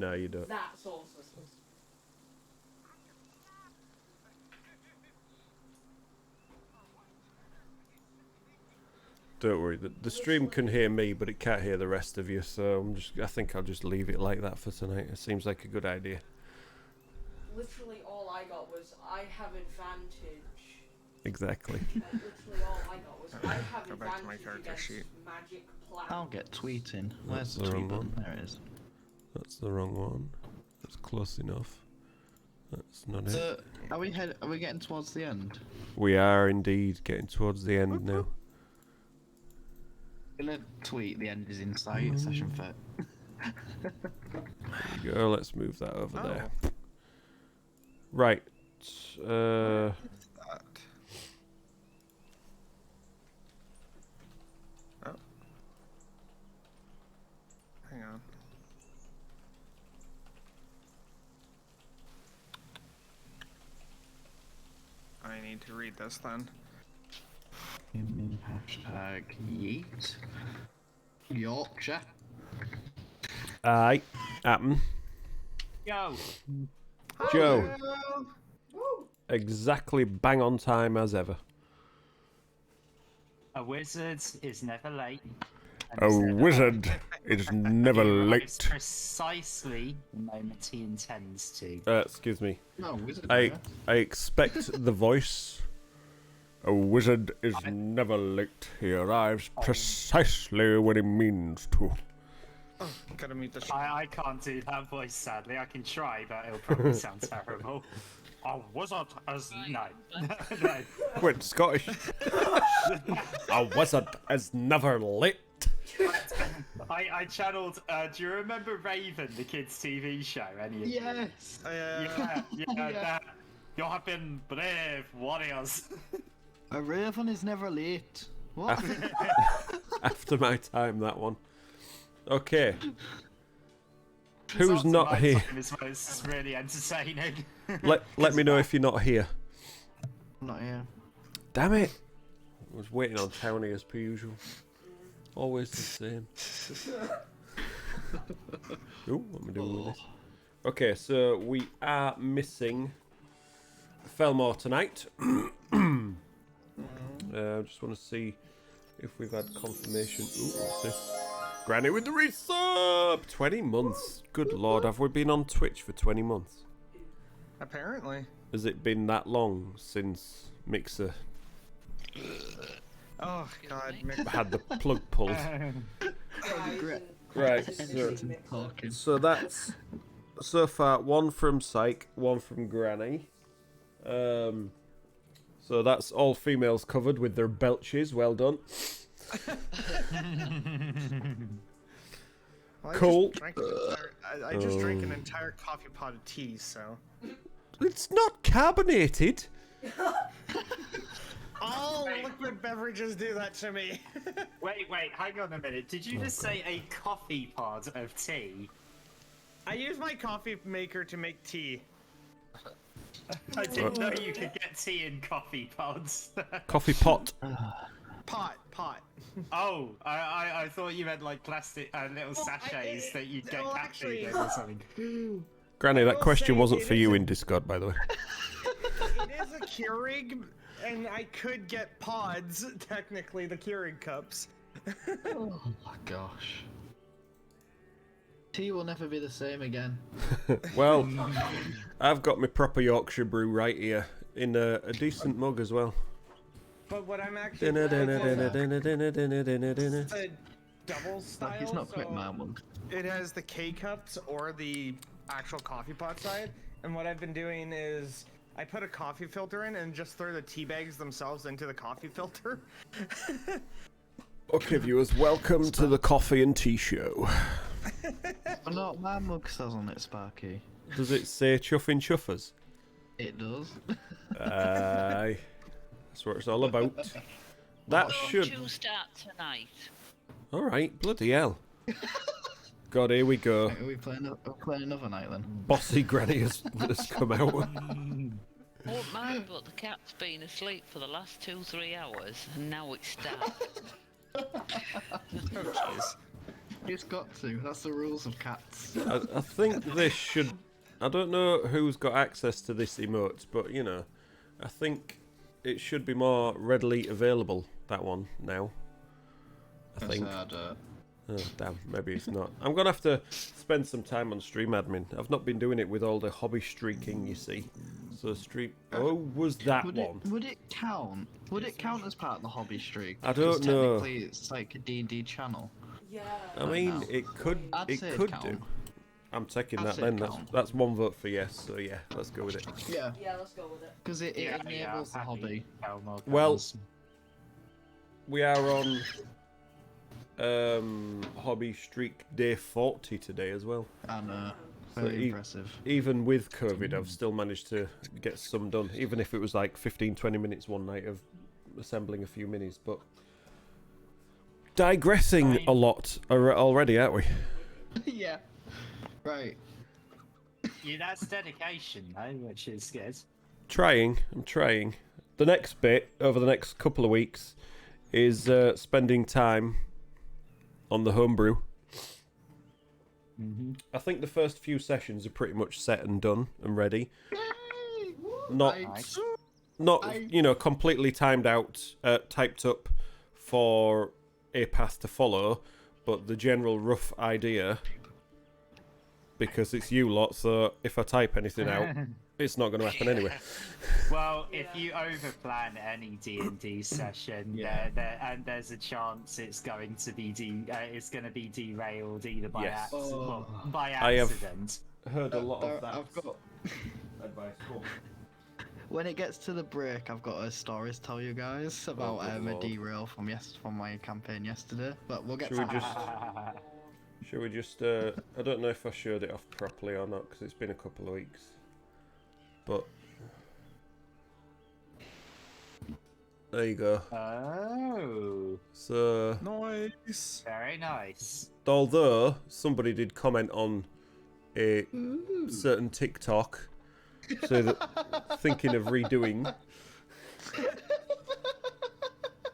No, you don't. That's also sus. Don't worry. The stream can hear me, but it can't hear the rest of you. So I think I'll just leave it like that for tonight. It seems like a good idea. Literally all I got was I have advantage. Exactly. Literally all I got was I have Go back to my advantage character against sheet. magic plans. I'll get tweeting. Where's That's the the tweet wrong button? one. There it is. That's the wrong one. That's close enough. That's not it. So, are we getting towards the end? We are indeed getting towards the end now. I'm gonna tweet the end is in sight, session fit. There you go. Let's move that over Oh. there. Right. That. Oh. Hang on. I need to read this then. Hashtag yeet. Yorkshire. Aye. Happen. Yo. Joe. Woo! Exactly bang on time as ever. A wizard is never late. A wizard is never He arrives late. precisely the moment he intends to. Excuse me. No, wizard. I expect the voice. A wizard is never late. He arrives precisely when he means to. Oh, gotta mute the. I can't do that voice, sadly. I can try, but it'll probably sound terrible. A wizard is no. No. Wait, Scottish. A wizard is never late. I channeled. Do you remember Raven, the kids' TV show? Any of you? Yes. Yeah. Yeah. That. You have been brave warriors. A raven is never late. What? After my time, that one. Okay. It's Who's after not my here? time is when it's really entertaining. Let me know if you're not here. Not here. Damn it! I was waiting on Townie as per usual. Always the same. Ooh, what am I doing with this? Okay, so we are missing Felmore tonight. I just want to see if we've had confirmation. Ooh, what's this? Granny with the resub! 20 months. Good lord, have we been on Twitch for 20 months? Apparently. Has it been that long since Mixer Oh God. had the plug pulled? Right, so that's so far one from Psych, one from Granny. So that's all females covered with their belches. Well done. Well, Cool. I just drank an entire coffee pot of tea, so. It's not carbonated. All liquid beverages do that to me. Wait, hang on a minute. Did you just say a coffee pod of tea? I use my coffee maker to make tea. I didn't know you could get tea in coffee pods. Coffee pot. Pot. Oh, I thought you meant like plastic little sachets that you'd get well, caffeine actually- in or something. Granny, that will question say wasn't it for you is a- in Discord, by the way. It is a Keurig, and I could get pods, technically, the Keurig cups. Oh my gosh. Tea will never be the same again. Well, I've got my proper Yorkshire brew right here in a decent mug as well. But what I'm actually Dinner, dinner, thankful dinner, for dinner, dinner, dinner, dinner, dinner. is the double style. Like, it's not quite so my one. It has the K cups or the actual coffee pot side. And what I've been doing is I put a coffee filter in and just throw the tea bags themselves into the coffee filter. Okay, viewers, welcome to the Coffee and Tea Show. But not my mug says on it, Sparky. Does it say chuffing chuffers? It does. Aye. That's what it's all about. That should... To start tonight. Alright, bloody hell. God, here we go. Are we playing another night then? Bossy Granny has come out. Won't mind, but the cat's been asleep for the last 2-3 hours, and now it's dark. Oh, jeez. It's got to. That's the rules of cats. I think this should. I don't know who's got access to this emote, but you know, I think it should be more readily available. That one now. I think. Oh, damn, maybe it's not. I'm gonna have to spend some time on stream admin. I've not been doing it with all the hobby streaking, you see. So stream. Oh, was that one? Would it count? Would it count as part of the hobby streak? I don't 'Cause know. Technically, it's like a D&D channel. Yeah. I mean, No. it could. I'd It say it'd could count. do. I'm taking I'd that say then. it'd That's count. that's one vote for yes. So yeah, let's go with it. Yeah, Yeah, let's go with it. because it enables the happy. hobby. Elmo Well, goes. We are on hobby streak day 40 today as well. And So very impressive. Even with COVID, I've still managed to get some done, even if it was like 15-20 minutes one night of assembling a few minis. But digressing a lot already, aren't we? Yeah. Right. Yeah, that's dedication, though, which is good. I'm trying. The next bit, over the next couple of weeks, is spending time on the homebrew. I think the first few sessions are pretty much set and done and ready. Not, Nice. not completely timed out, typed up for a path to follow, but the general rough idea. Because it's you lot, so if I type anything out, it's not going to happen anyway. Well, if you overplan any D&D session, and there's a chance it's going to be derailed either by Yes. by I have- accident. Heard a lot of that I've got. advice. Cool. When it gets to the break, I've got a story to tell you guys about good a lord. derail from my campaign yesterday. But we'll get Should to we just? Should we just? I don't know if I showed it off properly or not because it's been a couple of weeks. But there you go. Oh, So, Nice. very nice. although somebody did comment on a certain TikTok, so that thinking of redoing.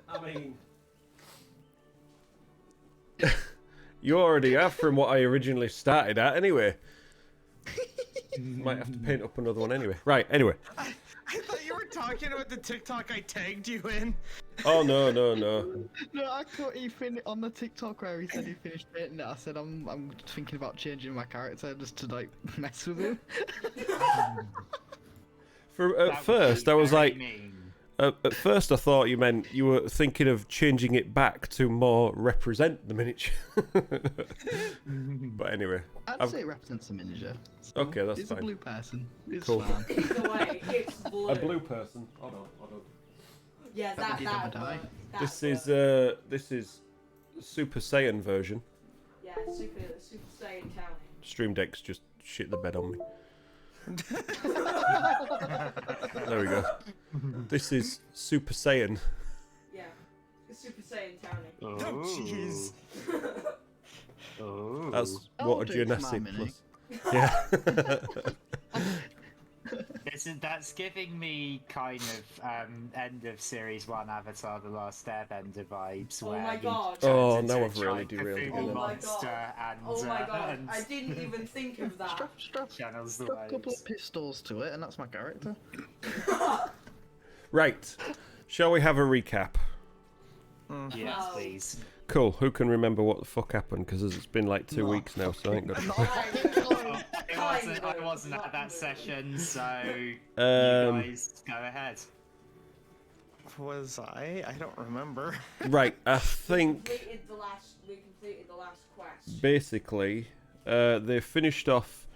I mean, you already have from what I originally started at, anyway. Might have to paint up another one anyway. Right, anyway. I thought you were talking about the TikTok I tagged you in. Oh, no. No, I thought he on the TikTok where he said he finished painting it. I said I'm thinking about changing my character just to like mess with him. At That would first, be I was very like, mean. at first I thought you meant you were thinking of changing it back to more represent the miniature. But anyway, I'd say it represents a miniature. So Okay, that's it's fine. a blue person. It's Cool. fine. Either way, it's blue. a blue person. Hold on. Yeah, That did have a die. This is Super Saiyan version. Yeah, Super Saiyan County. Stream Deck's just shit the bed on me. There we go. This is Super Saiyan. Yeah, Super Saiyan County. Oh, jeez. Oh. That's Oh, what a do it for my Geonasic mini. plus. Yeah. That's giving me kind of end of series 1 Avatar: The Last Airbender vibes. Oh where my he God. turns Oh, into now a I've really giant derailed Cthulhu again. Oh my monster God. and, Oh my God, and I didn't even think of that. Strap channels the a couple waves. of pistols to it, and that's my character. Right. Shall we have a recap? Yes, No. please. Cool. Who can remember what the fuck happened? Because it's been like 2 weeks now, so I ain't got. I wasn't at that session, so you Um, guys go ahead. Was I? I don't remember. Right. I think We completed the last quest. basically they finished off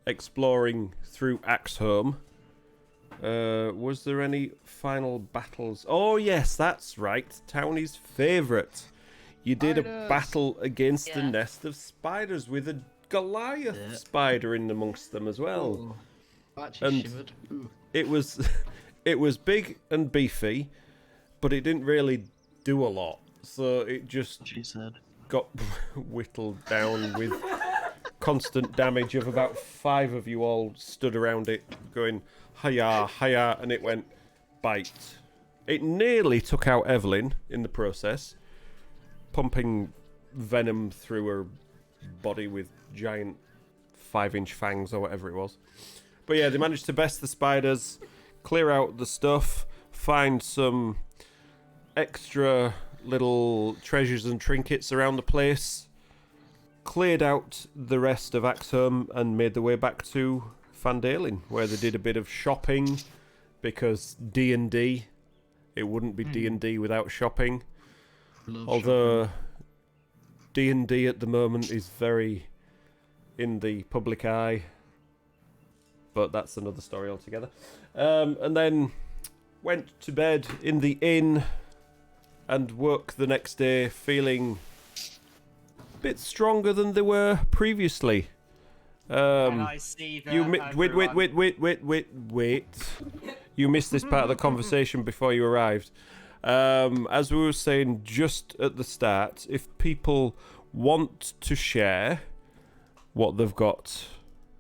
exploring through Axholme. Was there any final battles? Oh yes, that's right. Townie's favourite. You did a Spiders. battle against a Yeah. nest of spiders with a Goliath Yeah. spider in amongst them as well. I actually And- shivered. Ooh. It was it was big and beefy, but it didn't really do a lot. So it just She said. got whittled down with constant damage of about 5 of you all stood around it going hiya, hiya, and it went bite. It nearly took out Evelyn in the process, pumping venom through her body with giant 5-inch fangs or whatever it was. But yeah, they managed to best the spiders, clear out the stuff, find some extra little treasures and trinkets around the place, cleared out the rest of Axholm, and made their way back to Phandalin, where they did a bit of shopping, because D&D, it wouldn't be D&D without shopping. Although D&D at the moment is very in the public eye, but that's another story altogether. And then went to bed in the inn and woke the next day feeling a bit stronger than they were previously. And I see that Wait. You missed this part of the conversation before you arrived. As we were saying just at the start, if people want to share what they've got,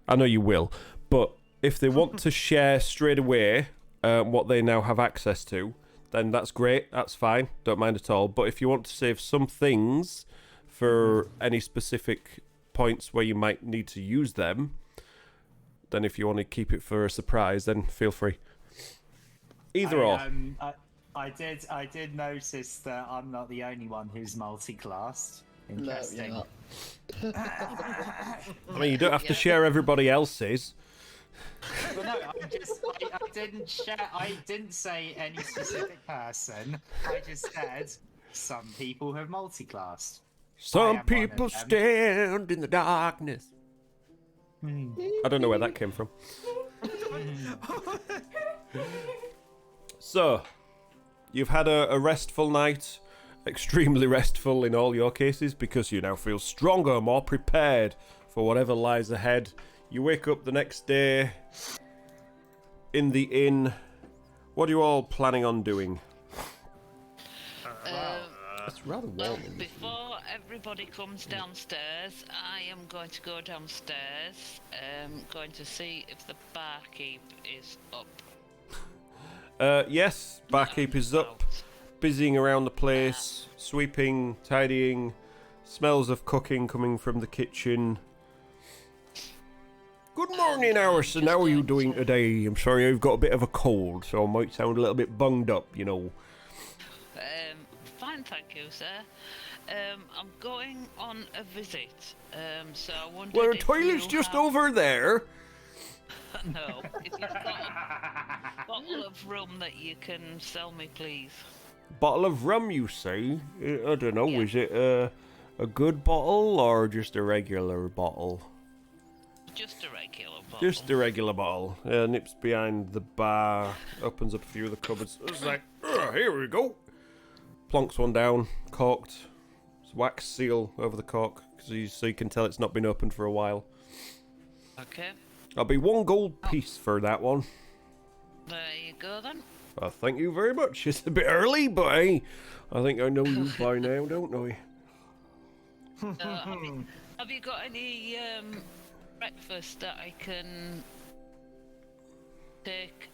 I know you will, but if they want to share straight away what they now have access to, then that's great, that's fine, don't mind at all. But if you want to save some things for any specific points where you might need to use them, then if you want to keep it for a surprise, then feel free. Either or. I did notice that I'm not the only one who's multi-classed. Interesting. No, I mean, you don't have to share everybody else's. Well, no, I didn't say any specific person. I just said some people have multi-classed. Some people stand in the darkness. I don't know where that came from. So, you've had a restful night, extremely restful in all your cases, because you now feel stronger, more prepared for whatever lies ahead. You wake up the next day in the inn. What are you all planning on doing? It's rather warm. Before everybody comes downstairs, I am going to go downstairs. Going to see if the barkeep is up. Yes, barkeep is up, busying around the place, sweeping, tidying, smells of cooking coming from the kitchen. Good morning, Harrison. How are you doing today? I'm sorry, I've got a bit of a cold, so I might sound a little bit bunged up, you know. Fine, thank you, sir. I'm going on a visit, so I wondered Well, the if toilet's you just have... over there. No, if you've got a bottle of rum that you can sell me, please. Bottle of rum, you say? I don't know, Yeah. is it a good bottle or just a regular bottle? Just a regular bottle. Just a regular bottle. Nips behind the bar, opens up a few of the cupboards. It's like, here we go. Plonks one down, corked. It's wax seal over the cork, so you can tell it's not been opened for a while. Okay. I'll be 1 gold piece for that one. There you go then. Well, thank you very much. It's a bit early, but hey, I think I know you by now, don't I? Have you got any breakfast that I can take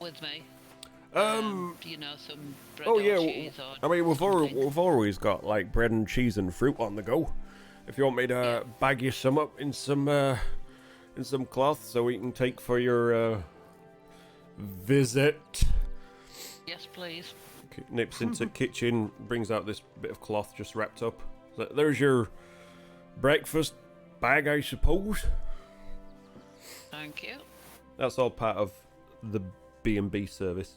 with me? You know, some bread Oh or yeah, cheese or I mean we've something. always got like bread and cheese and fruit on the go. If you want me to bag you some up in some cloth so we can take for your visit. Yes, please. Nips into the kitchen, brings out this bit of cloth just wrapped up. So there's your breakfast bag, I suppose. Thank you. That's all part of the B&B service.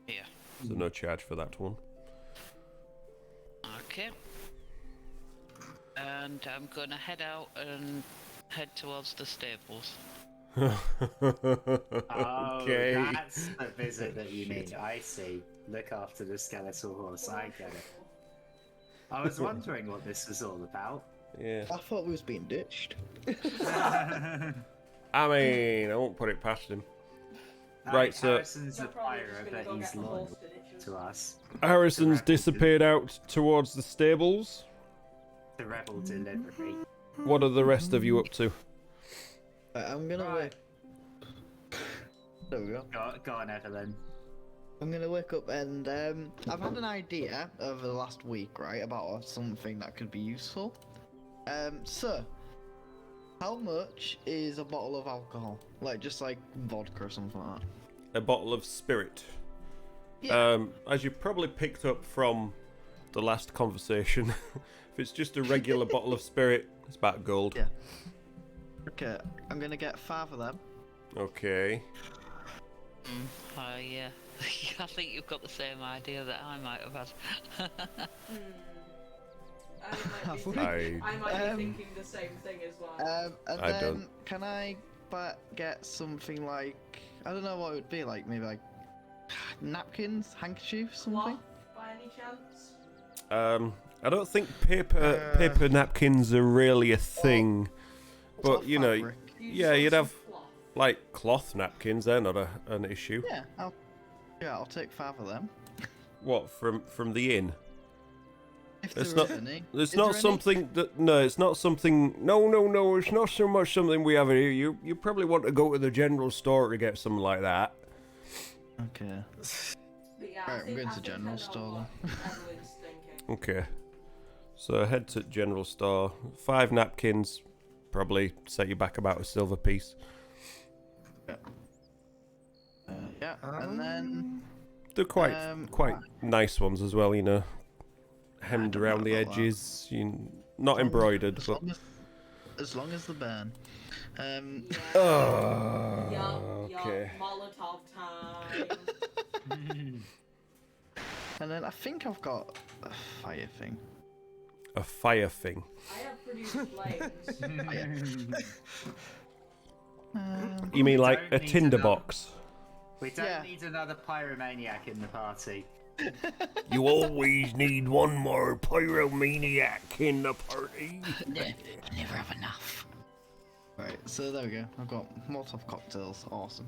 Yeah. So no charge for that one. Okay. And I'm gonna head out and head towards the stables. Oh, Okay. that's the visit that you mean. I see. Look after the skeletal horse. I get it. I was wondering what this was all about. Yeah. I thought we was being ditched. I mean, I won't put it past him. Right, so Harrison's a They're probably pirate, just but gonna go he's get the loyal horse to to us. Harrison's disappeared out towards the stables. The rebel delivery. What are the rest of you up to? I'm gonna Right. wait. There we go. Go on, Evelyn. I'm gonna wake up and I've had an idea over the last week, right, about something that could be useful. So, how much is a bottle of alcohol? Like just like vodka or something like that? A bottle of spirit. Yeah. As you probably picked up from the last conversation, if it's just a regular bottle of spirit, it's about gold. Yeah. Okay, I'm gonna get 5 of them. Okay. Yeah. I think you've got the same idea that I might have had. I might be thinking the same thing as well. And I then don't. can I get something like, I don't know what it would be, like maybe like napkins, handkerchiefs, something? Cloth, by any chance? I don't think paper napkins are really a thing, but you know, fabric. yeah, you'd have like cloth napkins. They're not an issue. Yeah, I'll take 5 of them. What from the inn? If It's there not. is any. It's Is not there any? something that. No, it's not something. No. It's not so much something we have here. You probably want to go to the general store to get something like that. Okay. But yeah, Right, I'm going to I think general I know store what Evelyn's thinking. Okay. So head to general store. 5 napkins, probably set you back about a silver piece. Yeah, and then They're quite right. nice ones as well, you know. Hemmed don't around know the about that. edges, not embroidered, as but. long as long as the burn. Oh, Yup, okay. Molotov time. And then I think I've got a fire thing. A fire thing. I have produced flames. You mean We like don't a need tinder another- box? We don't Yeah. need another pyromaniac in the party. You always need one more pyromaniac in the party. Never have enough. Right, so there we go. I've got Molotov cocktails. Awesome.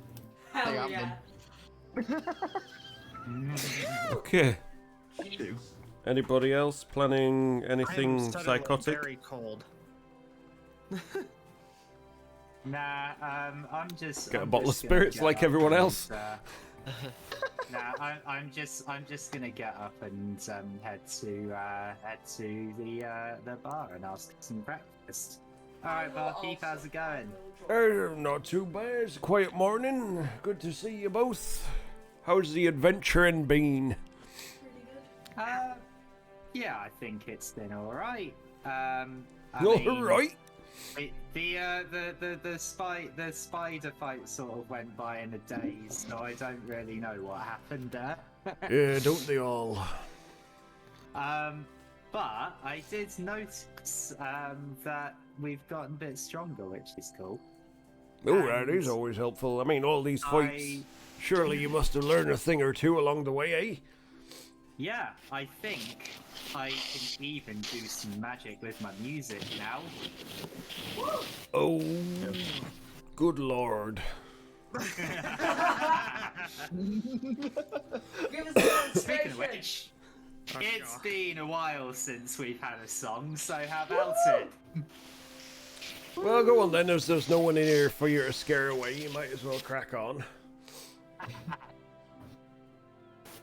Hell have yeah. Okay. Two. Anybody else planning I am anything suddenly psychotic? very cold. Nah, I'm just. Get a I'm bottle of just gonna spirits get like up everyone and, else. Nah, I'm just gonna get up and head to the bar and ask for some breakfast. All right, Barkeep, how's it going? Not too bad. It's a quiet morning. Good to see you both. How's the adventuring been? Pretty good. Yeah, I think it's been all right. I All mean, right. The spider fight sort of went by in a daze, so I don't really know what happened there. Yeah, don't they all? But I did notice that we've gotten a bit stronger, which is cool. Oh, that And is always helpful. I mean, all these fights. I- Surely you must have learned a thing or two along the way, eh? Yeah, I think I can even do some magic with my music now. Oh, good lord. Give us a Speaking demonstration. of which, it's God. been a while since we've had a song, so how about it? Well, go on then. There's no one in here for you to scare away. You might as well crack on.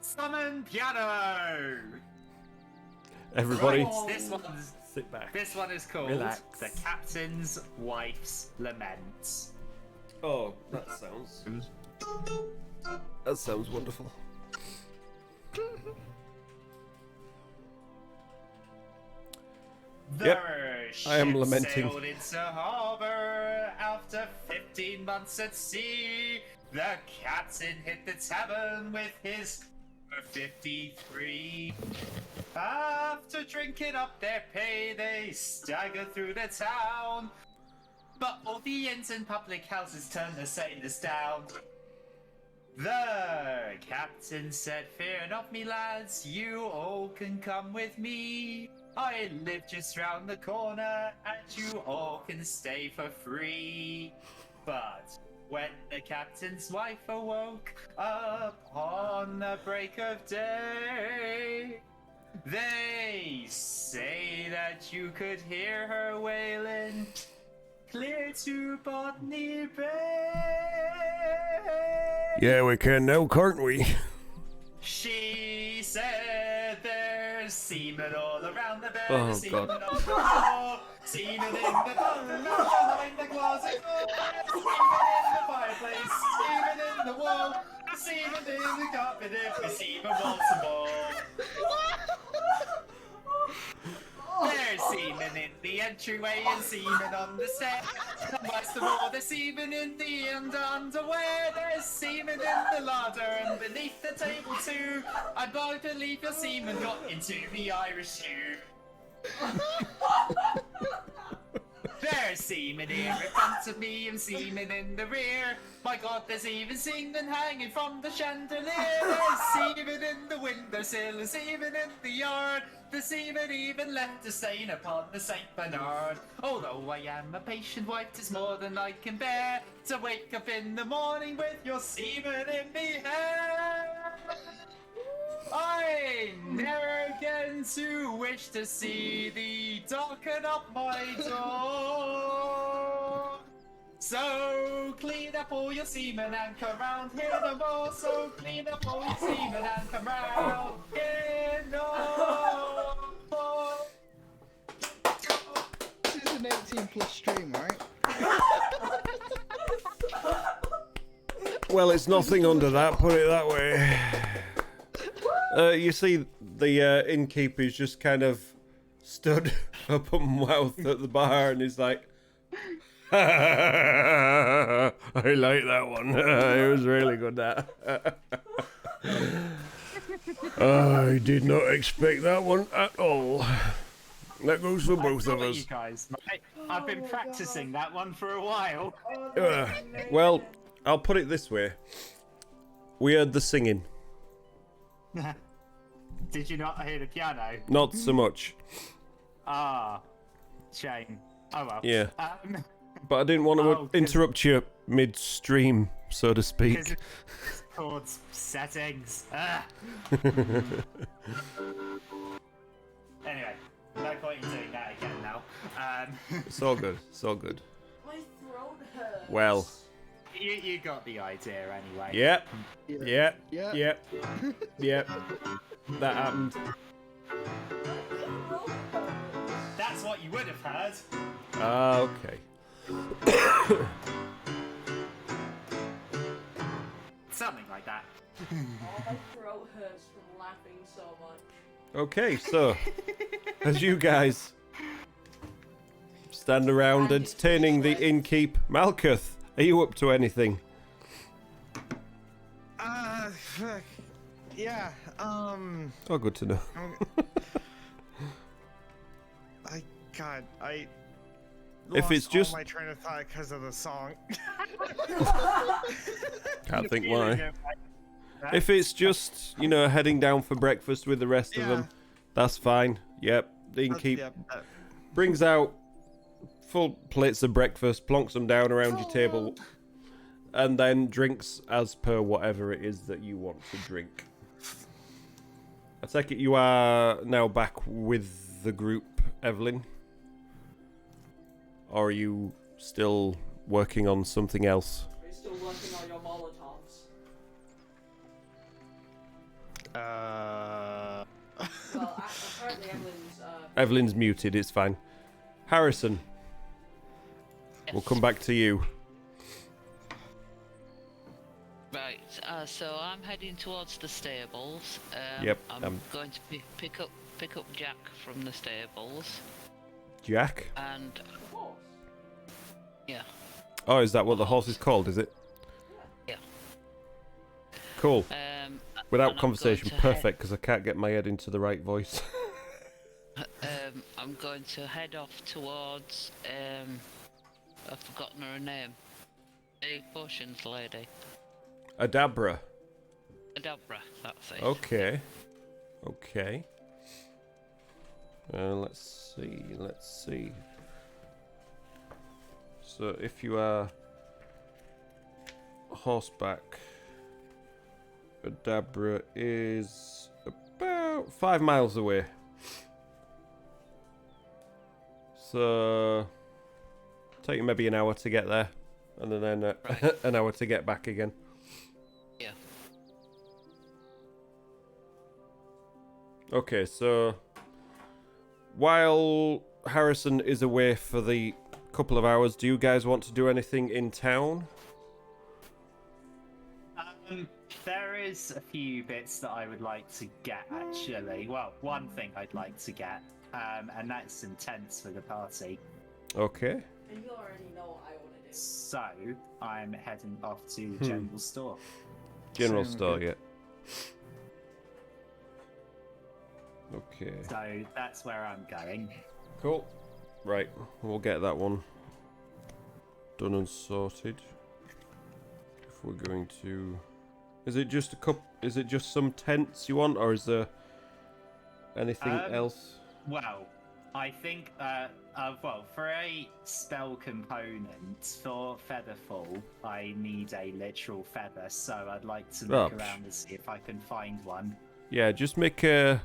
Summon piano! Everybody, Right, sit back. this one is called Relax. The Captain's Wife's Laments. Oh, that sounds wonderful. Yep, The I am ship lamenting. sailed into harbor after 15 months at sea. The captain hit the tavern with his 53. After drinking up their pay, they staggered through the town. But all the inns and public houses turned the sailors down. The captain said, "Fear not me, lads, you all can come with me. I live just round the corner, and you all can stay for free." But when the captain's wife awoke upon the break of day, they say that you could hear her wailing clear to Botany Bay. Yeah, we can now, can't we? She said there's semen all around the bed, Oh, there's semen God. on the floor, semen in the bathroom, behind the closet door, semen in the fireplace, semen in the wall, semen in the carpet if we semen walls and more. There's semen in the entryway and semen on the stairs. And worst of all, there's semen in the underwear. There's semen in the larder and beneath the table too. I believe your semen got into the Irish stew. There's semen here in front of me and semen in the rear. My God, there's even semen hanging from the chandelier. There's semen in the windowsill and semen in the yard. The semen even left a stain upon the Saint Bernard. Although I am a patient wife, 'tis more than I can bear to wake up in the morning with your semen in me hair. I never again to wish to see thee darken up my door. So clean up all your semen and come round here no more. So clean up all your semen and come round here no more. This is an 18+ stream, right? Well, it's nothing under that, put it that way. You see, the innkeeper's just kind of stood open mouthed at the bar and is like, I like that one. It was really good, that. I did not expect that one at all. That goes for both of You us. guys, mate. I've been practicing that one for a while. Well, I'll put it this way. We heard the singing. Did you not hear the piano? Not so much. Ah, shame. Oh well. Yeah. But I didn't want to interrupt you midstream, so to speak. Because it's called settings. Anyway, no point in doing that again now. It's all good. It's all good. My throat hurts. Well. You got the idea anyway. Yep. Yep. Yeah. Yep. Yep. That happened. That's what you would have heard. Ah, okay. Something like that. Oh, my throat hurts from laughing so much. Okay, so as you guys stand around entertaining the innkeep, Malkuth, are you up to anything? Fuck. Yeah, Oh, good to know. I If it's lost just- all my train of thought because of the song. Can't think why. If it's just, you know, heading down for breakfast with the rest of them, that's fine. Yep, the innkeep brings out full plates of breakfast, plonks them down around your table, and then drinks as per whatever it is that you want to drink. I take it you are now back with the group, Evelyn? Or are you still working on something else? Are you still working on your Molotovs? Well, apparently Evelyn's muted, it's fine. Harrison, we'll come back to you. Right, so I'm heading towards the stables. Yep, I'm going to pick up Jack from the stables, Jack? and yeah, Oh, is that what the horse is called, is it? yeah. Cool. Without and I'm conversation, going to perfect, because I can't get my head into the right voice. I'm going to head off towards I've forgotten her name. The potions lady. Adabra. Adabra, that's it. Okay. Okay. Let's see. So if you are horseback, Adabra is about 5 miles away. So take you maybe an hour to get there, and then an hour to get back again. Yeah. Okay, so while Harrison is away for the couple of hours, do you guys want to do anything in town? There is a few bits that I would like to get, actually. Well, one thing I'd like to get, and that's some tents for the party. Okay. And you already know what I want to do. So, I'm heading off to the general store. General Sound store, good. yeah. Okay. So, that's where I'm going. Cool. Right, we'll get that one done and sorted. If we're going to... Is it just a cup? Is it just some tents you want, or is there anything else? Well, I think, for a spell component for Featherfall, I need a literal feather, so I'd like to look around and see if I can find one. Yeah, just make a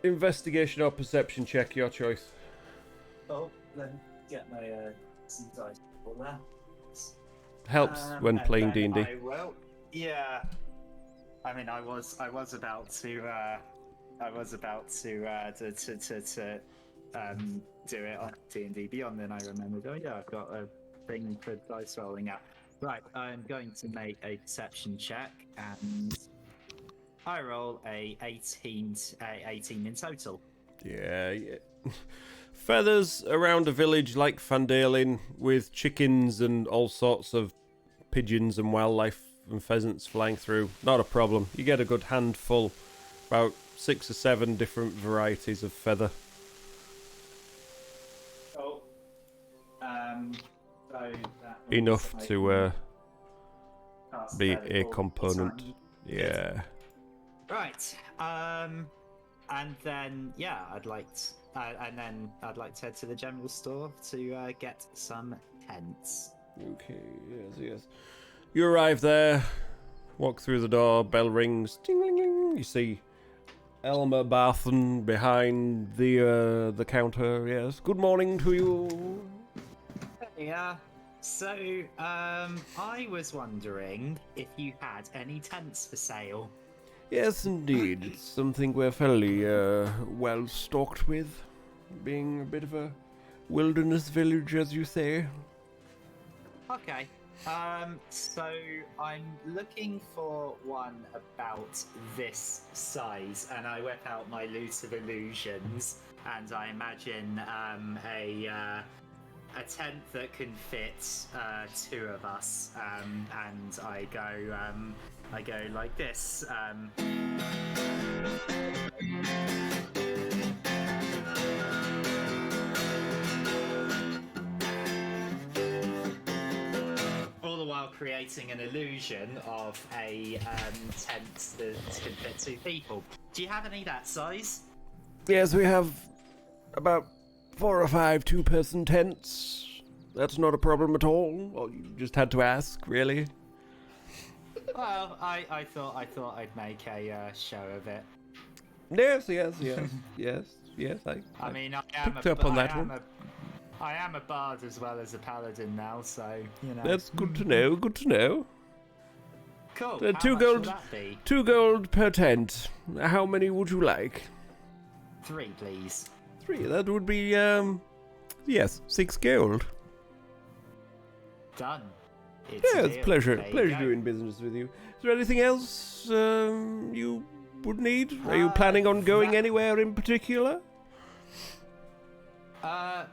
investigation or perception check, your choice. Oh, let me get my some dice for that. Helps when playing then D&D. I will. Yeah. I mean, I was about to do it on D&D Beyond. Then I remembered. Oh yeah, I've got a thing for dice rolling out. Right. I'm going to make a perception check, and I roll a 18 in total. Yeah. Feathers around a village like Phandalin with chickens and all sorts of pigeons and wildlife and pheasants flying through. Not a problem. You get a good handful. About 6 or 7 different varieties of feather. Oh. So that Enough means I to can cast be Feather a all the component. time. Yeah. Right. And then I'd like to head to the general store to get some tents. Okay, yes. You arrive there, walk through the door, bell rings, ding-ling-ling. You see Elmer Barthen behind the counter. Yes, good morning to you. Yeah. So, I was wondering if you had any tents for sale. Yes, indeed. It's something we're fairly well stocked with, being a bit of a wilderness village, as you say. Okay. So I'm looking for one about this size, and I whip out my Lute of Illusions, and I imagine a tent that can fit 2 of us, and I go like this. All the while creating an illusion of a tent that can fit 2 people. Do you have any that size? Yes, we have about 4 or 5 two-person tents. That's not a problem at all. Well, you just had to ask, really. Well, I thought I'd make a show of it. Yes. I mean, I picked up on that one. I am a bard as well as a paladin now, so you know. That's good to know. Good to know. Cool. Uh, How 2 much gold. will that be? 2 gold per tent. How many would you like? 3, please. 3. That would be 6 gold. Done. It's Yeah, a it's deal. pleasure There you pleasure go. doing business with you. Is there anything else you would need? Are you planning on going anywhere in particular?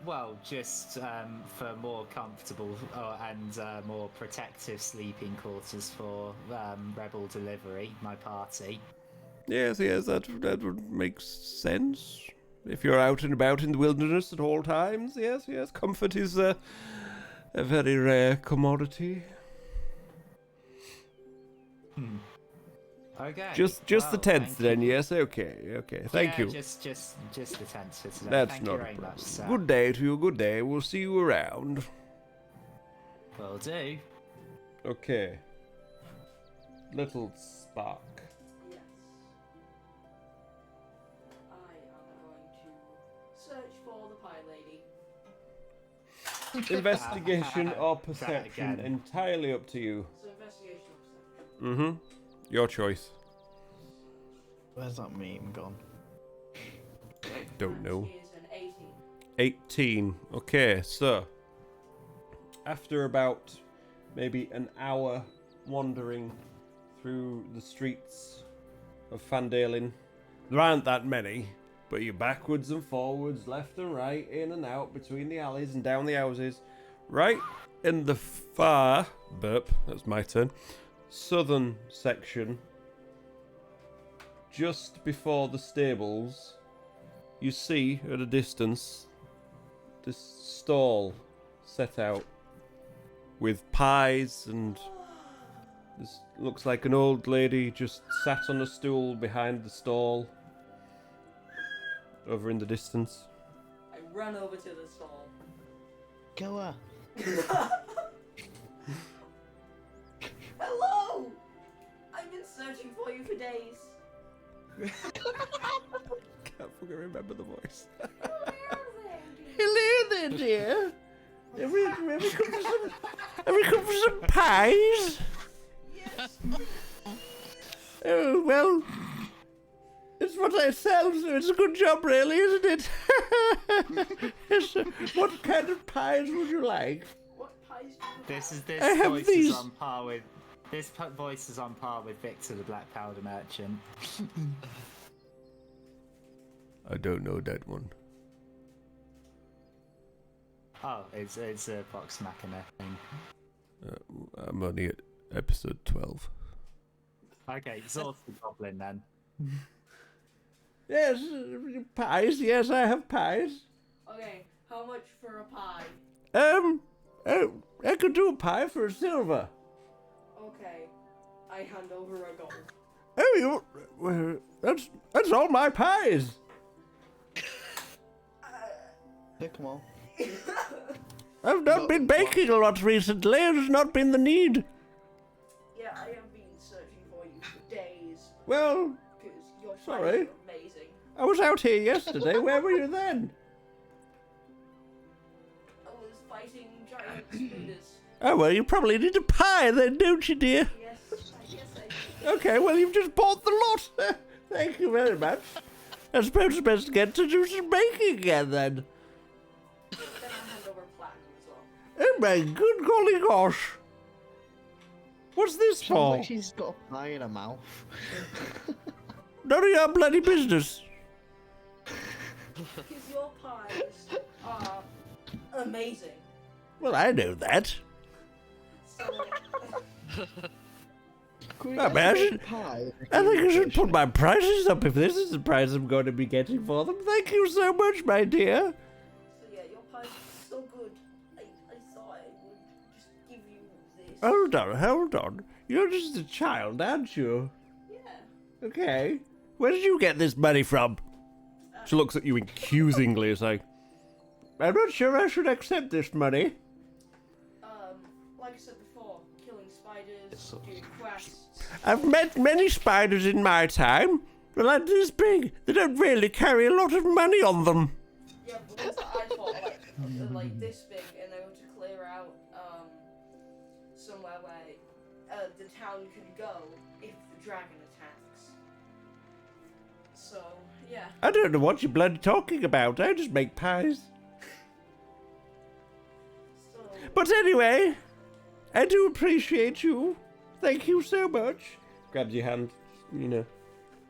Well, just for more comfortable and more protective sleeping quarters for Rebel Delivery, my party. Yes, that would make sense. If you're out and about in the wilderness at all times, yes. Comfort is a very rare commodity. Okay. Just the well, tents thank then, you. yes. Okay. Thank Yeah, you. Just the tents for today. That's Thank not you a very problem. much, sir. Good day to you. Good day. We'll see you around. Will do. Okay. Little Spark. Yes. I am going to search for the pie lady. Investigation or That perception, again. entirely up to you. So investigation or perception. Your choice. Where's that meme gone? Don't know. Is an 18. 18. Okay, so after about maybe an hour wandering through the streets of Phandalin, there aren't that many, but you're backwards and forwards, left and right, in and out, between the alleys and down the houses. Right in the far, that's my turn, southern section, just before the stables, you see at a distance this stall set out with pies, and this looks like an old lady just sat on a stool behind the stall over in the distance. I run over to the stall. Kill her. Hello! I've been searching for you for days. Can't fucking remember the voice. Hello there, dear. Have we come for some pies? Yes. Oh, well, it's what I sell, so it's a good job, really, isn't it? Yes, what kind of pies would you like? What pies do you This have? is I have voice these. is on par with voice is on par with Victor the Black Powder Merchant. I don't know that one. Oh, it's a Vox Machina thing. I'm only at episode 12. Okay, Zor's the Goblin then. Yes, pies. Yes, I have pies. Okay, how much for a pie? I could do a pie for a silver. Okay, I hand over a gold. Oh, well, that's all my pies. Come on. I've not been baking a lot recently. There's not been the need. Yeah, I have been searching for you for days. Well, Because your pies Sorry. are amazing. I was out here yesterday. Where were you then? I was fighting giant spiders. Oh, well, you probably need a pie then, don't you, dear? Yes, I guess I did. Okay, well, you've just bought the lot. Thank you very much. I suppose it's best to get to do some baking again, then. Then I hand over platinum as well. Oh, my good golly gosh. What's this Sounds for? like she's got a pie in her mouth. None of your bloody business. Because your pies are amazing. Well, I know that. So, Could we I get mean, I a should- pie? I think I should put my prices up if this is the price I'm going to be getting for them. Thank you so much, my dear. so yeah, your pies are so good. I thought I would just give you this. Hold on. You're just a child, aren't you? Yeah. Okay. Where did you get this money from? She looks at you accusingly, it's like, I'm not sure I should accept this money. Like I said before, killing spiders, doing quests. I've met many spiders in my time. They're like this big. They don't really carry a lot of money on them. Yeah, but the ones that I fought are like this big, and they were to clear out somewhere where the town can go if the dragon attacks. So yeah. I don't know what you're bloody talking about. I just make pies. So But anyway, I do appreciate you. Thank you so much. grabs your hand, you know,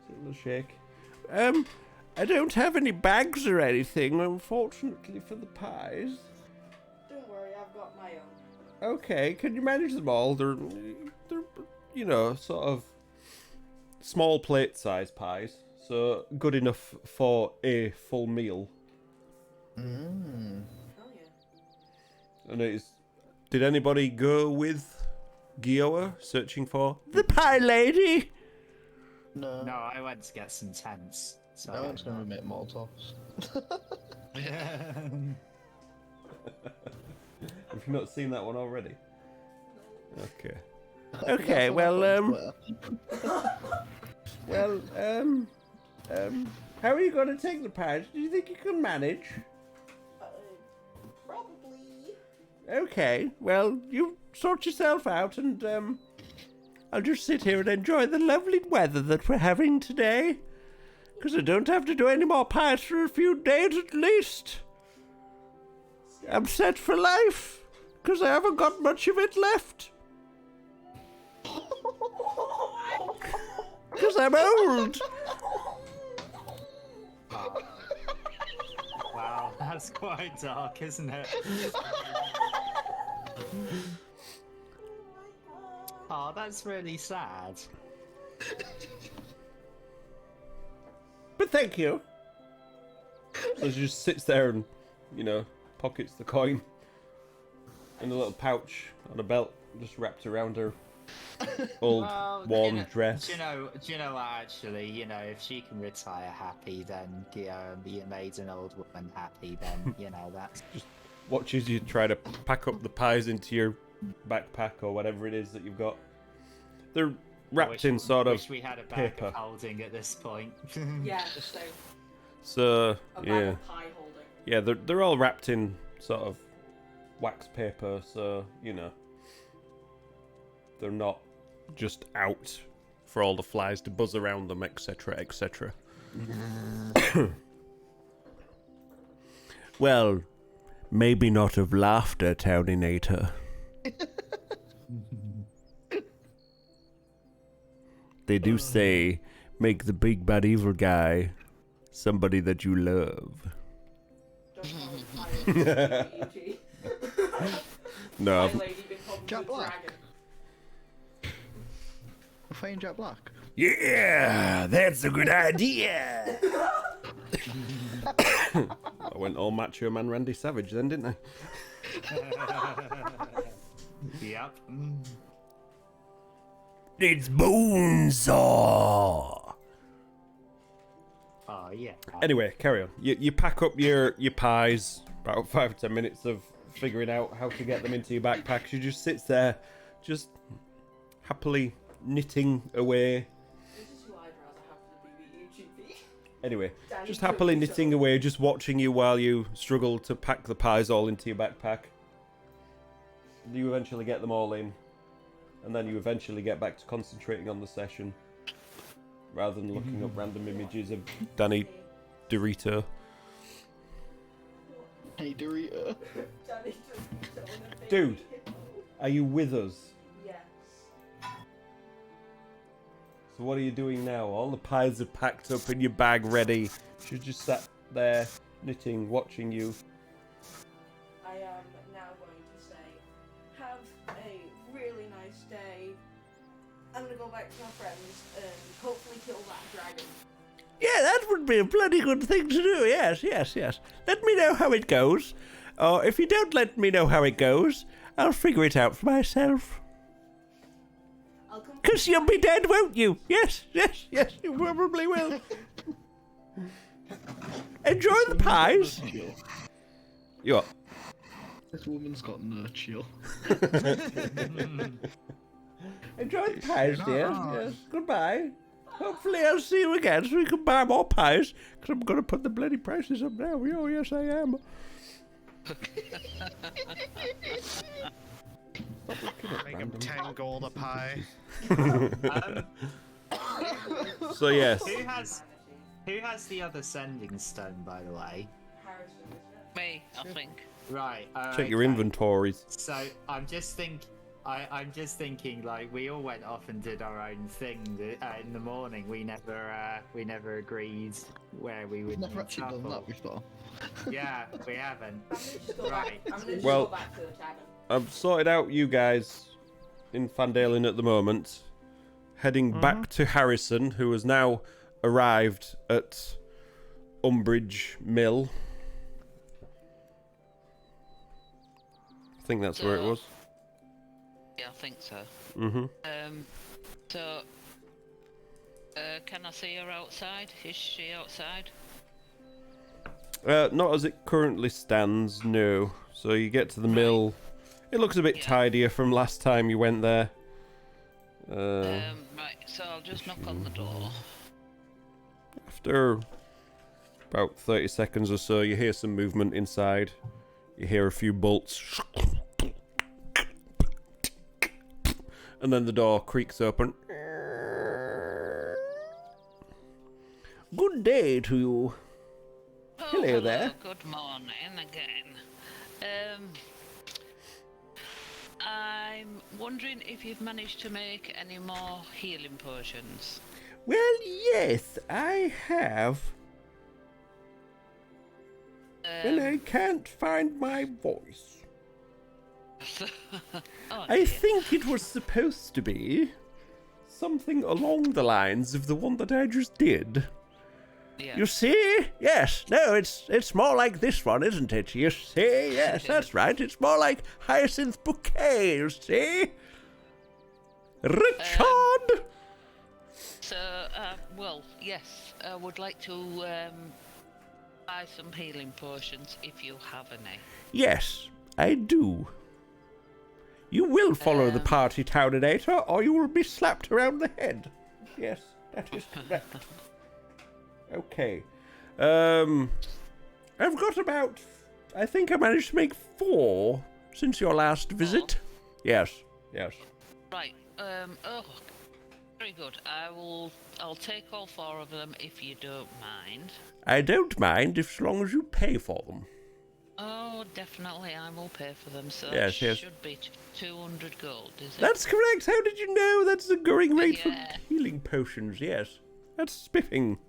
a little shake. I don't have any bags or anything, unfortunately, for the pies. don't worry, I've got my own. Okay, can you manage them all? They're, you know, sort of small plate-sized pies, so good enough for a full meal. Mmm. Oh yeah. And it is. Did anybody go with Gioa searching for? The pie lady. No. No, I went to get some tents. So I was going to make Molotovs. Have you not seen that one already? Okay. Okay, well, how are you going to take the pies? Do you think you can manage? Probably. Okay, well, you sort yourself out, and I'll just sit here and enjoy the lovely weather that we're having today. Because I don't have to do any more pies for a few days at least. I'm set for life. Because I haven't got much of it left. Because I'm old. Wow, that's quite dark, isn't it? Oh, that's really sad. But thank you. So she just sits there and, pockets the coin in a little pouch on a belt, just wrapped around her old worn dress. Do you know what, actually, if she can retire happy, then you made an old woman happy, then, that's... Just watches you try to pack up the pies into your backpack or whatever it is that you've got. They're wrapped in sort of wish we had a bag paper. of holding at this point. Yeah, just so So, a bag yeah. of pie holding. Yeah, they're all wrapped in sort of wax paper, so, they're not just out for all the flies to buzz around them, etc., etc. Well, maybe not of laughter, Towninator. They do say, make the big bad evil guy somebody that you love. Don't call it pie, E.G. No, Pie lady becomes Jack a Black. dragon. We're fighting Jack Black. yeah, that's a good idea. I went all Macho Man Randy Savage then, didn't I? Yep. It's Bonesaw. Oh, yeah. Anyway, carry on. You pack up your pies, about 5 or 10 minutes of figuring out how to get them into your backpack. She just sits there, just happily knitting away. This is who I'd rather have for the BBUGB. Anyway, Danny just took happily me knitting so- away, just watching you while you struggle to pack the pies all into your backpack. You eventually get them all in, and then you eventually get back to concentrating on the session, rather than looking up random images of Danny Dorito. Hey, Dorito. Danny took me so in a baby Dude. hippo. Are you with us? Yes. So what are you doing now? All the pies are packed up in your bag ready. She's just sat there, knitting, watching you. I am now going to say, have a really nice day. I'm gonna go back to my friends and hopefully kill that dragon. Yeah, that would be a bloody good thing to do. Yes, yes, yes. Let me know how it goes. Or if you don't let me know how it goes, I'll figure it out for myself. I'll come. 'Cause you'll be dead, won't you? Yes, yes, yes, you probably will. Enjoy the pies. You what? This woman's got no chill. Enjoy the pies, dear. Yes, goodbye. Hopefully I'll see you again so we can buy more pies. 'Cause I'm going to put the bloody prices up now. Oh, yes, I am. Make him 10 gold a pie. So, yes. Who has the other sending stone, by the way? Harrison, isn't it? Me, I think. Right. Check your okay. inventories. So I'm just thinking, like, we all went off and did our own thing in the morning. We never agreed where we would. We've never actually done travel. that before. Yeah, we haven't. I'm gonna just go Right. back. I'm gonna just Well- go back to the tavern. I've sorted out you guys in Phandalin at the moment. Heading back to Harrison, who has now arrived at Umbridge Mill. I think that's where it was. Yeah, I think so. Mm-hmm. So, can I see her outside? Is she outside? Not as it currently stands, no. So you get to the mill. It looks a bit Yeah. tidier from last time you went there. Right, so I'll just knock on the door. After about 30 seconds or so, you hear some movement inside. You hear a few bolts. And then the door creaks open. Good day to you. Oh, Hello there. Good morning again. I'm wondering if you've managed to make any more healing potions. Well, yes, I have. And I can't find my voice. Oh, I dear. think it was supposed to be something along the lines of the one that I just did. Yeah. You see? Yes. No, it's more like this one, isn't it? You see? Yes, that's right. It's more like Hyacinth Bouquet, you see? Richard! So, well, yes, I would like to buy some healing potions if you have any. Yes, I do. You will follow the party, Townator, or you will be slapped around the head. Yes, that is correct. Okay. I've got about... I think I managed to make 4 since your last visit. Yes, yes. Right, oh, very good. I'll take all 4 of them if you don't mind. I don't mind as long as you pay for them. Oh, definitely, I will pay for them, so Yes, it yes. should be 200 gold, is it? That's correct. How did you know? That's the going rate Yeah. for healing potions, yes. That's spiffing.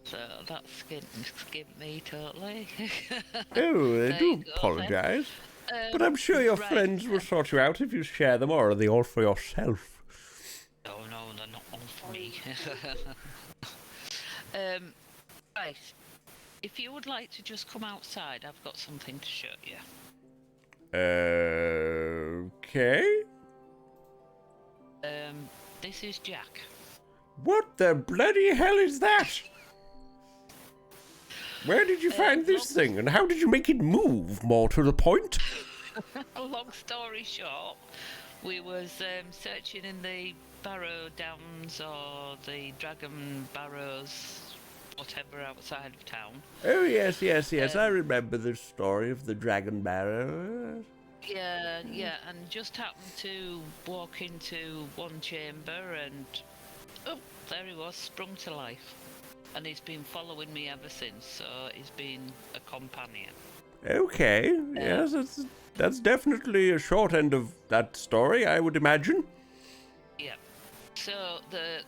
So that's skipped me totally. Oh, I There do you go, apologise. But I'm sure your right. friends will sort you out if you share them, or are they all for yourself? Oh no, they're not all for me. Right. If you would like to just come outside, I've got something to show you. Okay. This is Jack. What the bloody hell is that? Where did you find this thing, and how did you make it move, more to the point? A long story short, we was searching in the Barrow Downs or the Dragon Barrows, whatever, outside of town. Oh, yes, yes, yes, I remember the story of the Dragon Barrow. Yeah, and just happened to walk into one chamber and, oh, there he was, sprung to life. And he's been following me ever since, so he's been a companion. Okay, yes, that's definitely a short end of that story, I would imagine. Yeah. So the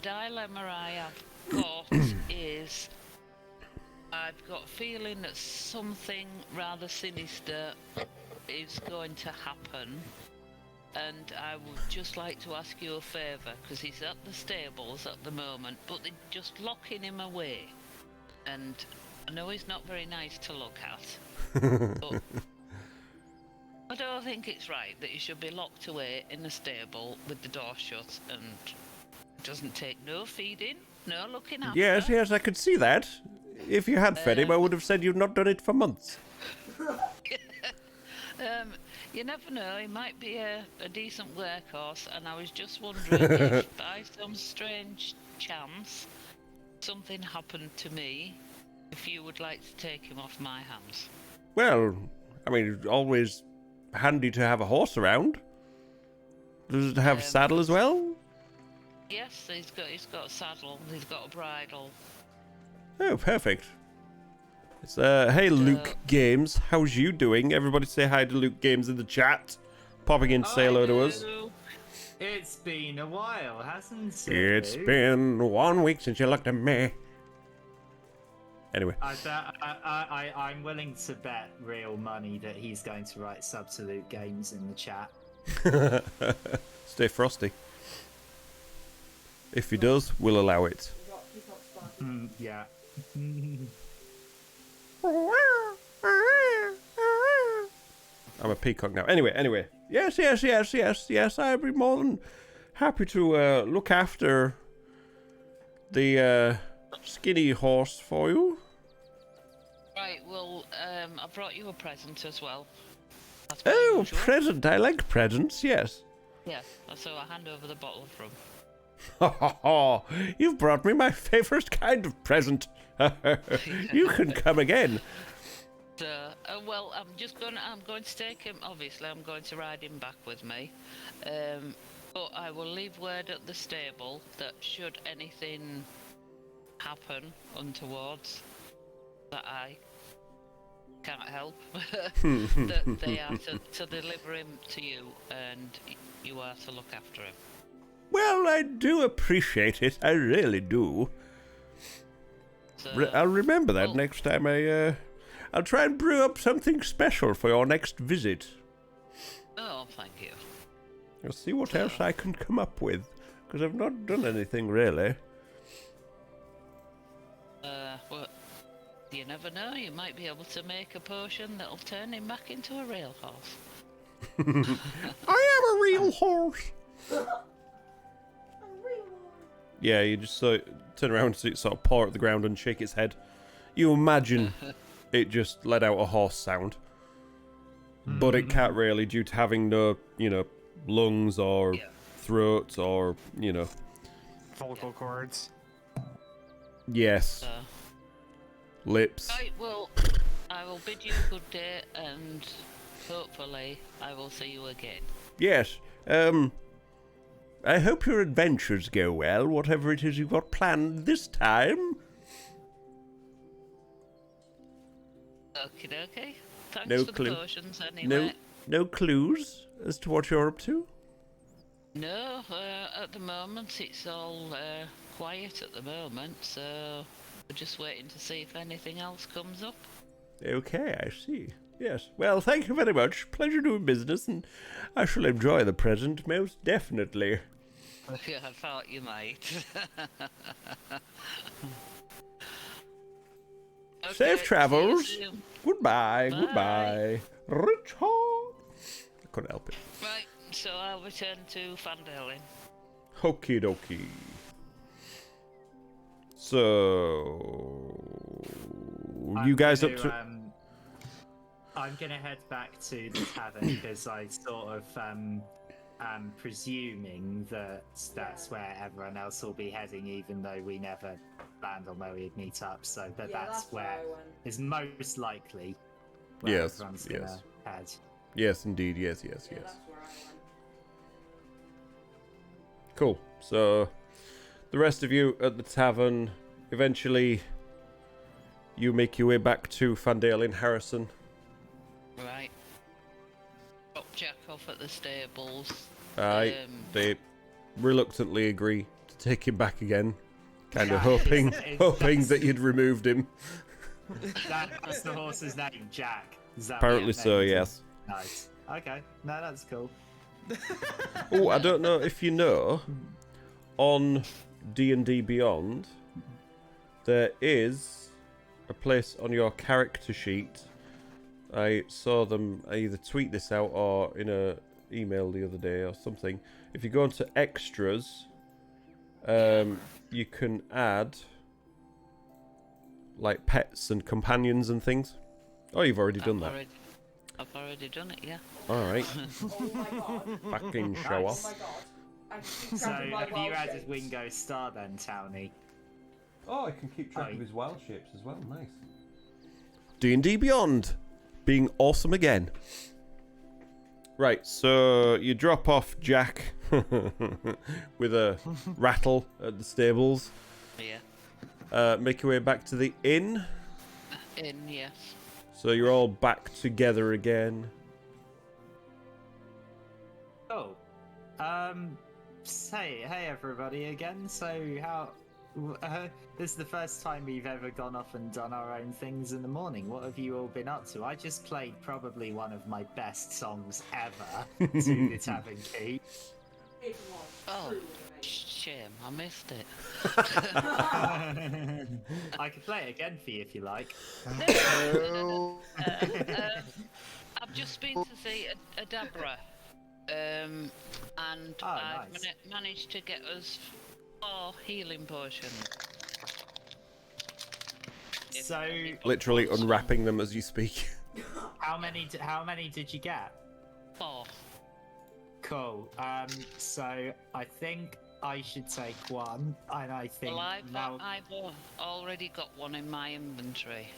dilemma I have got is I've got a feeling that something rather sinister is going to happen, and I would just like to ask you a favour, because he's at the stables at the moment, but they're just locking him away, and I know he's not very nice to look at, but I don't think it's right that he should be locked away in a stable with the door shut and doesn't take no feeding, no looking after. Yes, yes, I could see that. If you had fed him, I would have said you'd not done it for months. You never know, he might be a decent workhorse, and I was just wondering if by some strange chance something happened to me, if you would like to take him off my hands. Well, I mean, it's always handy to have a horse around. Does it have a saddle as well? Yes, he's got a saddle, he's got a bridle. Oh, perfect. It's hey Luke Games, how's you doing? Everybody say hi to Luke Games in the chat. Popping in to say hello to us. It's been a while, hasn't it? It's been 1 week since you looked at me. Anyway. I'm willing to bet real money that he's going to write Subsolute Games in the chat. Stay frosty. If he does, we'll allow it. We got Sparky. Yeah. I'm a peacock now. Anyway. Yes. I'd be more than happy to look after the skinny horse for you. Right, well, I brought you a present as well. That's Oh, unusual. present. I like presents, yes. Yeah, so I hand over the bottle of rum. You've brought me my favourite kind of present. You can come again. Well, I'm going to take him, obviously, I'm going to ride him back with me. But I will leave word at the stable that should anything happen untowards that I can't help, that they are to deliver him to you, and you are to look after him. Well, I do appreciate it. I really do. So, I'll remember that well, next time I'll try and brew up something special for your next visit. Oh, thank you. I'll see what else I can come up with, because I've not done anything really. Well, you never know. You might be able to make a potion that'll turn him back into a real horse. I am a real horse. Yeah, you just turn around, see it sort of paw at the ground and shake its head. You imagine it just let out a horse sound. But it can't really, due to having no, lungs or throat or, Vocal cords. yes, lips. Right, well, I will bid you a good day, and hopefully I will see you again. Yes, I hope your adventures go well, whatever it is you've got planned this time. Okay. Thanks No for clue. the potions anyway. No clues as to what you're up to? No, at the moment it's all quiet at the moment, so we're just waiting to see if anything else comes up. Okay, I see. Yes. Well, thank you very much. Pleasure doing business, and I shall enjoy the present most definitely. Yeah, I thought you might. Okay, Safe travels. see you soon. Goodbye. Bye. Goodbye. Richard. I couldn't help it. Right, so I'll return to Phandalin. Okie dokie. So, you guys up to? I'm gonna head back to the tavern because I sort of am presuming that that's where everyone else will be heading, even though we never planned on where we'd meet up. So that's where where I went. is most likely where Yes, everyone's yes. gonna head. Yes, indeed. Yes. Yeah, that's where I went. Cool. So, the rest of you at the tavern, eventually, you make your way back to Phandalin Harrison. Right. Drop Jack off at the stables. Aye, they reluctantly agree to take him back again, kind of Yeah, hoping it's- that you'd removed him. That's the horse's name, Jack. Is that what Apparently you so, named him? yes. Nice. Okay. No, that's cool. Oh, I don't know if you know, on D&D Beyond, there is a place on your character sheet. I saw them either tweet this out or in a email the other day or something. If you go into extras, you can add like pets and companions and things. Oh, you've already done that. I've already done it, yeah. All right, Oh my god. fucking show Oh off. my god. I keep So track of my have you wild added shapes. Wingo Star then, Townie? Oh, I can keep track of his wild shapes as well. Nice. D&D Beyond, being awesome again. Right, so you drop off Jack with a rattle at the stables. Yeah. Make your way back to the inn. Yes. So you're all back together again. Oh. Hey everybody again. So how? This is the first time we've ever gone off and done our own things in the morning. What have you all been up to? I just played probably one of my best songs ever to the Tavern Keep. It was Oh, truly amazing. shame, I missed it. I could play it again for you if you like. I've just been to see Adabra, and Oh, I've nice. managed to get us 4 healing potions. If So, anybody Literally wants unwrapping them as you speak. how many did you get? 4. Cool. So I think I should take one, and I think Well, I've Mal- already got one in my inventory.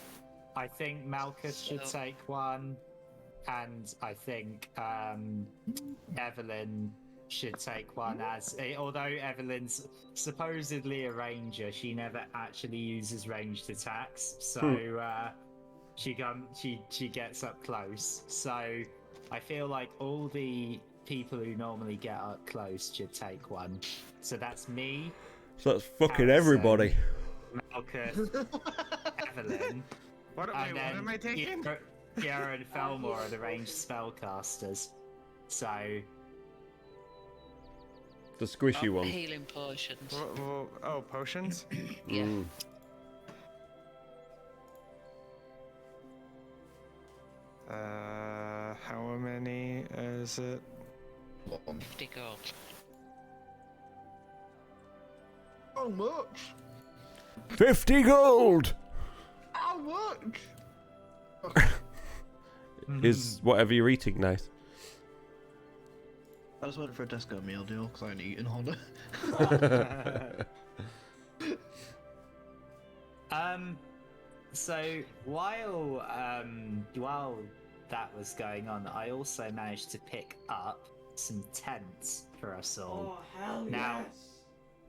I think Malchus should So- take one, and I think Evelyn should take one as although Evelyn's supposedly a ranger, she never actually uses ranged attacks, so she gets up close. So I feel like all the people who normally get up close should take one. So that's me. So that's fucking Harrison, everybody. Malkuth, Evelyn, What am I taking? Kiara and Felmore are the ranged spellcasters. So The squishy one. Healing potions. Oh, potions? Yeah. Mm. How many is it? 50 gold. How much? 50 gold! How much? Is whatever you're eating nice? I just went for a Tesco meal deal because I hadn't eaten all day. So while that was going on, I also managed to pick up some tents for us all. Oh, hell Now- yes.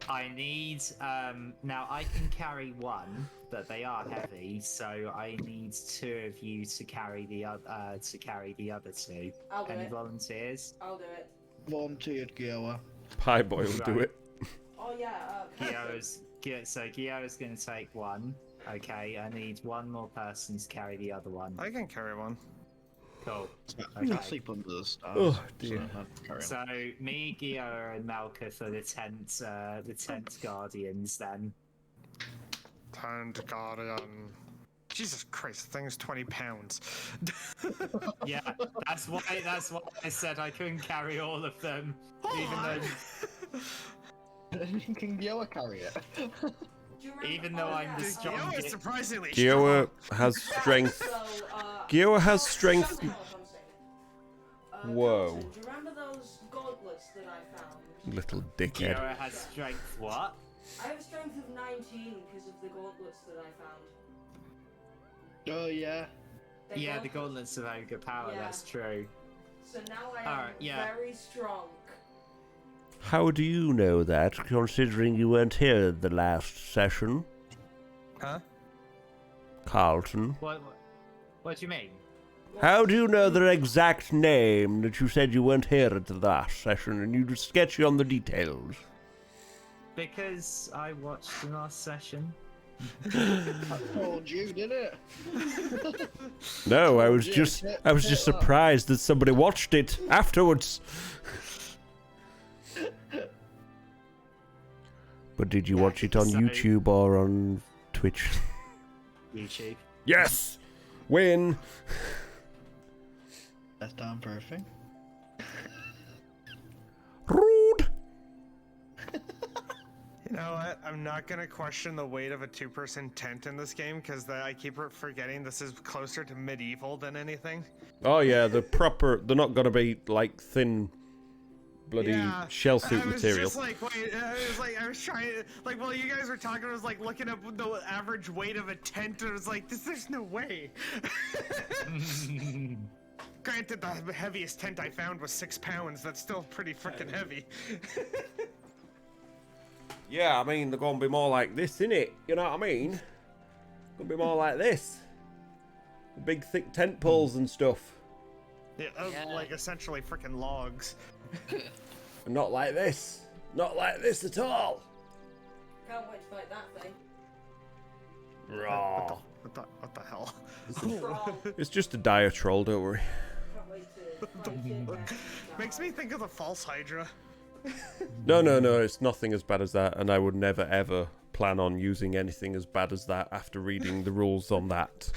I need now I can carry one, but they are heavy, so I need two of you to carry the other two. I'll do Any it. volunteers? I'll do it. Volunteered Giowa. Pie boy will do Right. it. Oh, yeah. Gio's gonna take one. Okay, I need one more person to carry the other one. I can carry one. Cool. I Okay. sleep under the stars. Oh, dear. So I'll carry on. So me, Gio, and Malkuth are the tent guardians then. Tent guardian. Jesus Christ, the thing's 20 pounds. Yeah, that's why I said I couldn't carry all of them. Even though Can Giowa carry it? Do you remember- Even though oh, I'm yeah. the Giowa is strongest. surprisingly Giowa strong. has strength. So, Giowa has oh, strength. shut down if I'm saying it. Whoa. Carlton, do you remember those gauntlets that I found? Little dickhead. Gio has strength. What? I have a strength of 19 because of the gauntlets that I found. Oh yeah. They're Yeah, the gauntlets. gauntlets of ogre power. Yeah. That's true. So now I am Alright, yeah. very strong. How do you know that, considering you weren't here the last session, Huh? Carlton? What do you mean? How do you know their exact name that you said you weren't here at the last session and you just sketchy on the details? Because I watched the last session. I told you, did it? No, I was Yeah, just yeah, I was just surprised that somebody watched it afterwards. But did you watch it on so- YouTube or on Twitch? YouTube. Yes! Win! That's damn perfect. Rude! You know what? I'm not gonna question the weight of a two-person tent in this game because I keep forgetting this is closer to medieval than anything. Oh yeah, they're not gonna be like thin bloody Yeah, shell suit I was material. just like, wait, I was trying to, like, while you guys were talking, I was like looking up the average weight of a tent, and I was like, there's no way. Granted, the heaviest tent I found was 6 pounds. That's still pretty freaking heavy. Yeah, I mean they're gonna be more like this, innit? You know what I mean? Gonna be more like this. Big thick tent poles and stuff. Yeah, Yeah. like essentially freaking logs. And not like this. Not like this at all. Can't wait to fight that thing. Raw. What the hell? Troll. It's just a dire troll, don't worry. Can't wait to fight it and Makes me think of the false Hydra. No, it's nothing as bad as that, and I would never ever plan on using anything as bad as that after reading the rules on that.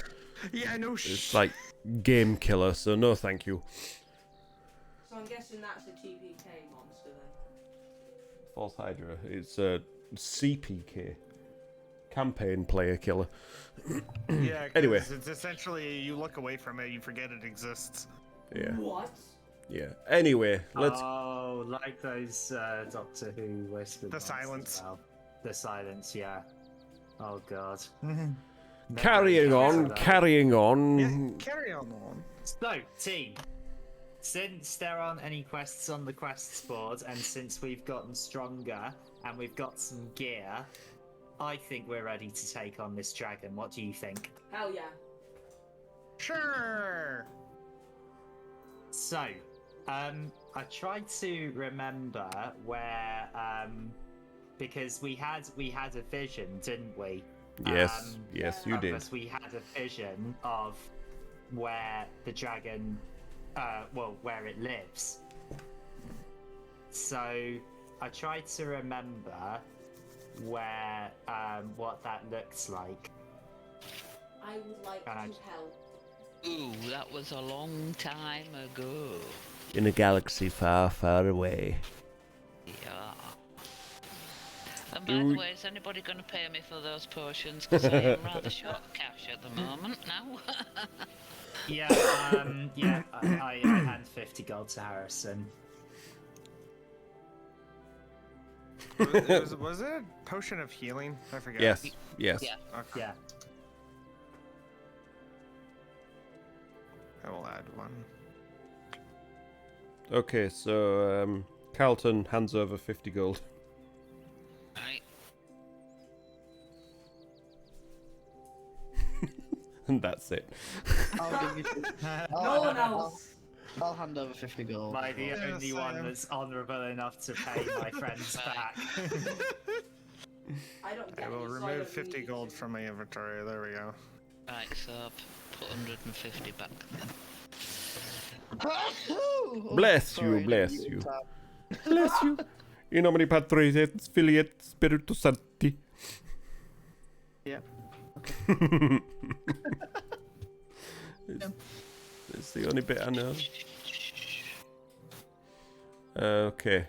Yeah, no It's like game killer, so no thank you. So I'm guessing that's a TPK monster then. False Hydra. It's a CPK. Campaign player killer. Yeah. 'cause Anyway. it's essentially you look away from it, you forget it exists. Yeah. What? Yeah. Anyway, let's. Oh, like those Doctor Who whispered. The ones as silence. well. The silence, yeah. Oh god. Carrying on, carrying on. Yeah, carry on. So, team. since there aren't any quests on the quests board, and since we've gotten stronger and we've got some gear, I think we're ready to take on this dragon. What do you think? Hell yeah. Sure. So, I tried to remember where, because we had a vision, didn't we? Yes, yes, you did. Because we had a vision of where the dragon, where it lives. So I tried to remember where, what that looks like. I would like to help. Ooh, that was a long time ago. In a galaxy far, far away. Yeah. And by the way, is anybody going to pay me for those potions? Because I am rather short of cash at the moment now. Yeah, I hand 50 gold to Harrison. Was it a potion of healing? I forget. Yes, yes. Yeah. Okay. Yeah. I will add one. Okay, so Carlton hands over 50 gold. Right. And that's it. I'll give you. No one else. I'll hand over 50 gold. Am I the Yes, only I one am. that's honourable enough to pay my friends back? I don't get I will it, so I remove don't 50 need gold to. from my inventory. There we go. Right, so put 150 back then. Bless you, bless you. Bless you. In nomine Patris et Filii et Spiritus Sancti. Yeah. It's the only bit I know. Okay.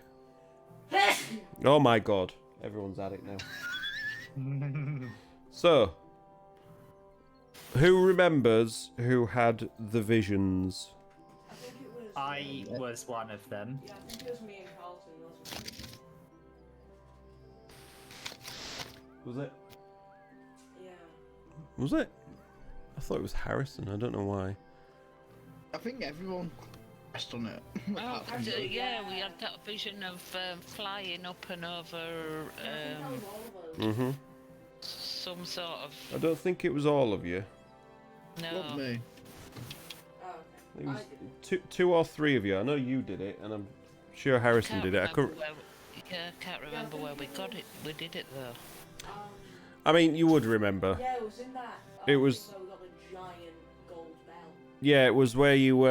Oh my god. Everyone's at it now. So, who remembers who had the visions? I think it was. I was one of them. Yeah, I think it was me and Carlton. Was it? Yeah. Was it? I thought it was Harrison. I don't know why. I think everyone has done it. Oh, Apart from you. yeah, we had that vision of flying up and over I think that was all of us. Mm-hmm. some sort of... I don't think it was all of you. Not No. me. Oh, It okay. was I did. two or three of you. I know you did it, and I'm sure Harrison did it. I couldn't. Can't remember where we got it. We did it though. I mean, you would remember. Yeah, it was in that. It was- So we got a giant gold bell. Yeah, it was where you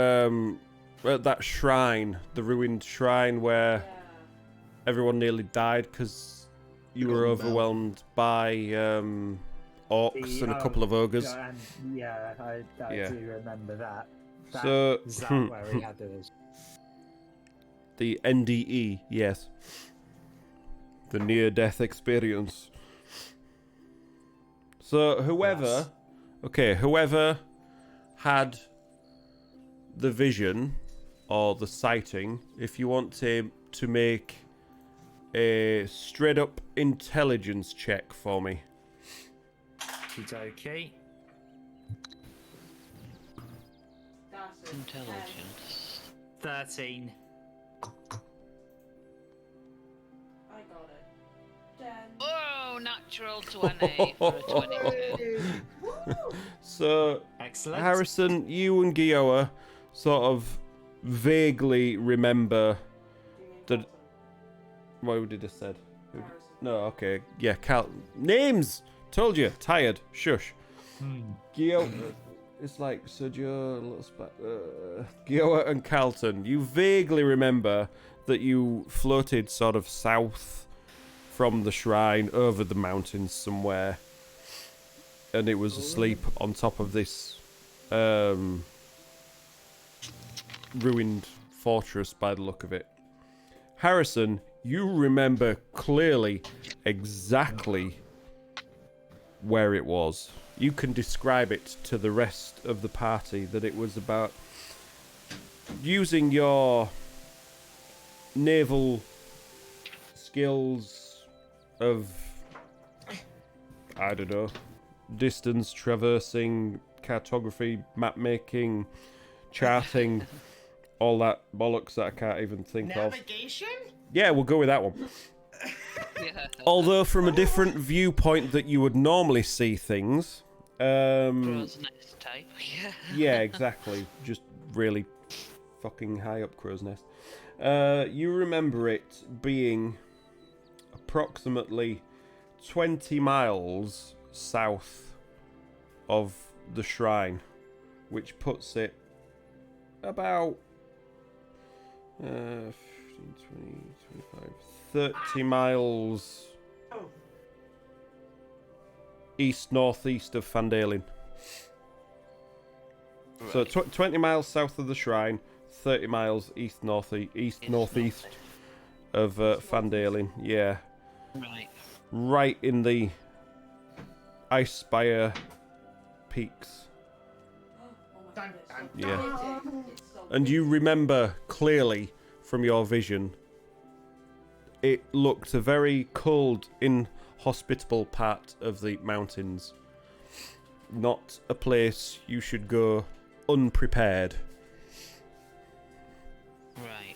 at that shrine, the ruined shrine where Yeah. everyone nearly died because you were Golden Bell. overwhelmed by orcs and a couple of ogres. Yeah, I Yeah. do remember that. So Is that where we had those? the NDE, yes, the near-death experience. So whoever, Yes. whoever had the vision or the sighting, if you want to make a straight-up intelligence check for me. Okey-dokey. That's it. Intelligence. 13. I got it. 10. Oh, natural 20 for a 22. Woo! So Excellent. Harrison, you and Gioa sort of vaguely remember You mean Did- Carlton? what did I said. Harrison. No, okay, yeah, names. Told you, tired. Shush. Gio, it's like Sergio, Gioa and Carlton. You vaguely remember that you floated sort of south from the shrine over the mountains somewhere, and it was asleep on top of this ruined fortress by the look of it. Harrison, you remember clearly exactly where it was. You can describe it to the rest of the party that it was about using your naval skills of, I don't know, distance traversing, cartography, map making, charting, all that bollocks that I can't even think of. Navigation? Yeah, we'll go with that one. Yeah. Although from a different viewpoint that you would normally see things. Crow's nest type. Yeah. Yeah, exactly. Just really fucking high up crow's nest. You remember it being approximately 20 miles south of the shrine, which puts it about 15, 20, 25, 30 miles east-northeast of Phandalin. So 20 miles south of the shrine, 30 miles east-northeast of Phandalin. Yeah. Right. Right in the Icespire peaks. Oh my goodness. Yeah. It's so And you remember clearly from your vision, it looked a very cold, inhospitable part of the mountains. Not a place you should go unprepared. Right.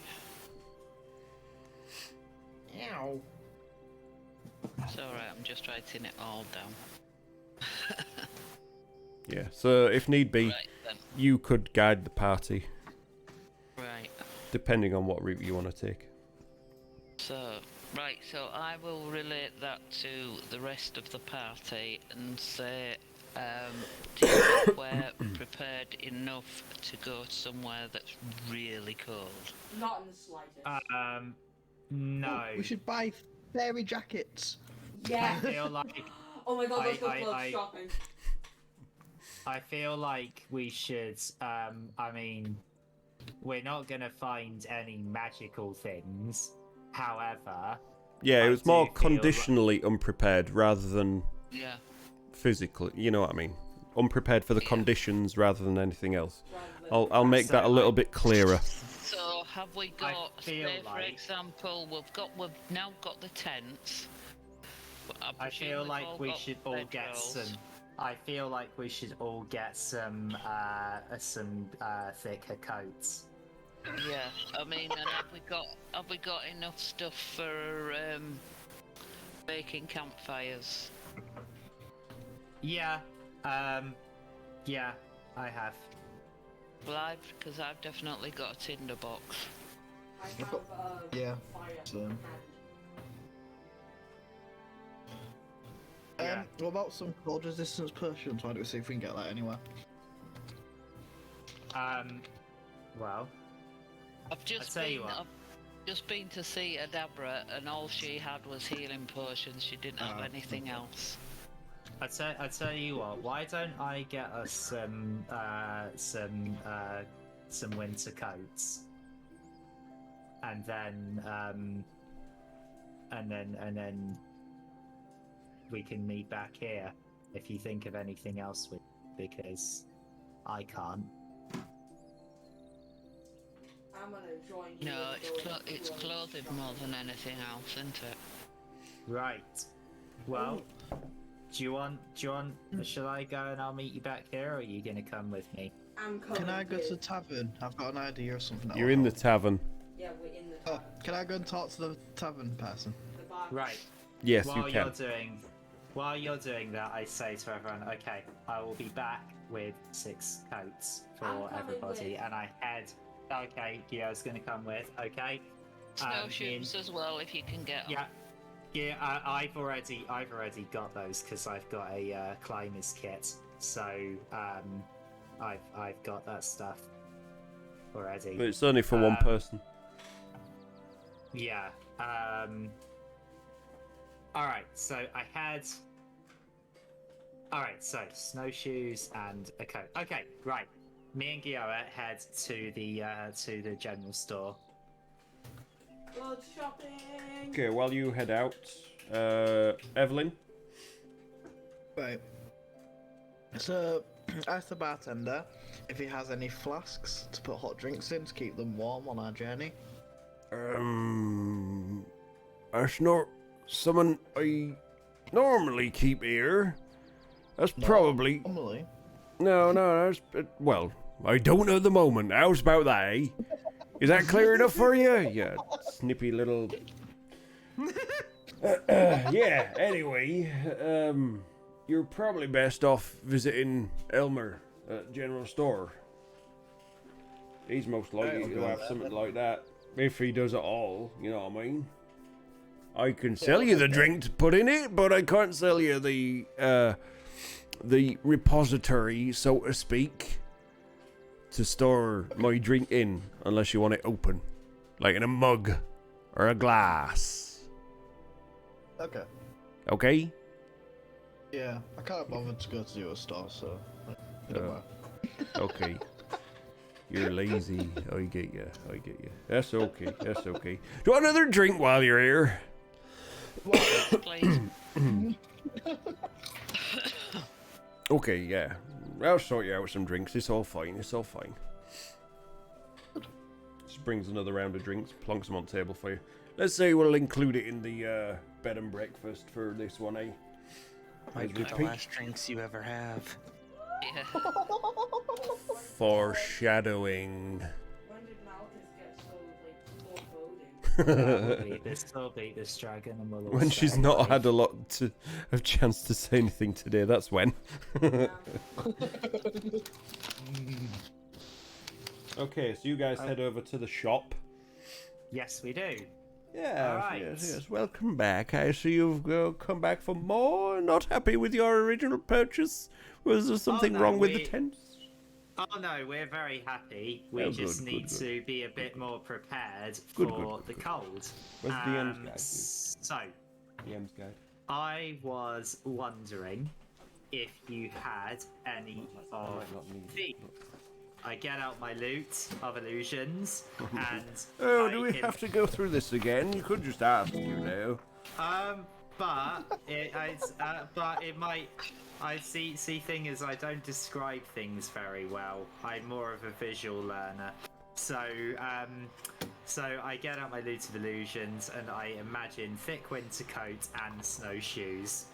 Ow. It's alright, I'm just writing it all down. Yeah, so if need be, Right then. you could guide the party, Right. depending on what route you want to take. So, right, so I will relate that to the rest of the party and say, do you think we're prepared enough to go somewhere that's really cold? Not in the slightest. No. We should buy fairy jackets. Yeah. I feel like Oh my god, let's go I- clothes I- shopping. I feel like we should. I mean, we're not gonna find any magical things. However, Yeah, it I was more do feel like- conditionally unprepared rather than Yeah. physically. You know what I mean? Unprepared for the Yeah. conditions rather than anything else. Rather than I'll make that a little bit clearer. So have we got, feel say for like- example, we've now got the tents. But I presume feel we've like all we got should all get bedrolls. some. I feel like we should all get some thicker coats. Yeah, I mean, and have we got enough stuff for making campfires? Yeah. Yeah, I have. Well, because I've definitely got a tinder box. I have Yeah, fire same. hand. Yeah. What about some cold resistance potions? Why don't we see if we can get that anywhere? Well, I've just tell you been, what. I've just been to see Adabra, and all she had was healing potions. She didn't have Ah, anything else. I tell you what. Why don't I get us some winter coats, and then we can meet back here if you think of anything else, because I can't. I'm gonna join you. No, and it's go it's to, clothing more than anything else, isn't it? Right. Well, do you want? Shall I go and I'll meet you back here, or are you gonna come with me? I'm coming. Can I go with- to the tavern? I've got an idea of something. That You're will in the help. tavern. Yeah, we're in the Oh, tavern. can I go and talk to the tavern person? The bar. Right. Yes, While you you're can. doing that, I say to everyone, okay, I will be back with 6 coats I'm for coming everybody, with. and I head. Okay, Gio's gonna come with. Okay. Snowshoes as well, if you can get 'em. Yeah. Yeah, I've already got those because I've got a climber's kit. So I've got that stuff already. But it's only for one person. Yeah. Alright, so I had. Alright, so snowshoes and a coat. Okay, right. Me and Gioa head to the general store. Clothes shopping. Okay, while you head out, Evelyn. Right. So, ask the bartender if he has any flasks to put hot drinks in to keep them warm on our journey. That's not someone I normally keep here. That's No, probably Normally. no. That's well, I don't know at the moment. How's about that? Eh? Is that clear enough for you? Yeah, snippy little. Yeah. Anyway, you're probably best off visiting Elmer at General Store. He's most likely to have something like that if he does it all. You know what I mean? I can sell you the drink to put in it, but I can't sell you the repository, so to speak, to store my drink in, unless you want it open, like in a mug or a glass. Okay. Okay? Yeah, I can't bother to go to a store, so. Don't worry. Okay. You're lazy. I get you. That's okay. Do you want another drink while you're here? Please. Okay, yeah. I'll sort you out with some drinks. It's all fine. Just brings another round of drinks, plonks them on the table for you. Let's say we'll include it in the bed and breakfast for this one, eh? Might be the last drinks you ever have. Yeah. Foreshadowing. When did Malthus get so, foreboding? We'll beat this dragon and we'll all When she's stay not alive. had a lot of chance to say anything today, that's when. Okay, so you guys head over to the shop. Yes, we do. Yeah, Alright. yes. Welcome back. I see you've come back for more. Not happy with your original purchase? Was there something no, wrong with the we- tent? Oh no, we're very happy. We Oh, just good, need good. to be a bit more prepared Good, for good, the good. cold. Where's the DM's guide, So, DM's guide. I was wondering if you had any of the. I get out my loot of illusions and. Oh, I do we can- have to go through this again? You could just ask, you know. But it might. I see. Thing is, I don't describe things very well. I'm more of a visual learner. So I get out my loot of illusions and I imagine thick winter coat and snowshoes.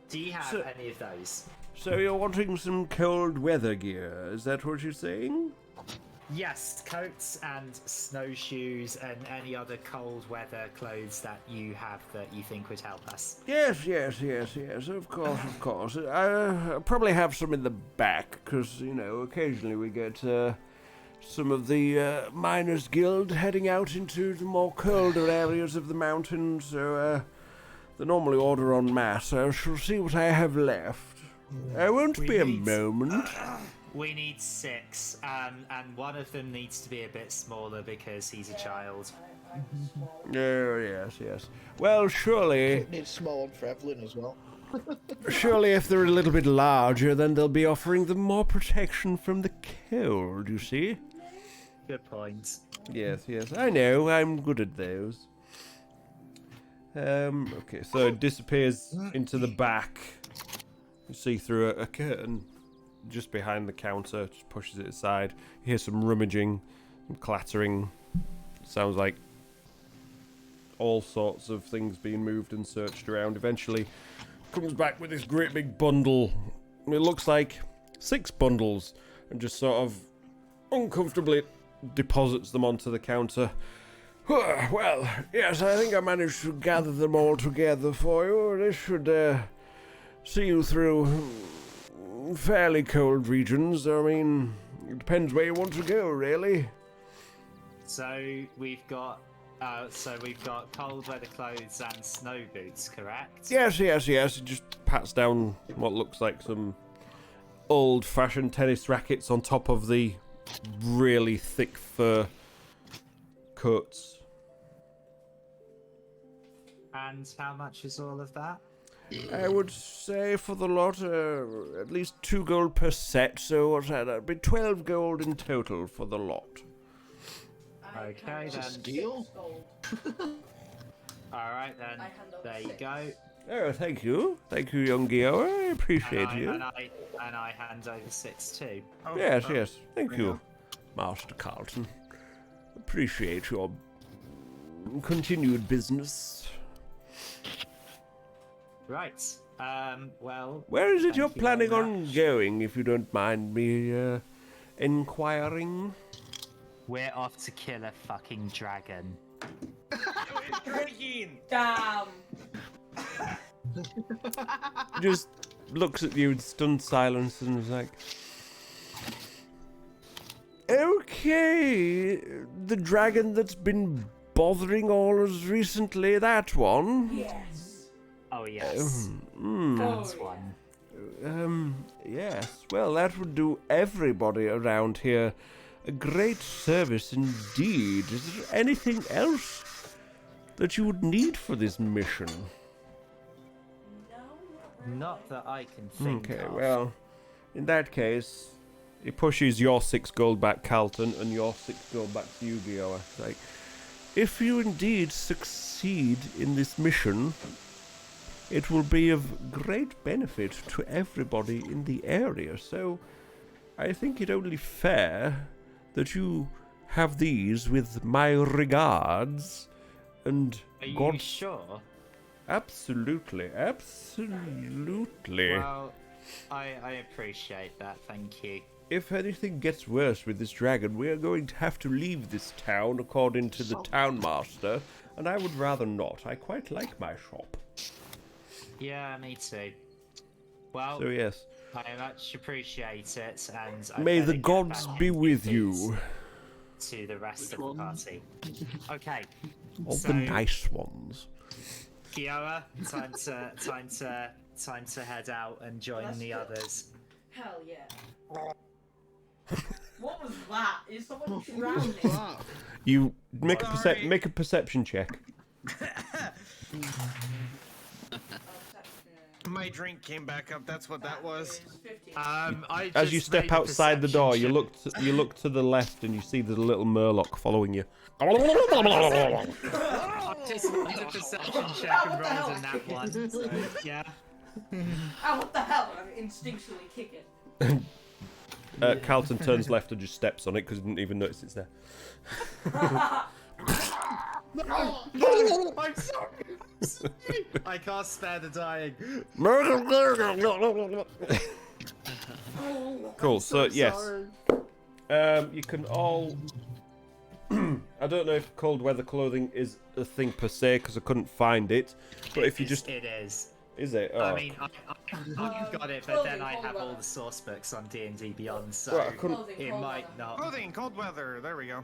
Do you have So- any of those? So you're wanting some cold weather gear? Is that what you're saying? Yes, coats and snowshoes and any other cold weather clothes that you have that you think would help us. Yes, of course. I probably have some in the back, because, you know, occasionally we get some of the Miners' Guild heading out into the more colder areas of the mountains, so they normally order en masse. I shall see what I have left. I won't be a moment. We need 6, and one of them needs to be a bit smaller because he's a child. Oh, yes. Well, surely It needs small one for Evelyn as well. if they're a little bit larger, then they'll be offering them more protection from the cold, you see? Good point. Yes, I know, I'm good at those. Okay, so it disappears into the back. You see through a curtain just behind the counter, just pushes it aside. You hear some rummaging, some clattering. Sounds like all sorts of things being moved and searched around. Eventually comes back with this great big bundle. It looks like 6 bundles, and just sort of uncomfortably deposits them onto the counter. Well, yes, I think I managed to gather them all together for you. This should see you through fairly cold regions. I mean, it depends where you want to go, really. So we've got cold weather clothes and snow boots, correct? Yes. It just pats down what looks like some old-fashioned tennis rackets on top of the really thick fur coats. And how much is all of that? I would say for the lot, at least 2 gold per set, so what's that? That'd be 12 gold in total for the lot. Okay, It's a then. steal. Alright then, I hand over there you 6. go. Oh, thank you, young Gio. I appreciate you. And I hand over 6 too. Oh, Yes, oh, yes. Thank there you, you Master Carlton. Appreciate your continued business. Right. Well. Where is it thank you're you very planning on much. going, if you don't mind me inquiring? We're off to kill a fucking dragon. Damn. Just looks at you in stunned silence and is like, okay, the dragon that's been bothering all us recently, that one? Yes. Oh yes. That's one. Yes, well, that would do everybody around here a great service indeed. Is there anything else that you would need for this mission? No, Not that I can think Okay, of. well, in that case, he pushes your 6 gold back, Carlton, and your 6 gold back to you, Gioa. It's like, if you indeed succeed in this mission, it will be of great benefit to everybody in the area. So, I think it only fair that you have these with my regards and Are you God. sure? Absolutely, absolutely. Well, I appreciate that. Thank you. If anything gets worse with this dragon, we are going to have to leave this town according to the town master, and I would rather not. I quite like my shop. Yeah, me too. Well, So yes, I much appreciate it, and I may better the get gods back be and with give you. these to the rest of the party. Okay. All so, the nice ones. Kiowa, time to head out and join Let's the go. others. Hell yeah. What was that? Is someone drowning? You make a Sorry. make a perception check. My drink came back up. That's what that was. 15. I As you just step made a outside the perception door, check. you look to the left and you see the little murloc following you. I just made a perception check and rolled a nat one. So, yeah. Oh, what the hell? I instinctually kick it. Carlton turns left and just steps on it because he didn't even notice it's there. I'm sorry. I can't spare the dying. Cool. So yes, you can all. I don't know if cold weather clothing is a thing per se because I couldn't find it. But if you just It is. is it? Oh. I mean, I've got it, but then I have all the source books on D&D Beyond, so Well, I couldn't- Clothing, it cold might weather. not. Clothing, cold weather. There we go.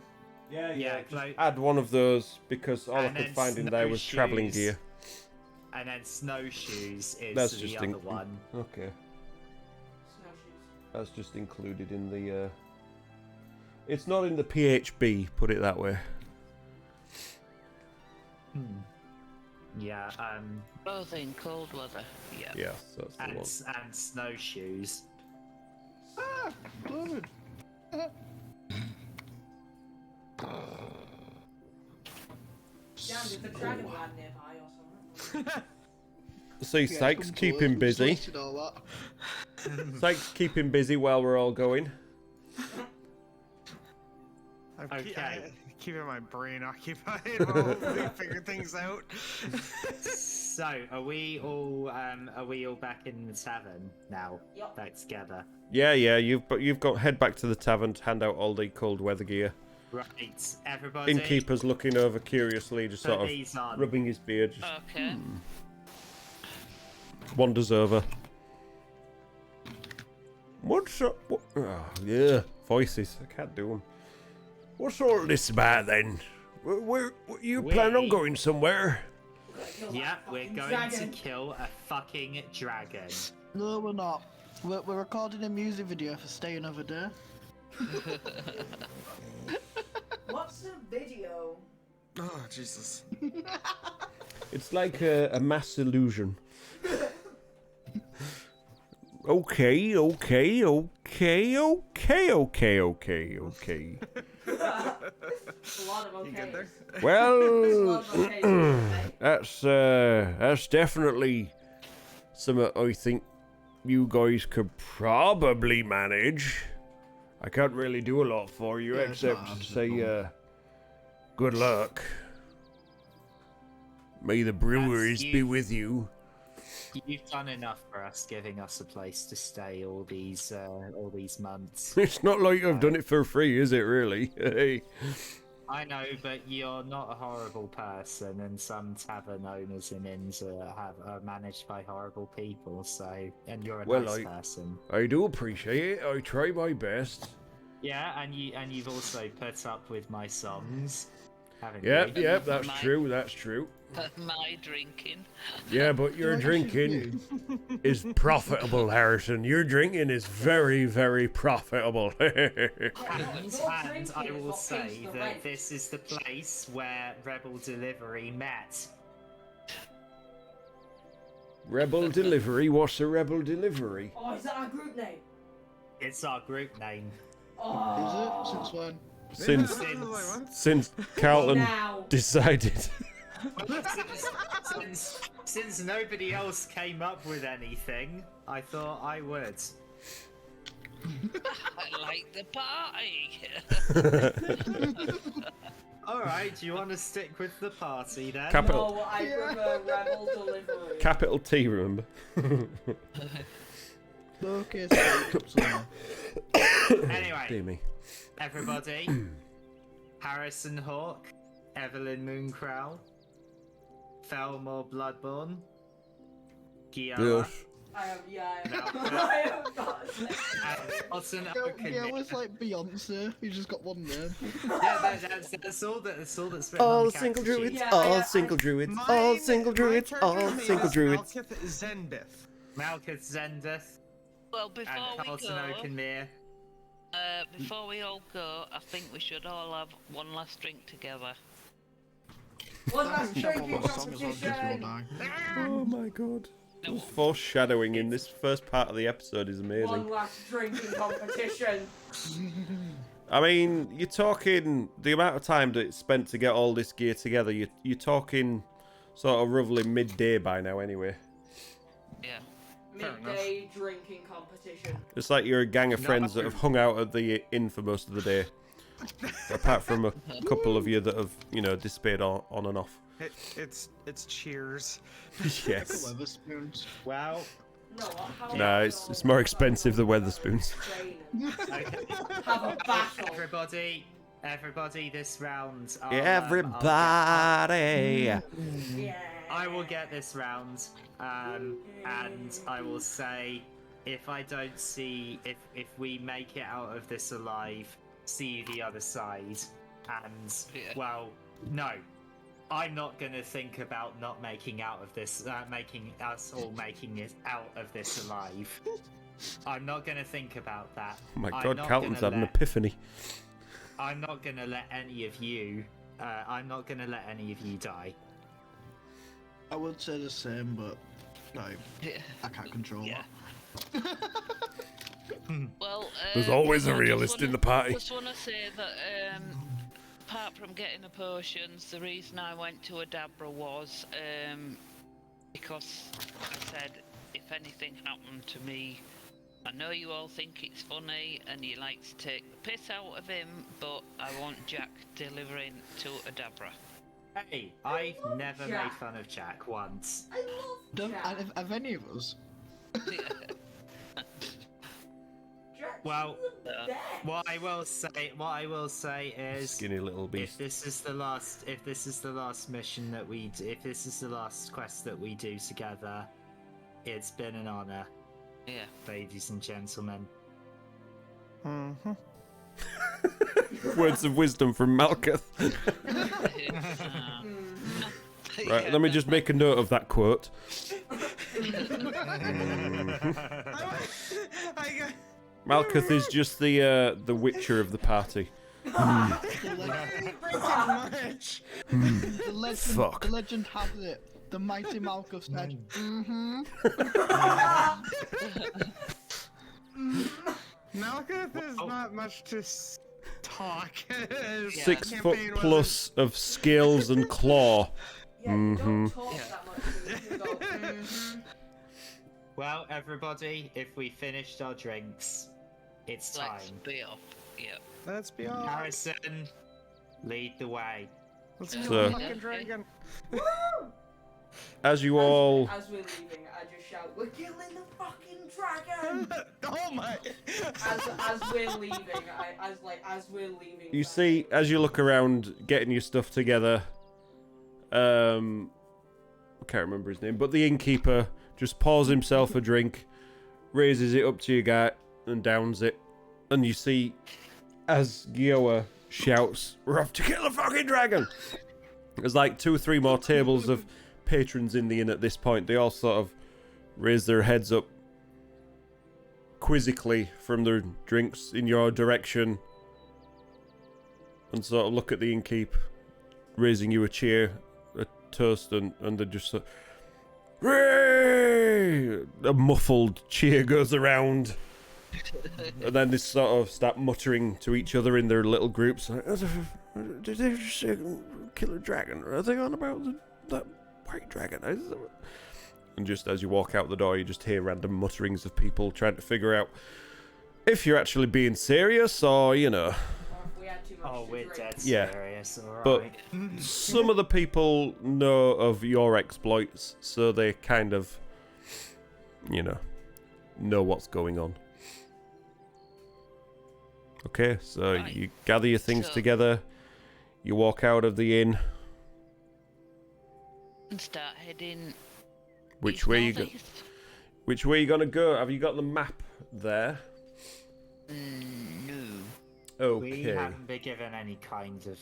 Yeah, add one of those because all I And could then find in there was traveling snowshoes. gear. and then snowshoes is That's the just other one. Okay, Snowshoes. that's just included in the. It's not in the PHB. Put it that way. Yeah, Both in cold weather. Yeah. Yes, that's the and one. and snowshoes. Damn, there's a dragon land nearby or something. See, Sykes, keep him busy. All that. Sykes, keep him busy while we're all going. Okay. Keeping my brain occupied while we figure things out. So, are we all back in the tavern now? Yup. Back together. Yeah, you've got head back to the tavern to hand out all the cold weather gear. Right, everybody. Innkeeper's looking over curiously, just put sort of these on. rubbing his beard. Just Okay. wanders over. What's up? What? Oh, yeah, voices. I can't do them. What's all this about then? Where you plan on We- going somewhere? Yeah, we're Fucking going dragon. to kill a fucking dragon. No, we're not. We're recording a music video for Stay Another Day. What's the video? Oh, Jesus. It's like a mass illusion. Okay. A lot of You good there? okays. Well, A lot of okays. that's definitely something I think you guys could probably manage. I can't really do a lot for you Yeah, it's except not say good luck. May the breweries be you. with you. You've done enough for us, giving us a place to stay all these months. It's not like I've done it for free, is it? Really? Hey. I know, but you're not a horrible person, and some tavern owners and inns are managed by horrible people. So, and you're a nice person. I do appreciate it. I try my best. Yeah, and you've also put up with my songs, haven't you? Yep, that's true. That's true. My drinking. Yeah, but your drinking is profitable, Harrison. Your drinking is very, very profitable. And I will say that this is the place where Rebel Delivery met. Rebel Delivery? What's a Rebel Delivery? Oh, is that our group name? It's our group name. Oh. Is it? Since when? Since Carlton Now. decided. Since nobody else came up with anything, I thought I would. I like the party. Alright, do you want to stick with the party then? No, I prefer Rebel Delivery. Capital T, remember? Okay, so Anyway, Dear me. everybody, Harrison Hawk, Evelyn Mooncrow, Felmore Bloodborne, Giara, Yes. I have, yeah, No. I have got and Cotton yeah, Oaken. it's like Beyonce. You just got one name. Yeah, that's all that's written on All the single character druids, sheet. Yeah, all I- single druids, Mine- all single my druids, all character's name single is druids. Malkith Zendith. Malkuth Zendith Well, and before we Carlton go, Oakenmere. before we all go, I think we should all have one last drink together. One last drinking What song is on Digital competition. Die? Oh my god. The foreshadowing in this first part of the episode is amazing. One last drinking competition. I mean, you're talking the amount of time that it's spent to get all this gear together. You're talking sort of roughly midday by now, anyway. Yeah. Midday drinking competition. It's like you're a gang of friends that have hung out at the inn for most of the day. Apart from a couple of you that have, disappeared on and off. It's Cheers. Yes. Weatherspoons. Well, No, how No, it's more expensive than Weatherspoons. okay. Have a battle. Everybody, this round. Everybody. Yeah. I will get this round, and I will say, if I don't see, if we make it out of this alive, see you the other side, and well, no. I'm not gonna think about not making out of this, making us all making it out of this alive. I'm not gonna think about that. Oh my I'm god, not Carlton's gonna had an let- epiphany. I'm not gonna let any of you. I'm not gonna let any of you die. I would say the same, but like, I can't control Yeah. that. Well, There's always a I just realist in wanna- the party. Just want to say that apart from getting the potions, the reason I went to Adabra was because I said if anything happened to me, I know you all think it's funny and you like to take the piss out of him, but I want Jack delivering to Adabra. Hey, I've never made Jack. fun of Jack once. I love Don't, Jack. have any of us? Jack's Well, the best. What I will say is, Skinny little if beast. this is the last mission that we, if this is the last quest that we do together, it's been an honor, Yeah. ladies and gentlemen. Mm-hmm. Words of wisdom from Malkuth. Right, let me just make a note of that quote. Malkuth is just the Witcher of the party. Much. The legend, Fuck. the legend has it. The mighty Malkuth said, Malkuth is not much to talk. His 6 foot campaign was plus of skills and claw. Yeah, you don't talk that much. You go, Well, everybody, if we finished our drinks, it's time. Let's be off. Yeah. Let's be off. Harrison, lead the way. Let's go So- fucking dragon. As you all As we're leaving, I just shout, "We're killing the fucking dragon!" Oh my! as we're leaving, as we're leaving. You see, as you look around, getting your stuff together, I can't remember his name, but the innkeeper just pours himself a drink, raises it up to your guy, and downs it. And you see, as Gioa shouts, "We're off to kill the fucking dragon!" There's like 2 or 3 more tables of patrons in the inn at this point. They all sort of raise their heads up quizzically from their drinks in your direction and sort of look at the innkeep raising you a cheer, a toast, and they just sort of, "Hooray!" A muffled cheer goes around. And then they sort of start muttering to each other in their little groups. Like, "Did they just say kill a dragon? Are they on about that white dragon?" And just as you walk out the door, you just hear random mutterings of people trying to figure out if you're actually being serious or, you know. Oh, we're dead Yeah. serious, alright. But some of the people know of your exploits, so they kind of, you know what's going on. Okay, so Right. you gather your things So- together, you walk out of the inn. And start heading. Which east, way you go? northeast. Which way you gonna go? Have you got the map there? No. Okay. We haven't been given any kind of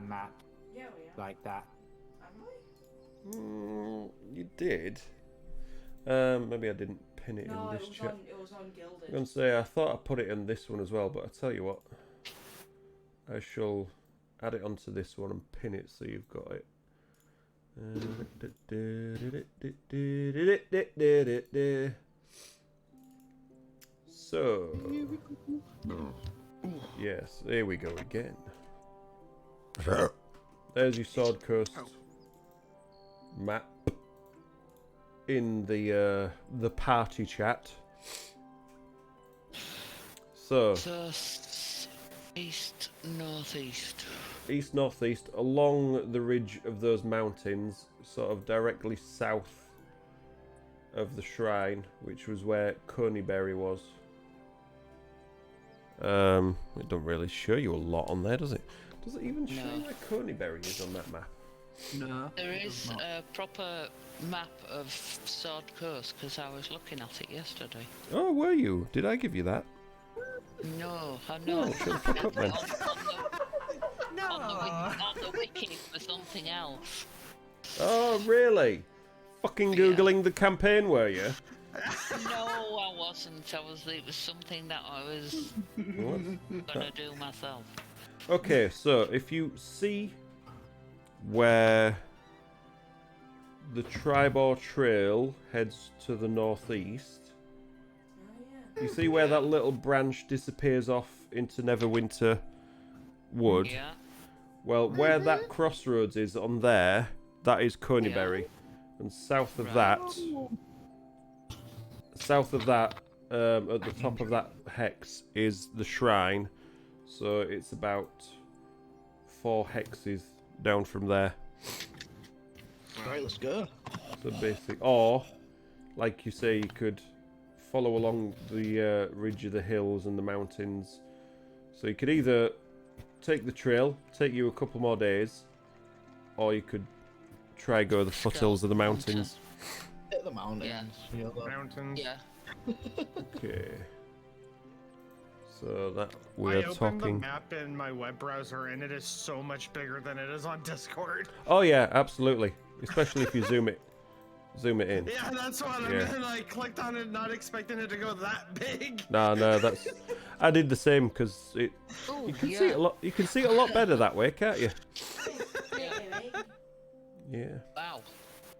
map Yeah, we are. like that. Am I? You did. Maybe I didn't pin it No, in it this was chat. on. It was on Gilded. I'm gonna say I thought I put it in this one as well, but I tell you what, I shall add it onto this one and pin it so you've got it. So, yes, here we go again. There's your Sword Coast map in the party chat. So, So, east, northeast. east northeast along the ridge of those mountains, sort of directly south of the shrine, which was where Coneyberry was. It don't really show you a lot on there, does it? Does it even show No. where Coneyberry is on that map? No. There is a proper map of Sword Coast because I was looking at it yesterday. Oh, were you? Did I give you that? No, I know. Oh, shut the fuck up then. On the wiki for something else. Oh, really? Fucking googling the campaign, were you? No, I wasn't. It was something that I was What? gonna do myself. Okay, so if you see where the Tribor Trail heads to the northeast, Oh, yeah. you see where that little branch disappears off into Neverwinter Wood? Yeah. Well, where that crossroads is on there, that is Coneyberry. And south of Right. that, at the top of that hex is the shrine. So it's about 4 hexes down from there. Right, let's go. So basic, or like you say, you could follow along the ridge of the hills and the mountains. So you could either take the trail, take you a couple more days, or you could try go the foothills of the mountains. Hit the mountains. Yeah. Mountains. Yeah. Okay. So that I we're opened the talking. map in my web browser and it is so much bigger than it is on Discord. Oh yeah, absolutely. Especially if you zoom it in. Yeah, that's what Yeah. I mean. I clicked on it, not expecting it to go that big. No, that's. I did the same because it. Oh, You can yeah. see it a lot. You can see it a lot better that way, can't you? Yeah, mate. Yeah. Wow.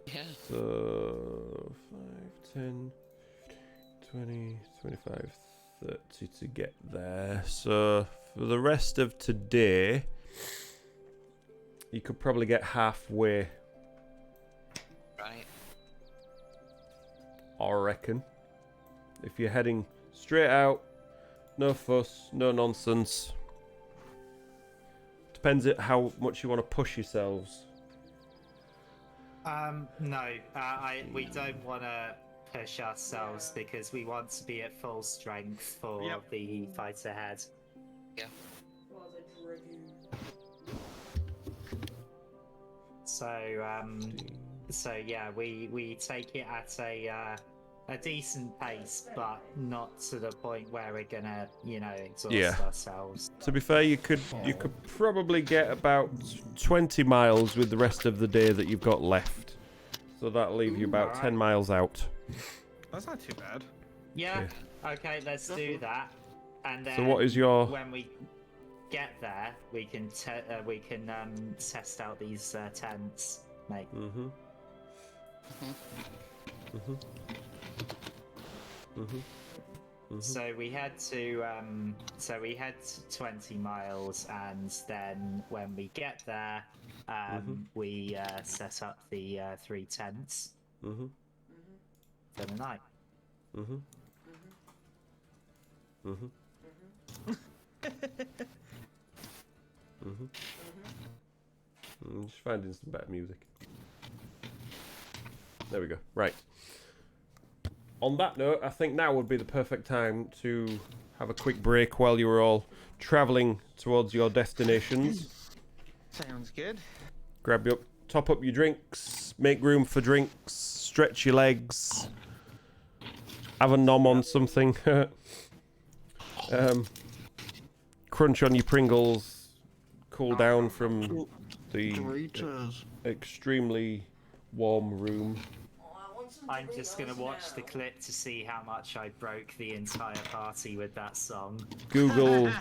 Yeah. So 5, 10, 20, 25, 30 to get there. So for the rest of today, you could probably get halfway, Right. I reckon. If you're heading straight out, no fuss, no nonsense. Depends on how much you want to push yourselves. No, we don't want to push ourselves because we want to be at full strength for Yep. the fight ahead. Was a dragoon. So yeah, we take it at a decent pace, but not to the point where we're gonna, exhaust ourselves. To be fair, you could probably get about 20 miles with the rest of the day that you've got left. So that'll leave you about 10 miles out. That's not too bad. Yeah. Okay, let's do that. And then So what is your... when we get there, we can test out these tents, mate. So we head to 20 miles, and then when we get there, we set up the 3 tents for the night. Just finding some better music. There we go. Right. On that note, I think now would be the perfect time to have a quick break while you were all travelling towards your destinations. Sounds good. Top up your drinks, make room for drinks, stretch your legs, have a nom on something, crunch on your Pringles, cool down from the extremely warm room. I'm just gonna watch the clip to see how much I broke the entire party with that song. Google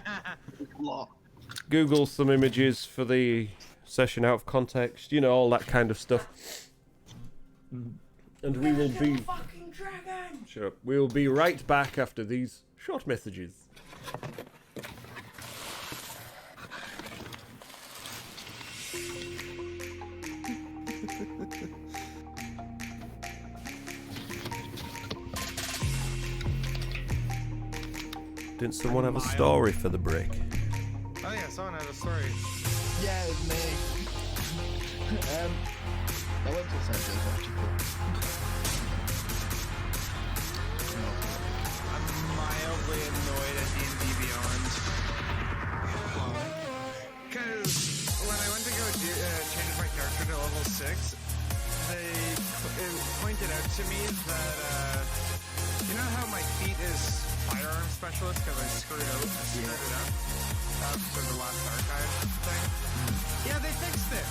some images for the session out of context, all that kind of stuff. And we will be... Fucking dragon! Shut up. We will be right back after these short messages. Didn't someone have a story for the break? Oh yeah, someone had a story. Yeah, it was me. I went to Essentials actually. I'm mildly annoyed at D&D Beyond. Because when I went to go change my character to level 6, it pointed out to me that, you know how my feat is firearm specialist because I screwed it up for the last archive thing? Yeah, they fixed it.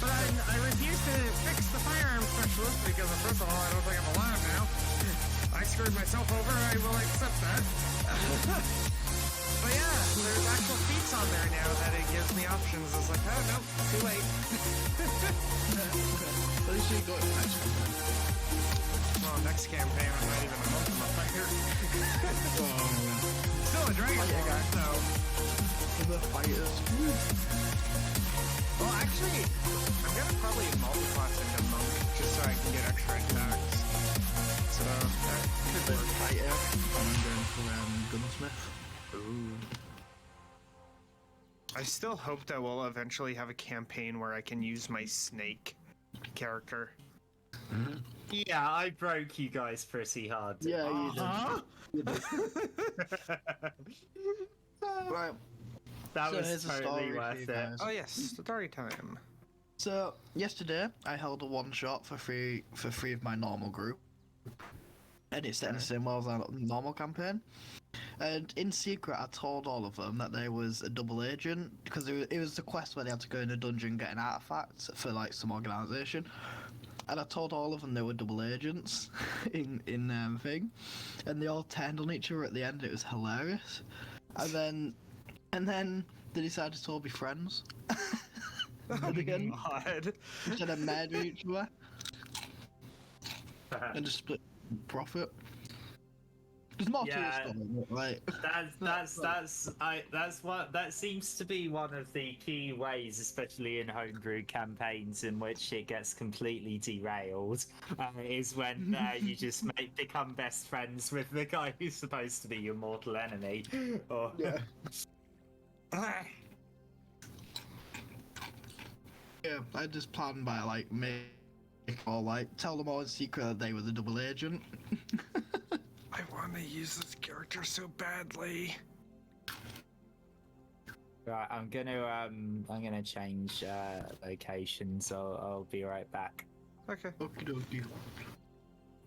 But I refuse to fix the firearm specialist because, first of all, I don't think I'm alive now. I screwed myself over, I will accept that. But yeah, there's actual feats on there now that it gives me options. It's like, oh, no, too late. At least you got it next campaign. Well, next campaign, I'm not even a month of a fighter. Still a dragon guy, so... The fighters. Well, actually, I'm gonna probably multi-class into monk just so I can get extra attacks. So, that could work. Fighter. I'm going for gunsmith. Ooh. I still hope that we'll eventually have a campaign where I can use my snake character. Yeah, I broke you guys pretty hard. Yeah, you did. Right. That So was here's a totally story for worth you it. guys. Oh yes, story time. So yesterday I held a one shot for three of my normal group, and it's set in the same world as our normal campaign. And in secret, I told all of them that there was a double agent because it was the quest where they had to go in a dungeon and get an artifact for like some organization. And I told all of them they were double agents in thing, and they all turned on each other at the end. It was hilarious. And then they decided to all be friends. And again, God. instead of murdering each other and just split profit. There's more to Yeah. the story, right? That seems to be one of the key ways, especially in homebrew campaigns, in which it gets completely derailed. Is when you just become best friends with the guy who's supposed to be your mortal enemy. Or... Yeah. Yeah, I just planned by like making Or like tell them all in secret that they were the double agent. I want to use this character so badly. Right, I'm gonna change location, so I'll be right back. Okay. Okie dokie.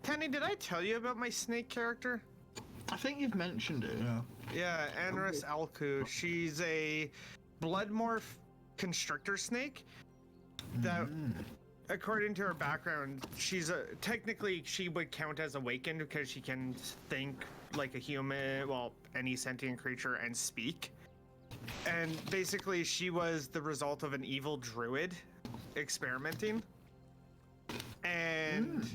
Kenny, did I tell you about my snake character? I think you've mentioned it, yeah. Yeah, Anris Alku. She's a blood morph constrictor snake that, according to her background, she's technically she would count as awakened because she can think like a human, well, any sentient creature, and speak. And basically, she was the result of an evil druid experimenting. And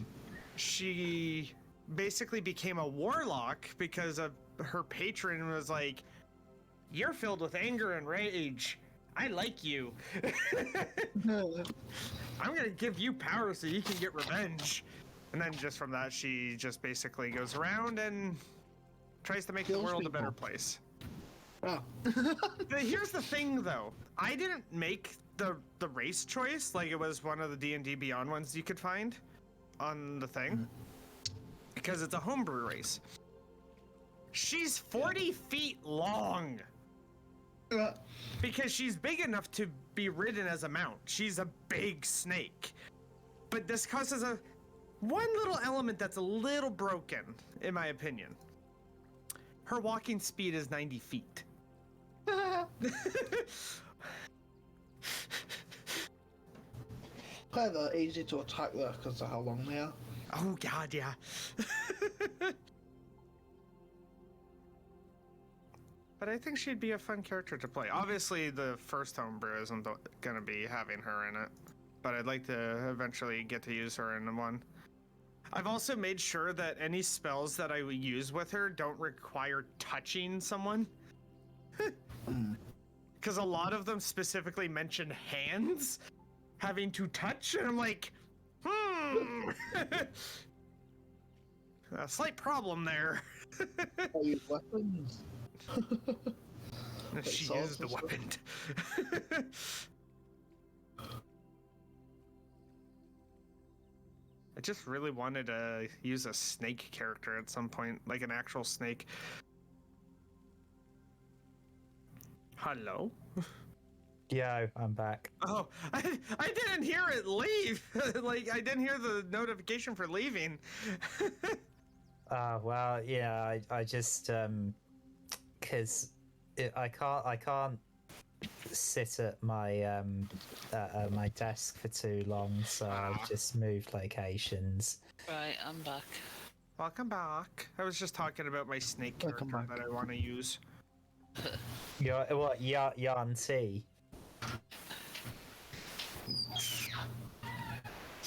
she basically became a warlock because of her patron was like, "You're filled with anger and rage. I like you. I'm gonna give you power so you can get revenge." And then just from that, she just basically goes around and tries to make the Kills world a people. better place. Oh. But here's the thing, though. I didn't make the race choice. Like, it was one of the D&D Beyond ones you could find on the thing. Because it's a homebrew race. She's 40 feet long. Because she's big enough to be ridden as a mount. She's a big snake. But this causes one little element that's a little broken, in my opinion. Her walking speed is 90 feet. They're easy to attack there because of how long they are. Oh god, yeah. But I think she'd be a fun character to play. Obviously, the first homebrew isn't going to be having her in it. But I'd like to eventually get to use her in one. I've also made sure that any spells that I use with her don't require touching someone. Because a lot of them specifically mention hands having to touch, and I'm like, a slight problem there. I use weapons. She swords is the and stuff. weapon. I just really wanted to use a snake character at some point, like an actual snake. Hello? Yo, I'm back. Oh, I didn't hear it leave. Like, I didn't hear the notification for leaving. Well, yeah, I just because I can't sit at my my desk for too long, so I've just moved locations. Right, I'm back. Welcome back. I was just talking about my snake character Welcome back. that I want to use. Yarn T?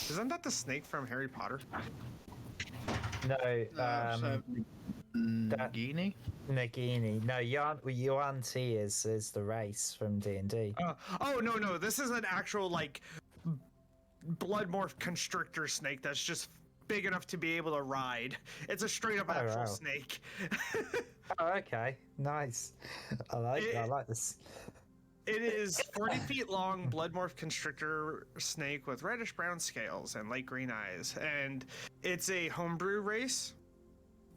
Isn't that the snake from Harry Potter? No, Nagini? Nagini. No, Yuan T is the race from D&D. Oh, no. This is an actual, like, blood morph constrictor snake that's just big enough to be able to ride. It's a straight up actual wow. snake. Oh, okay, nice. I like this. It is 40 feet long, blood morph constrictor snake with reddish brown scales and light green eyes. And it's a homebrew race.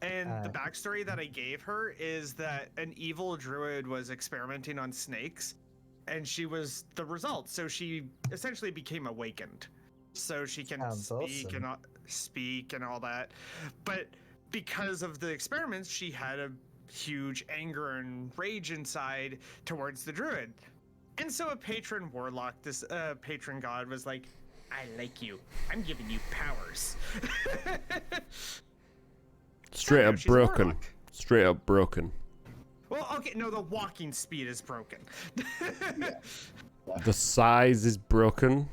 And the backstory that I gave her is that an evil druid was experimenting on snakes, and she was the result. So she essentially became awakened. So she can speak and all that. But because of the experiments, she had a huge anger and rage inside towards the druid. And so a patron warlock, this patron god, was like, "I like you. I'm giving you powers." Straight up she's a broken. warlock. Straight up broken. Well, okay, no, the walking speed is broken. The size is broken.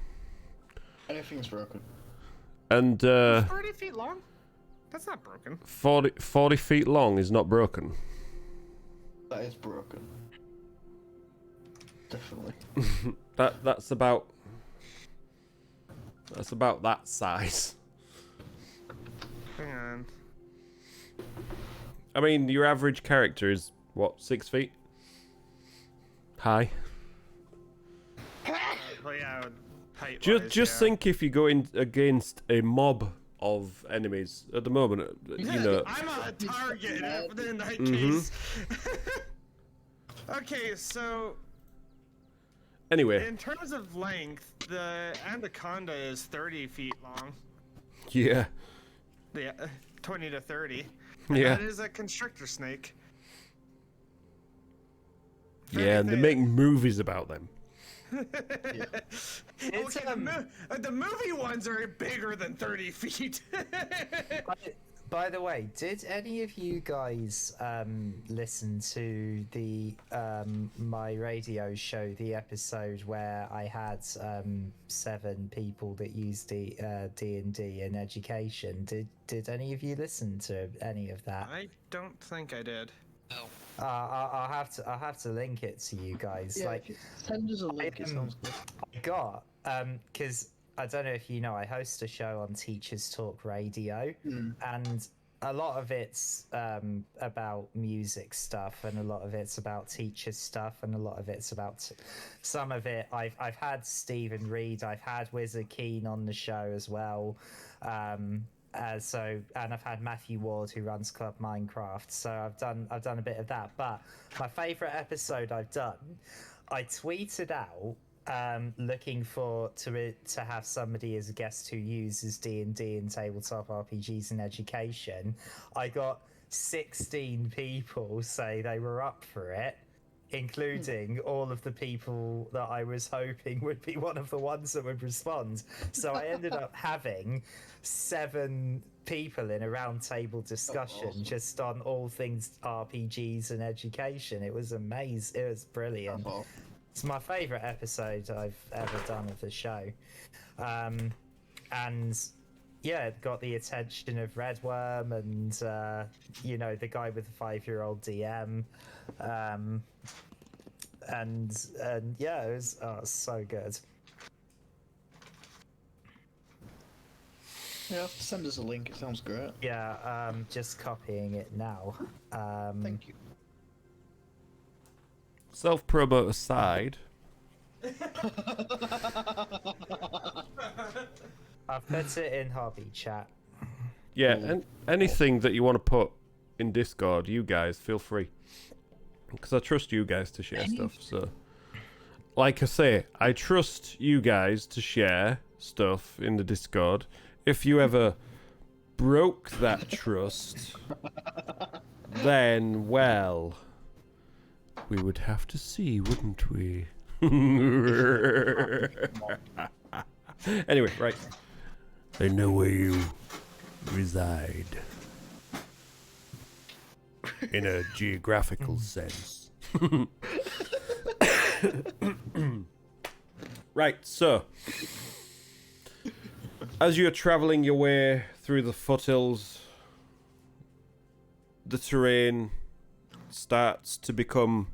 Anything's broken. And 30 feet long? That's not broken. 40 feet long is not broken. That is broken. Definitely. That's about that size. Hang on. I mean, your average character is what, 6 feet high? Well, yeah, Just think if you go in against a mob of enemies at the moment, you know. I'm a target in that case. Okay, so anyway, in terms of length, the anaconda is 30 feet long. Yeah. Yeah, 20 to 30. Yeah. That is a constrictor snake. Yeah, and they make movies about them. Okay, the movie ones are bigger than 30 feet. By the way, did any of you guys listen to the my radio show, the episode where I had 7 people that used the D&D in education? Did any of you listen to any of that? I don't think I did. Oh. I'll have to link it to you guys. Yeah, like, send us a link. It sounds good. I got because I don't know if you know, I host a show on Teachers Talk Radio, and a lot of it's about music stuff, and a lot of it's about teachers stuff, and a lot of it's about some of it. I've had Stephen Reed, I've had Wizard Keen on the show as well. And I've had Matthew Ward, who runs Club Minecraft, so I've done a bit of that. But my favourite episode I've done, I tweeted out looking to have somebody as a guest who uses D&D and tabletop RPGs in education. I got 16 people say they were up for it, including all of the people that I was hoping would be one of the ones that would respond. So I ended up having 7 people in a round table discussion just on all things RPGs and education. It was amazing. It was brilliant. It's my favourite episode I've ever done of the show. And yeah, it got the attention of Redworm and, the guy with the 5-year-old DM. And yeah, it was so good. Yeah, send us a link. It sounds great. Yeah, just copying it now. Thank you. Self-promo aside. I've put it in hobby chat. Yeah, and anything that you want to put in Discord, you guys feel free, because I trust you guys to share stuff. So, like I say, I trust you guys to share stuff in the Discord. If you ever broke that trust, then, well, we would have to see, wouldn't we? Anyway, right. I know where you reside. In a geographical sense. Right, so as you're travelling your way through the foothills, the terrain starts to become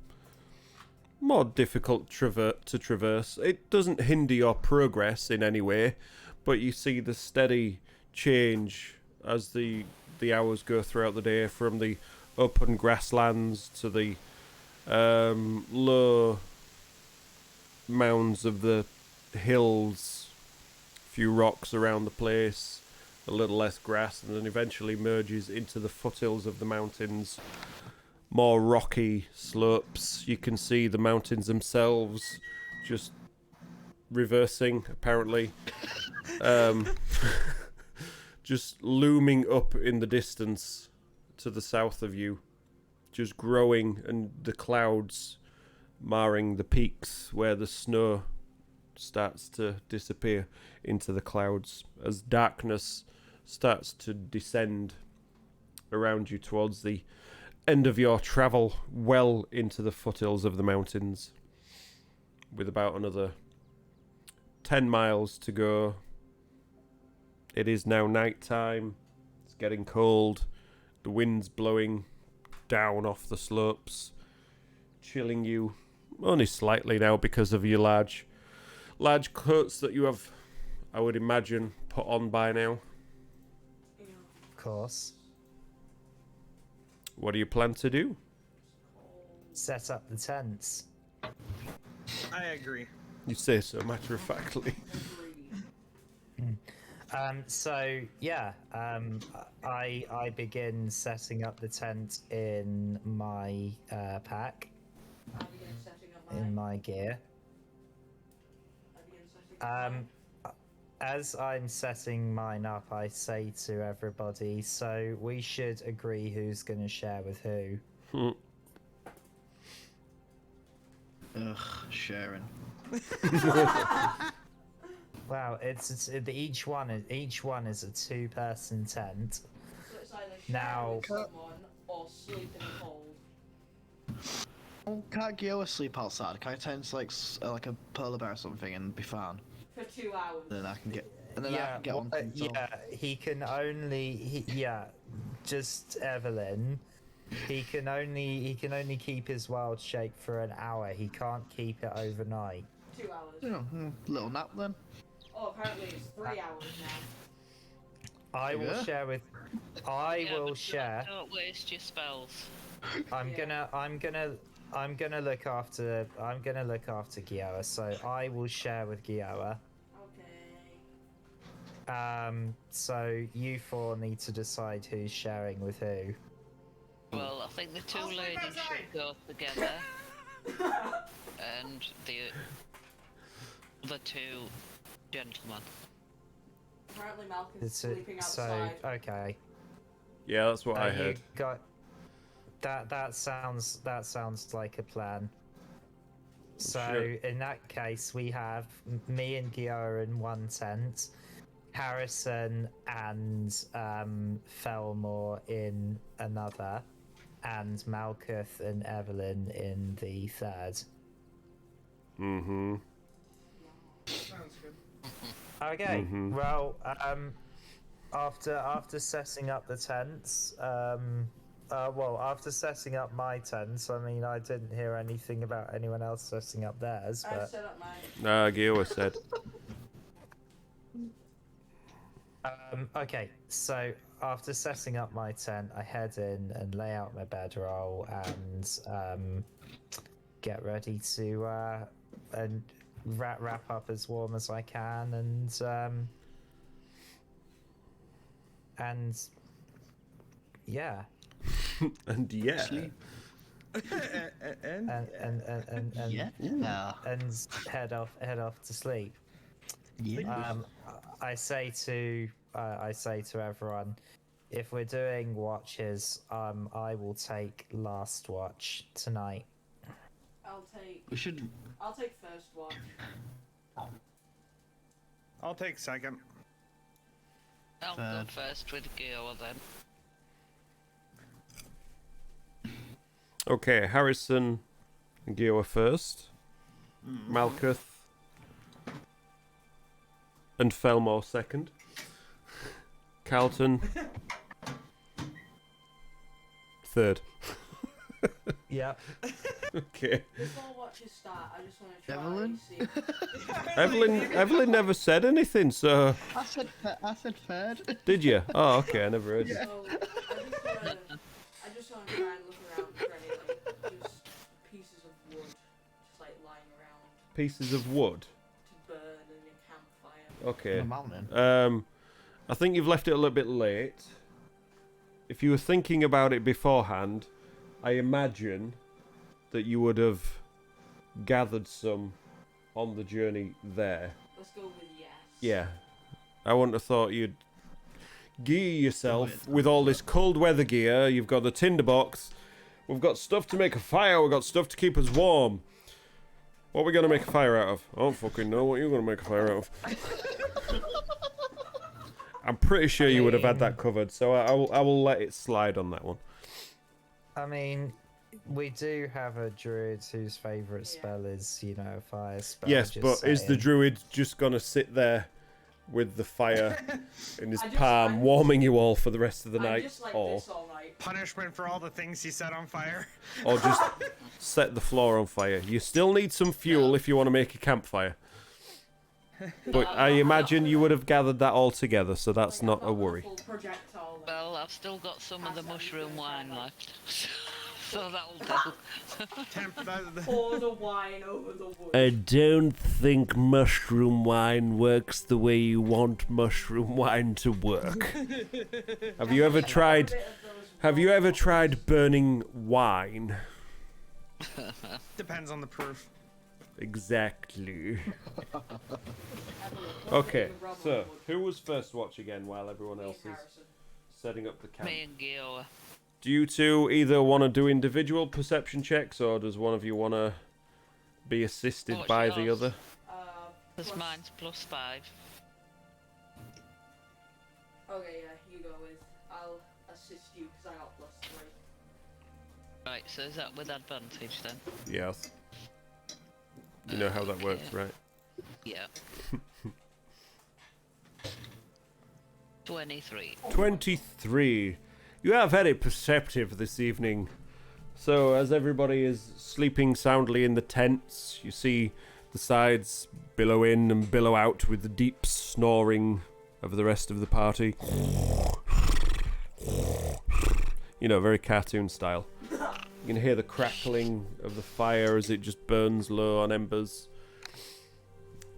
more difficult to traverse. It doesn't hinder your progress in any way, but you see the steady change as the hours go throughout the day, from the open grasslands to the low mounds of the hills, a few rocks around the place, a little less grass, and then eventually merges into the foothills of the mountains. More rocky slopes. You can see the mountains themselves just reversing, apparently. Just looming up in the distance to the south of you, just growing, and the clouds marring the peaks where the snow starts to disappear into the clouds as darkness starts to descend around you towards the end of your travel, well into the foothills of the mountains, with about another 10 miles to go. It is now night time. It's getting cold. The wind's blowing down off the slopes, chilling you only slightly now because of your large coats that you have, I would imagine, put on by now. Of course. What do you plan to do? Set up the tents. I agree. You say so matter-of-factly. So yeah, I begin setting up the tent in my pack, I begin setting up in mine. my gear. I begin setting up mine. As I'm setting mine up, I say to everybody, so we should agree who's going to share with who. Ugh, sharing. Wow, each one is a 2-person tent. So it's either share Now- with someone or sleep in the cold. Oh, can't Gio sleep outside? Can I turn into like a polar bear or something and be fine? For 2 hours. Then I can get. And then I can get on. He can only just Evelyn. He can only keep his wild shape for an hour. He can't keep it overnight. 2 hours. Little nap then. Oh, apparently it's 3 hours now. I will Yeah. share with. I Yeah, will but share. Don't waste your spells. I'm Yeah. gonna look after Gioa, so I will share with Gioa. Okay. So you four need to decide who's sharing with who. Well, I think the two I'll sleep ladies outside. should go together, and the two gentlemen. Apparently Malcolm's It's a, sleeping so outside. okay. Yeah, that's what I You heard. got that sounds like a plan. So Sure. in that case, we have me and Gio in one tent, Harrison and Felmore in another, and Malkuth and Evelyn in the third. Mm-hmm. Sounds good. Okay. Mhm. Well, after setting up the tents, after setting up my tents, I mean, I didn't hear anything about anyone else setting up theirs, I but set up mine. Gioa said. okay. So after setting up my tent, I head in and lay out my bedroll and get ready to and wrap up as warm as I can and yeah. And yeah. And and Yeah. and head off to sleep. Yeah. I say to everyone, if we're doing watches, I will take last watch tonight. We should. I'll take first watch. I'll take second. I'll go Third. first with Gioa then. Okay, Harrison and Gioa first. Malkuth and Felmore second. Carlton third. Yeah. Okay. Before watches start, I just want to try Evelyn? see. Evelyn never said anything, so I said third. did you? Oh, okay, I never heard you. So I just want to try and look around for any like just pieces of wood, just like lying around Pieces of wood. to burn in a campfire. Okay. The mountain. I think you've left it a little bit late. If you were thinking about it beforehand, I imagine that you would have gathered some on the journey there. Let's go with yes. Yeah. I wouldn't have thought you'd gear yourself with all this cold weather gear. You've got the tinderbox. We've got stuff to make a fire. We've got stuff to keep us warm. What are we going to make a fire out of? I don't fucking know what you're going to make a fire out of. I'm pretty sure you would have had that covered, so I will let it slide on that one. I mean, we do have a druid whose favourite spell is, a fire spell. Yes, just but is the saying. druid just going to sit there with the fire in his I palm, warming you all for the rest of the I night, just like or this all night. Punishment for all the things he set on fire. or just set the floor on fire? You still need some fuel if you want to make a campfire. But I imagine you would have gathered that all together, so that's Like, not I've a got worry. full projectile then. Well, I've still got some of the mushroom wine left. So that'll do. Pour the wine over the wood. I don't think mushroom wine works the way you want mushroom wine to work. Have you ever tried? Have you ever tried burning wine? Depends on the proof. Exactly. Okay, so who was first watch again while everyone else is setting up the camp? Me and Gio. Do you two either want to do individual perception checks, or does one of you want to be assisted What's by the yours? other? Because mine's +5. Okay, yeah, you go with. I'll assist you because I got +3. Right, so is that with advantage then? Yes. You know how that works, right? Yeah. 23. 23. You are very perceptive this evening. So, as everybody is sleeping soundly in the tents, you see the sides billow in and billow out with the deep snoring of the rest of the party. You know, very cartoon style. You can hear the crackling of the fire as it just burns low on embers.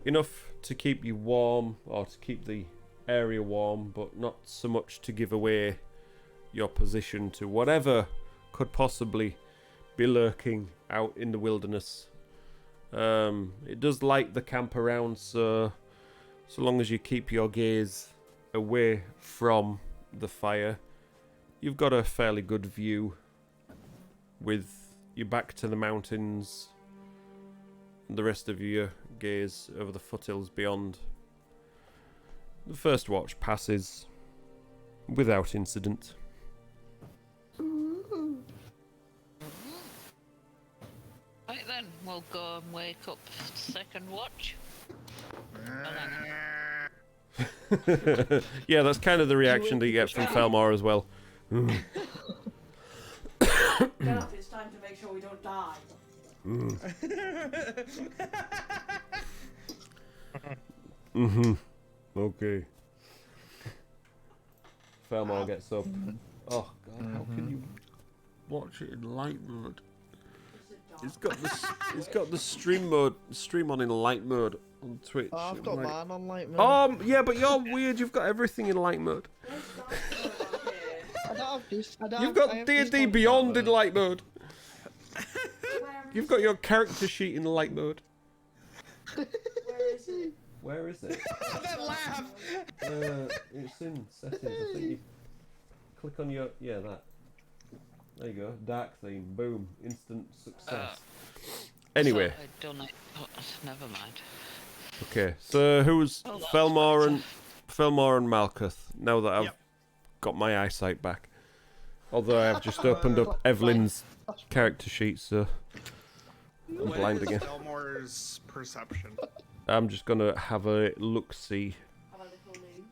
Enough to keep you warm, or to keep the area warm, but not so much to give away your position to whatever could possibly be lurking out in the wilderness. It does light the camp around, so long as you keep your gaze away from the fire, you've got a fairly good view with your back to the mountains and the rest of your gaze over the foothills beyond. The first watch passes without incident. Right then, we'll go and wake up second watch. Yeah, that's kind of the reaction that you get from Felmar as well. Get up, it's time to make sure we don't die. Okay. Felmar gets up. Oh god, how can you watch it in light mode? It's got the stream on in light mode on Twitch. Oh, I've got mine on light mode. Yeah, but you're weird. You've got everything in light mode. I don't have this. You've got D&D Beyond in light mode. You've got your character sheet in light mode. Where is it? Where is it? That laugh! It's in settings. I think you click on your that. There you go. Dark theme. Boom. Instant success. Anyway. So I've done it, but never mind. Okay. So who's Oh, that's Felmar and better. Malkuth? Now that I've got my eyesight back. Although I have just opened up Evelyn's character sheet, so I'm blind again. Elmore's perception. I'm just gonna have a look-see. Have a little look.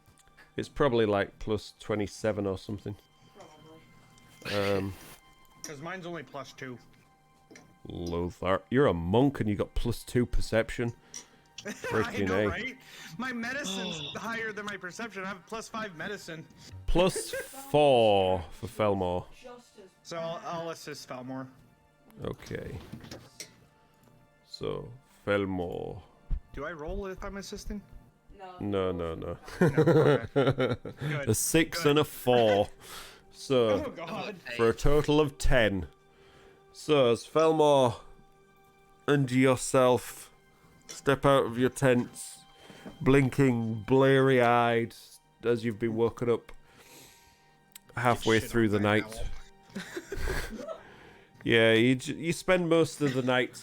It's probably like plus 27 or something. Probably. Because mine's only +2. Lothar, you're a monk and you got +2 perception. I Freaking know, A. right? My medicine's higher than my perception. I have +5 medicine. +4 for Felmar. Just as So I'll assist Falmore. Okay. So, Felmar. Do I roll if I'm assisting? no. No. Okay. A 6 and a 4. So, Oh god. for a total of 10. So, as Felmar and yourself step out of your tents, blinking, bleary-eyed, as you've been woken up halfway Shit through on the my night. owl. Yeah, you spend most of the night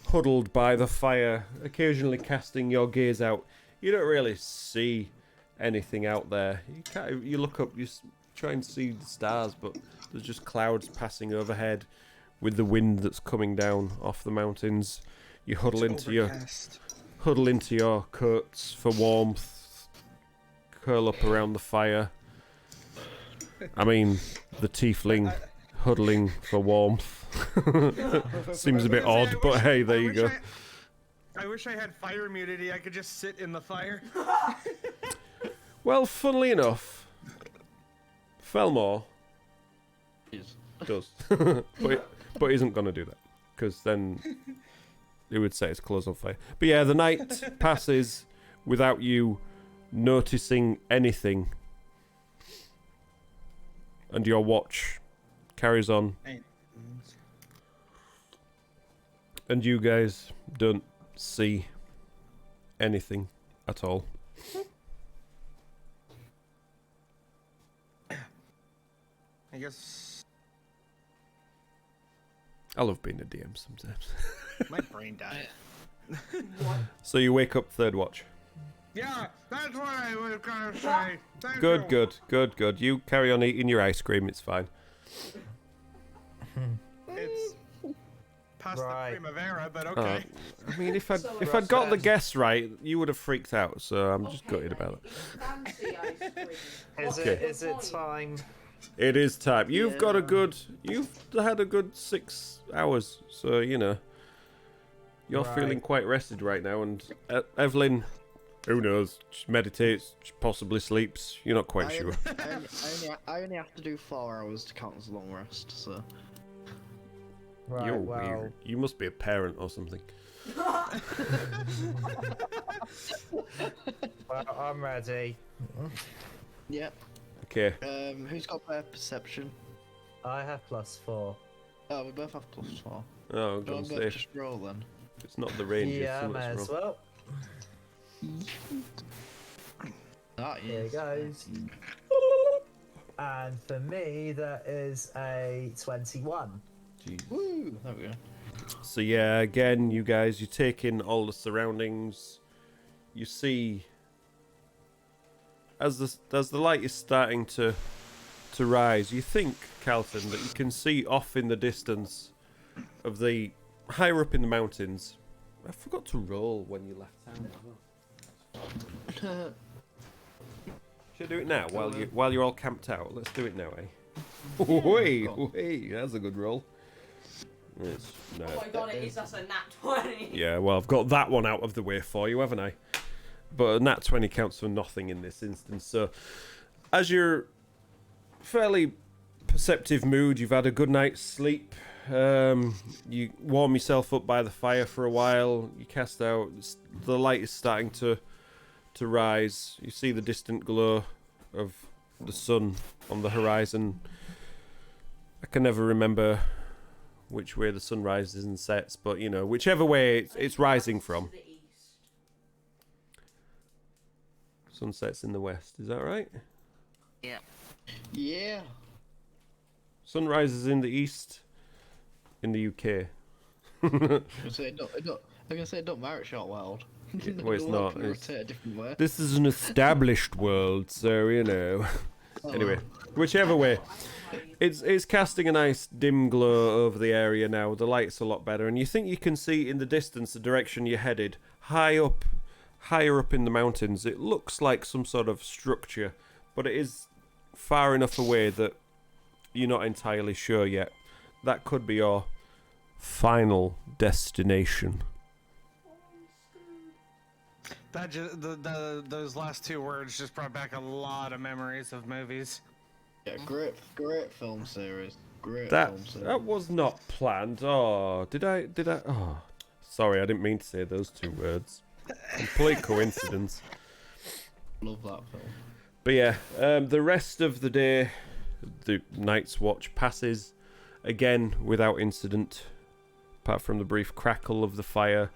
huddled by the fire, occasionally casting your gaze out. You don't really see anything out there. You look up, try and see the stars, but there's just clouds passing overhead with the wind that's coming down off the mountains. You huddle into your coats for warmth, curl up around the fire. I mean, the tiefling huddling for warmth. Seems a bit odd, but hey, there you go. I wish I had fire immunity. I could just sit in the fire. Well, funnily enough, Felmar, does. but isn't going to do that. Because then it would set his clothes on fire. But yeah, the night passes without you noticing anything. And your watch carries on. And you guys don't see anything at all. I guess I love being a DM sometimes. my brain died. So you wake up third watch. Yeah, that's what I was gonna say. Thank Good, you. good. You carry on eating your ice cream, it's fine. It's past Right. the primavera, but okay. I mean, if I'd So got the guess right, you would have freaked out, so I'm just gutted about it. It's fancy ice cream. Is it time? It is time. You've had a good 6 hours, so you know you're Right. feeling quite rested right now. And Evelyn, who knows? She meditates, she possibly sleeps. You're not quite sure. I only have to do 4 hours to count as a long rest, so. Right, You're well, weird. You must be a parent or something. well, I'm ready. Yep. Okay. Who's got better perception? I have +4. Oh, we both have +4. Oh, I'm Do gonna you say just roll then? it's not the range. Yeah, it's may something as wrong. well. That Here is. goes. And for me, that is a 21. Jeez. Woo! There we go. So yeah, again, you guys, you take in all the surroundings. You see, as the light is starting to rise, you think, Calton, that you can see off in the distance of the higher up in the mountains. I forgot to roll when you left town as well. Should I do it now while you're all camped out? Let's do it now, eh? Wait, that's a good roll. It's, no. Oh my god, it is. That's a nat 20. Yeah, well, I've got that one out of the way for you, haven't I? But a nat 20 counts for nothing in this instance. So, as you're fairly perceptive mood, you've had a good night's sleep. You warm yourself up by the fire for a while. You cast out. The light is starting to rise. You see the distant glow of the sun on the horizon. I can never remember which way the sun rises and sets, but you know, whichever way it's rising from. To the east. Sunsets in the west, is that right? Yeah. Yeah. Sun rises in the east in the UK. I'm gonna say it don't matter. It's not wild. Well, it's The world not. can It's- rotate a different way. This is an established world, so you know. Anyway, whichever way. It's casting a nice dim glow over the area now. The light's a lot better, and you think you can see in the distance the direction you're headed. Higher up in the mountains, it looks like some sort of structure, but it is far enough away that you're not entirely sure yet. That could be your final destination. That those last two words just brought back a lot of memories of movies. Yeah, great film series. Great That film series. that was not planned. Oh, did I? Oh, sorry, I didn't mean to say those two words. Complete coincidence. Love that film. But yeah, the rest of the day, the night's watch passes again without incident, apart from the brief crackle of the fire.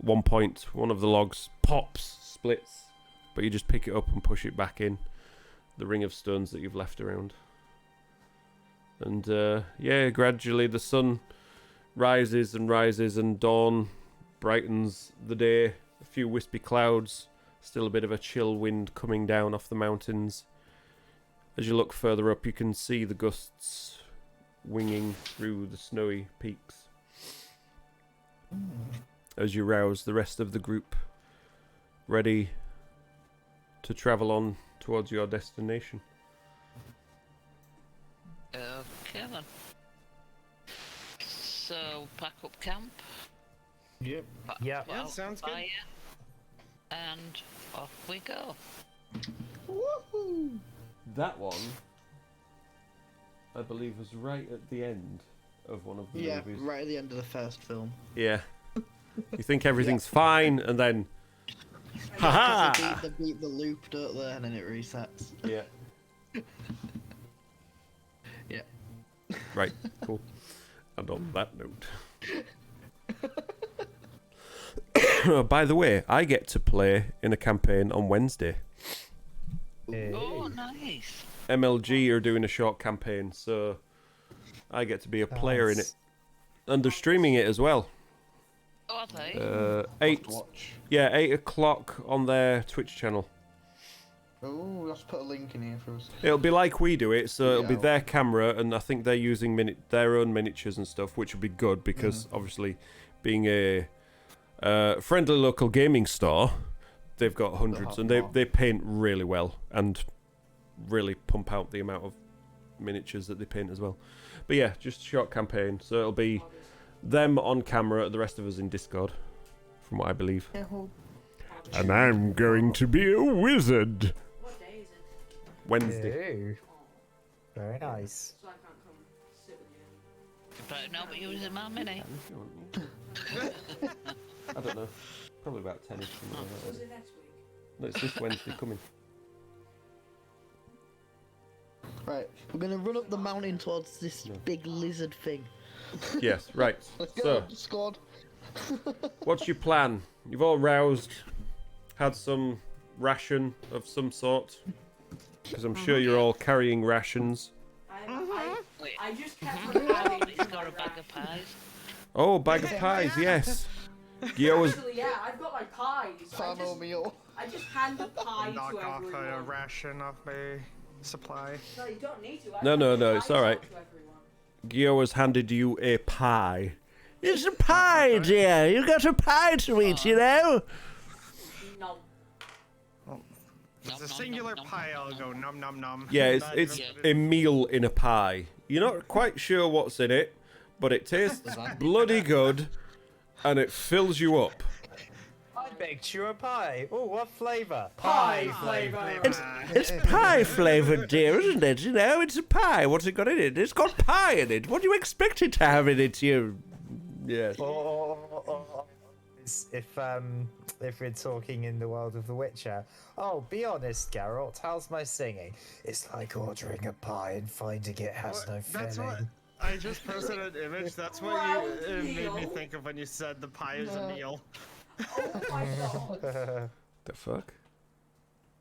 One point, one of the logs pops, splits, but you just pick it up and push it back in the ring of stones that you've left around. And yeah, gradually the sun rises and dawn brightens the day. A few wispy clouds, still a bit of a chill wind coming down off the mountains. As you look further up, you can see the gusts winging through the snowy peaks. As you rouse the rest of the group, ready to travel on towards your destination. Okay then. So pack up camp. Yep. Yeah. Yeah, sounds good. Fire, and off we go. Woohoo! That one, I believe, was right at the end of one of the Yeah, movies. right at the end of the first film. Yeah. You think everything's fine, and then... Because Ha-ha! they beat the loop, don't they? And then it resets. Yeah. Yeah. Right, cool. And on that note... By the way, I get to play in a campaign on Wednesday. Oh, nice. MLG are doing a short campaign, so I get to be a player in it. And they're streaming it as well. Oh, are they? 8 o'clock on their Twitch channel. Oh, let's put a link in here for us. It'll be like we do it, so it'll be their camera, and I think they're using their own miniatures and stuff, which will be good because obviously, being a friendly local gaming store, they've got hundreds, and they paint really well and really pump out the amount of miniatures that they paint as well. But yeah, just a short campaign, so it'll be them on camera, the rest of us in Discord, from what I believe. And I'm going to be a wizard. What day is it? Wednesday. Ooh. Very nice. So I can't come sit with you. But no, but you was a man, mini. I don't know. Probably about 10ish. Was it next week? No, it's this Wednesday coming. Right, we're gonna run up the mountain towards this big lizard thing. Yes, right. Let's So, go, squad. what's your plan? You've all roused, had some ration of some sort, because I'm sure you're all carrying rations. I just kept He's got a bag of pies. Oh, bag of pies, yes. Gio was... Actually, yeah, I've got my pies. Final meal. I just hand the pie Knock to off everyone. a ration off my supply. No, you don't need to. I No, hand no, the no, pies it's alright. out to everyone. Gio has handed you a pie. It's a pie, dear. You got a pie to eat, you know? No. It's a singular pie, I'll go num num num. Yeah, Not it's even- a meal in a pie. You're not quite sure what's in it, but it tastes bloody good, and it fills you up. I baked you a pie. Oh, what flavour? Pie flavour. It's pie flavoured, dear, isn't it? You know, it's a pie. What's it got in it? It's got pie in it. What do you expect it to have in it, you... Yes. If we're talking in the world of The Witcher. Oh, be honest, Geralt. How's my singing? It's like ordering a pie and finding it has no That's what filling. I just posted an image. That's what you made me think of when you said the pie is a meal. Oh my god. The fuck?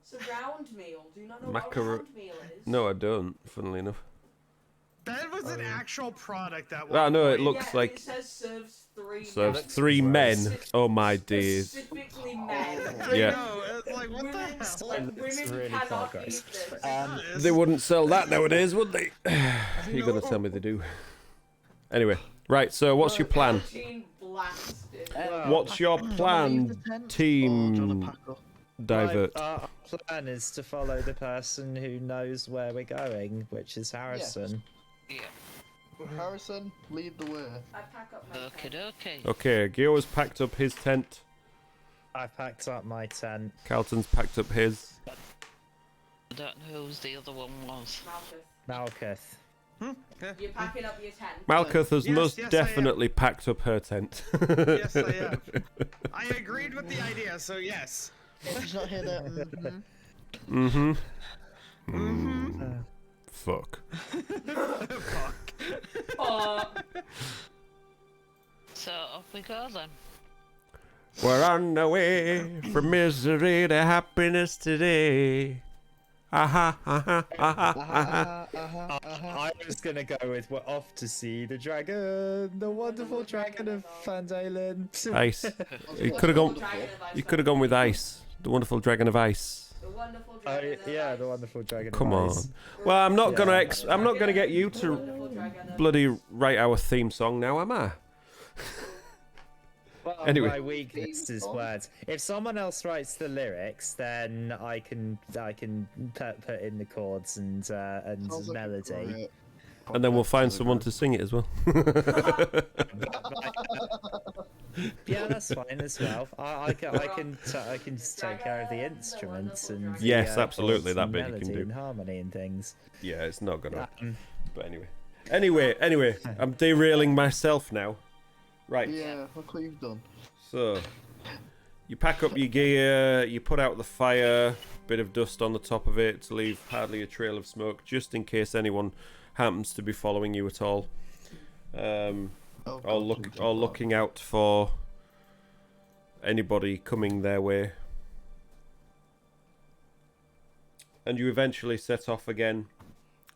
It's a round meal. Do you not know Macaro- what a round meal is? No, I don't, funnily enough. That was an actual product that Ah, no, it point. looks Yeah, like... it says serves 3 Serves men. 3 men. Specific- Oh my days. Specifically men. Yeah. No, it's like what the Women, hell? like, women really cannot quite use gross. this. They wouldn't sell that nowadays, would they? You're gonna tell me they do. Anyway, right, so what's your plan? Gene blasted. What's your plan, Team Divert? Our plan is to follow the person who knows where we're going, which is Harrison. Yeah. Harrison, lead the way. I pack up my Okay, tent. okay. Okay, Gio has packed up his tent. I packed up my tent. Carlton's packed up his. I don't know who's the other one was. Malkuth, Malkuth. you're packing up your tent. Malkuth has Yes, most yes, I am. definitely packed up her tent. Yes, I have. I agreed with the idea, so yes. He's not here there. Mm-hmm. Fuck. So off we go then. We're on the way from misery to happiness today. Aha, aha, aha, aha. I was gonna go with we're off to see the dragon, the wonderful dragon of Phandalin. Ice. You could have gone. Dragon of Ice. You could have gone with ice. The wonderful dragon of ice. The wonderful Oh, dragon of yeah, Ice. the wonderful dragon Come of on. Ice. Well, I'm not gonna. Yeah. I'm not gonna get you The to wonderful dragon of bloody write our theme song now, am I? Well, Anyway. my weakness is words. If someone else writes the lyrics, then I can put in the chords and melody. And then we'll find someone to sing it as well. Yeah, that's fine as well. I can just take care of the instruments and the, Yes, absolutely, chords that and bit you can melody do. and harmony and things. Yeah, it's not gonna. Um, But anyway, I'm derailing myself now. Right. Yeah, look what you've done. So, you pack up your gear, you put out the fire, bit of dust on the top of it to leave hardly a trail of smoke, just in case anyone happens to be following you at all. Or looking out for anybody coming their way. And you eventually set off again,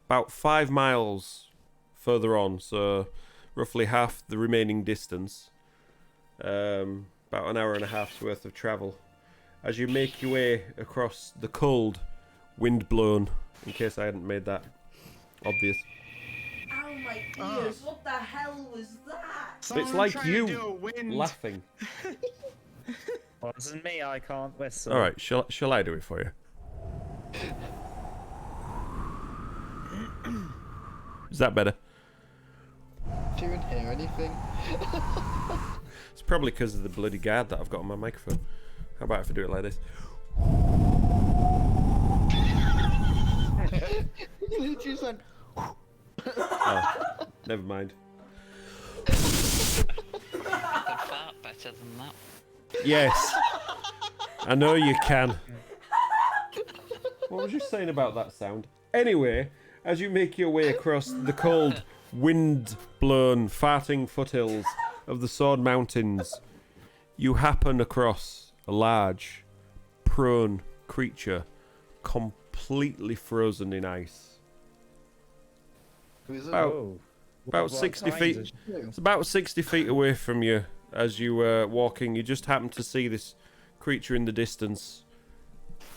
about 5 miles further on, so roughly half the remaining distance. About an hour and a half's worth of travel. As you make your way across the cold, wind-blown, in case I hadn't made that obvious. Ow, my ears! What the hell was that? It's like you laughing. Wasn't me, I can't whistle. Alright, shall I do it for you? Is that better? Do you even hear anything? It's probably because of the bloody guard that I've got on my microphone. How about if I do it like this? You literally just went. Oh, never mind. I could fart better than that. Yes. I know you can. What was you saying about that sound? Anyway, as you make your way across the cold, wind-blown, farting foothills of the Sword Mountains, you happen across a large, prone creature, completely frozen in ice. Who is it? About 60 feet. It's about 60 feet away from you as you were walking. You just happen to see this creature in the distance,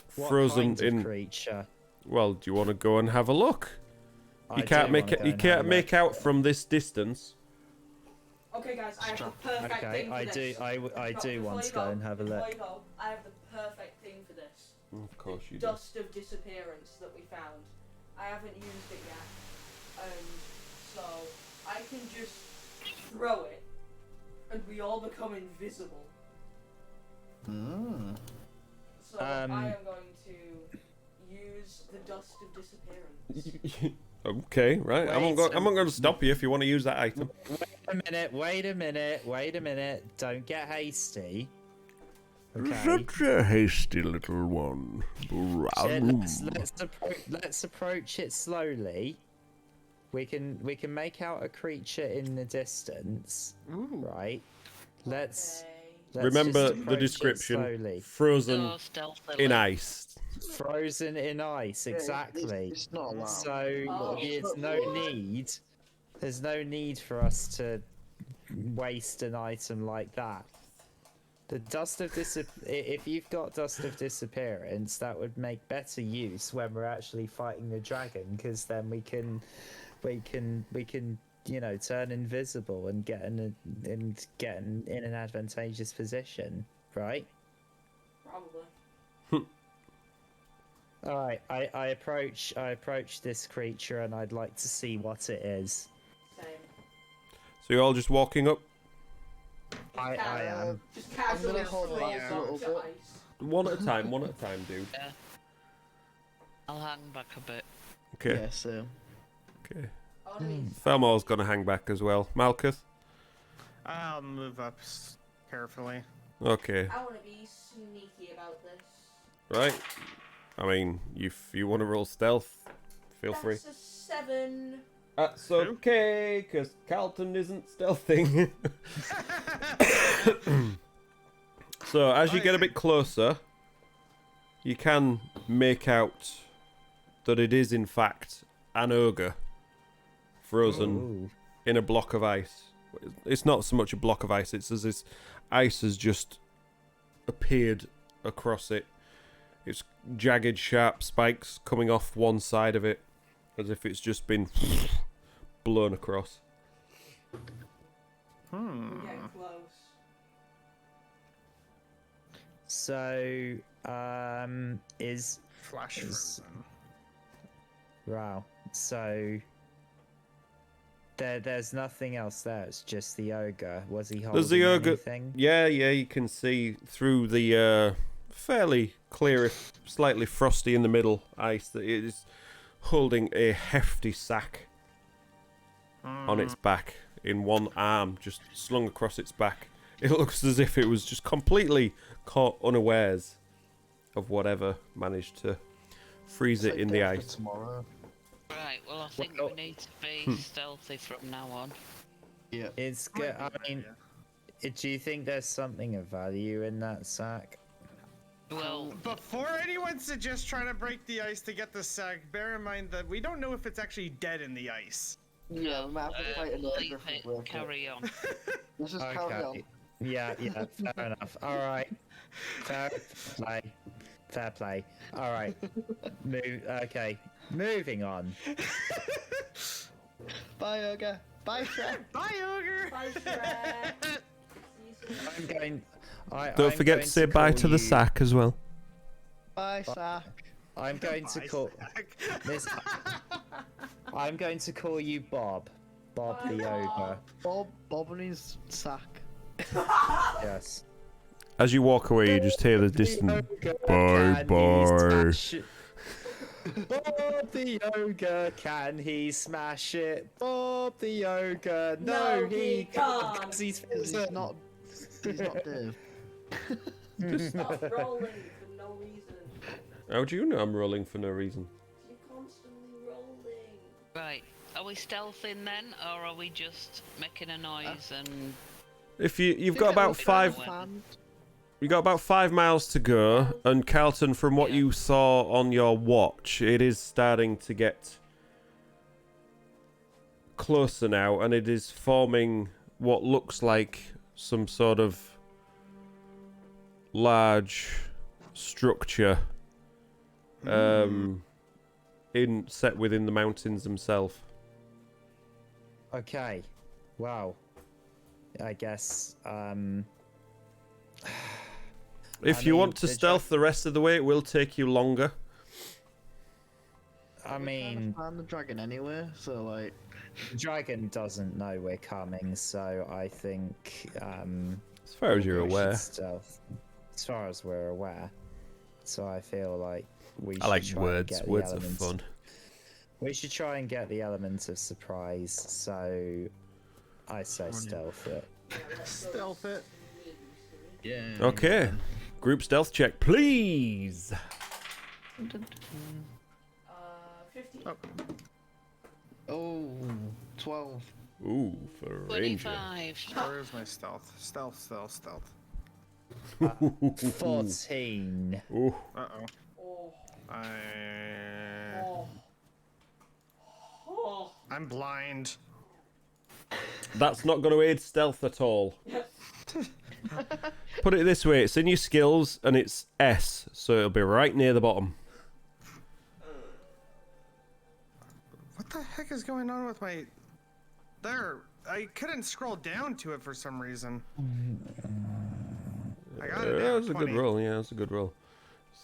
frozen in. Creature? Well, do you want to go and have a look? You can't make out from this distance. Okay, guys, I have the perfect thing for this. I do want to go and have a look. I have the perfect thing for this. Of course you do. Dust of disappearance that we found. I haven't used it yet, so I can just throw it, and we all become invisible. So I am going to use the dust of disappearance. Okay, right. I'm not going to stop you if you want to use that item. Wait a minute. Don't get hasty. Okay. Such a hasty little one. Let's approach it slowly. We can make out a creature in the distance, right? Let's remember just the approach it description. slowly. Frozen in ice. Frozen in ice, exactly. It's not allowed. So there's no need for us to waste an item like that. The dust of if you've got dust of disappearance, that would make better use when we're actually fighting the dragon, because then we can turn invisible and get in an advantageous position, right? Probably. All right, I approach this creature and I'd like to see what it is. Same. So you're all just walking up? I am. Just casually hold throw back a little to bit. ice. One at a time, dude. Yeah. I'll hang back a bit. Okay. Yeah, so. Okay. Only Felmor's going to hang back as well. Malkuth? I'll move up carefully. Okay. I want to be sneaky about this. Right. I mean, if you want to roll stealth, feel free. That's a 7. That's okay, because Carlton isn't stealthing. So, as you get a bit closer, you can make out that it is, in fact, an ogre frozen in a block of ice. It's not so much a block of ice, it's as if ice has just appeared across it. It's jagged, sharp spikes coming off one side of it, as if it's just been blown across. We're getting close. So, is Flash frozen. wow. So, There's nothing else there. It's just the ogre. Was he holding There's the ogre. anything? Yeah, you can see through the fairly clear, if slightly frosty in the middle ice that it is holding a hefty sack on its back in one arm, just slung across its back. It looks as if it was just completely caught unawares of whatever managed to freeze it in the ice. Tomorrow. Right, well, I think we need to be stealthy from now on. Yeah. It's good. I mean, do you think there's something of value in that sack? Well, Before anyone suggests trying to break the ice to get the sack, bear in mind that we don't know if it's actually dead in the ice. Yeah, we might have to fight another leave different it, work. carry on. Let's just carry on. Yeah, fair enough. All right. Fair play. Fair play. All right. Okay. Moving on. Bye, Ogre. Bye, Shrek. Bye, ogre. Bye, Shrek. See you soon. I'm going. Don't I'm forget going to say bye call to the you- sack as well. Bye, Sack. I'm going to Bye, call Sack. this. I'm going to call you Bob. Bob Bye, the Bob. ogre. Bob and his sack. Yes. As you walk away, you just hear the distant ogre bye can bye. he smash it? Bob the ogre, can he smash it? Bob the ogre, no, he can't, because he's He's frozen. not. He's not Dave. Stop rolling for no reason. How do you know I'm rolling for no reason? You're constantly rolling. Right, are we stealthing then, or are we just making a noise and... If you've got about five. You got about 5 miles to go, and Carlton, from what you saw on your watch, it is starting to get closer now, and it is forming what looks like some sort of large structure set within the mountains themselves. Okay, wow. I guess, If you want to stealth the rest of the way, it will take you longer. I mean, Find the dragon anyway, so like. the dragon doesn't know we're coming, so I think, As far as you're we should aware. stealth, as far as we're aware. So I feel like we should I like try and words. get the Words are elements- fun. We should try and get the element of surprise, so I say stealth it. Stealth it. Yeah. Okay. Group stealth check, please. 15. Oh, 12. Ooh, for a ranger. 25. Where's my stealth? Stealth. 14. Ooh. Uh-oh. Oh. I... Oh. I'm blind. That's not going to aid stealth at all. Put it this way, it's in your skills and it's S, so it'll be right near the bottom. What the heck is going on with my... There. I couldn't scroll down to it for some reason. I got it That down, was a 20. good roll, yeah, that's a good roll.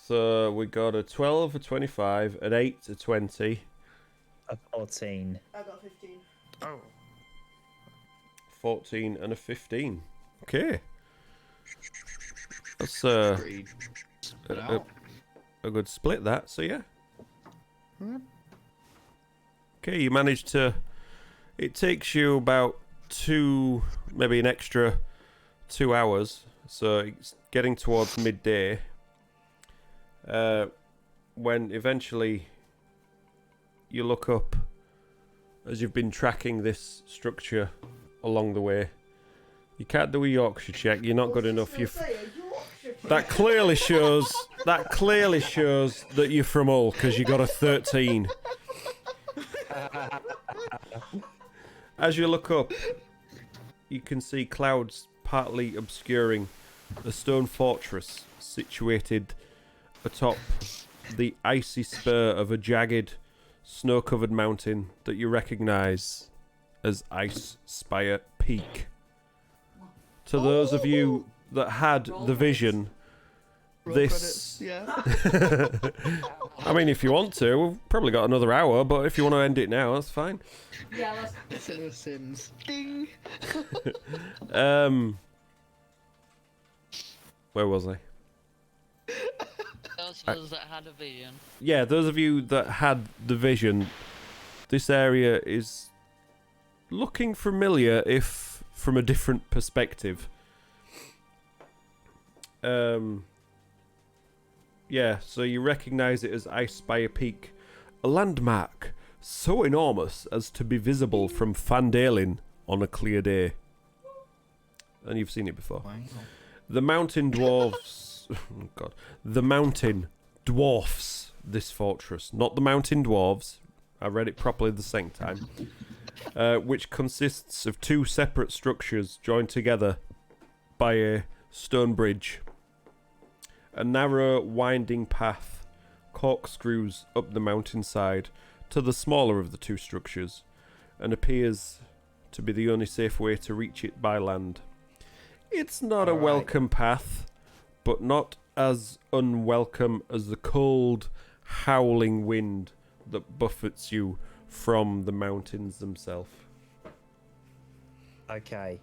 So we got a 12, a 25, an 8, a 20, A 14. I got 15. Oh. 14, and a 15. Okay. That's Pretty split a, out. a good split, that, so yeah. Hmm. Okay, you managed to... It takes you about maybe an extra 2 hours, so it's getting towards midday. When eventually you look up, as you've been tracking this structure along the way. You can't do a Yorkshire check, you're not good enough. That clearly shows that you're from Hull, because you got a 13. As you look up, you can see clouds partly obscuring a stone fortress situated atop the icy spur of a jagged, snow-covered mountain that you recognise as Icespire Peak. To those of you that had the vision, this. Credits, yeah. I mean, if you want to, we've probably got another hour, but if you want to end it now, that's fine. Yeah, let's. Sin of Sins. Ding. Where was I? Those of us that had a vision. Yeah, those of you that had the vision, this area is looking familiar, if from a different perspective. Yeah, so you recognise it as Icespire Peak, a landmark so enormous as to be visible from Phandalin on a clear day. And you've seen it before. Wow. The Mountain Dwarves... oh God. The Mountain Dwarfs this fortress. Not the Mountain Dwarves. I read it properly the second time. Which consists of two separate structures joined together by a stone bridge. A narrow, winding path corkscrews up the mountainside to the smaller of the two structures, and appears to be the only safe way to reach it by land. It's not a welcome path, but not as unwelcome as the cold, howling wind that buffets you from the mountains themselves. Okay.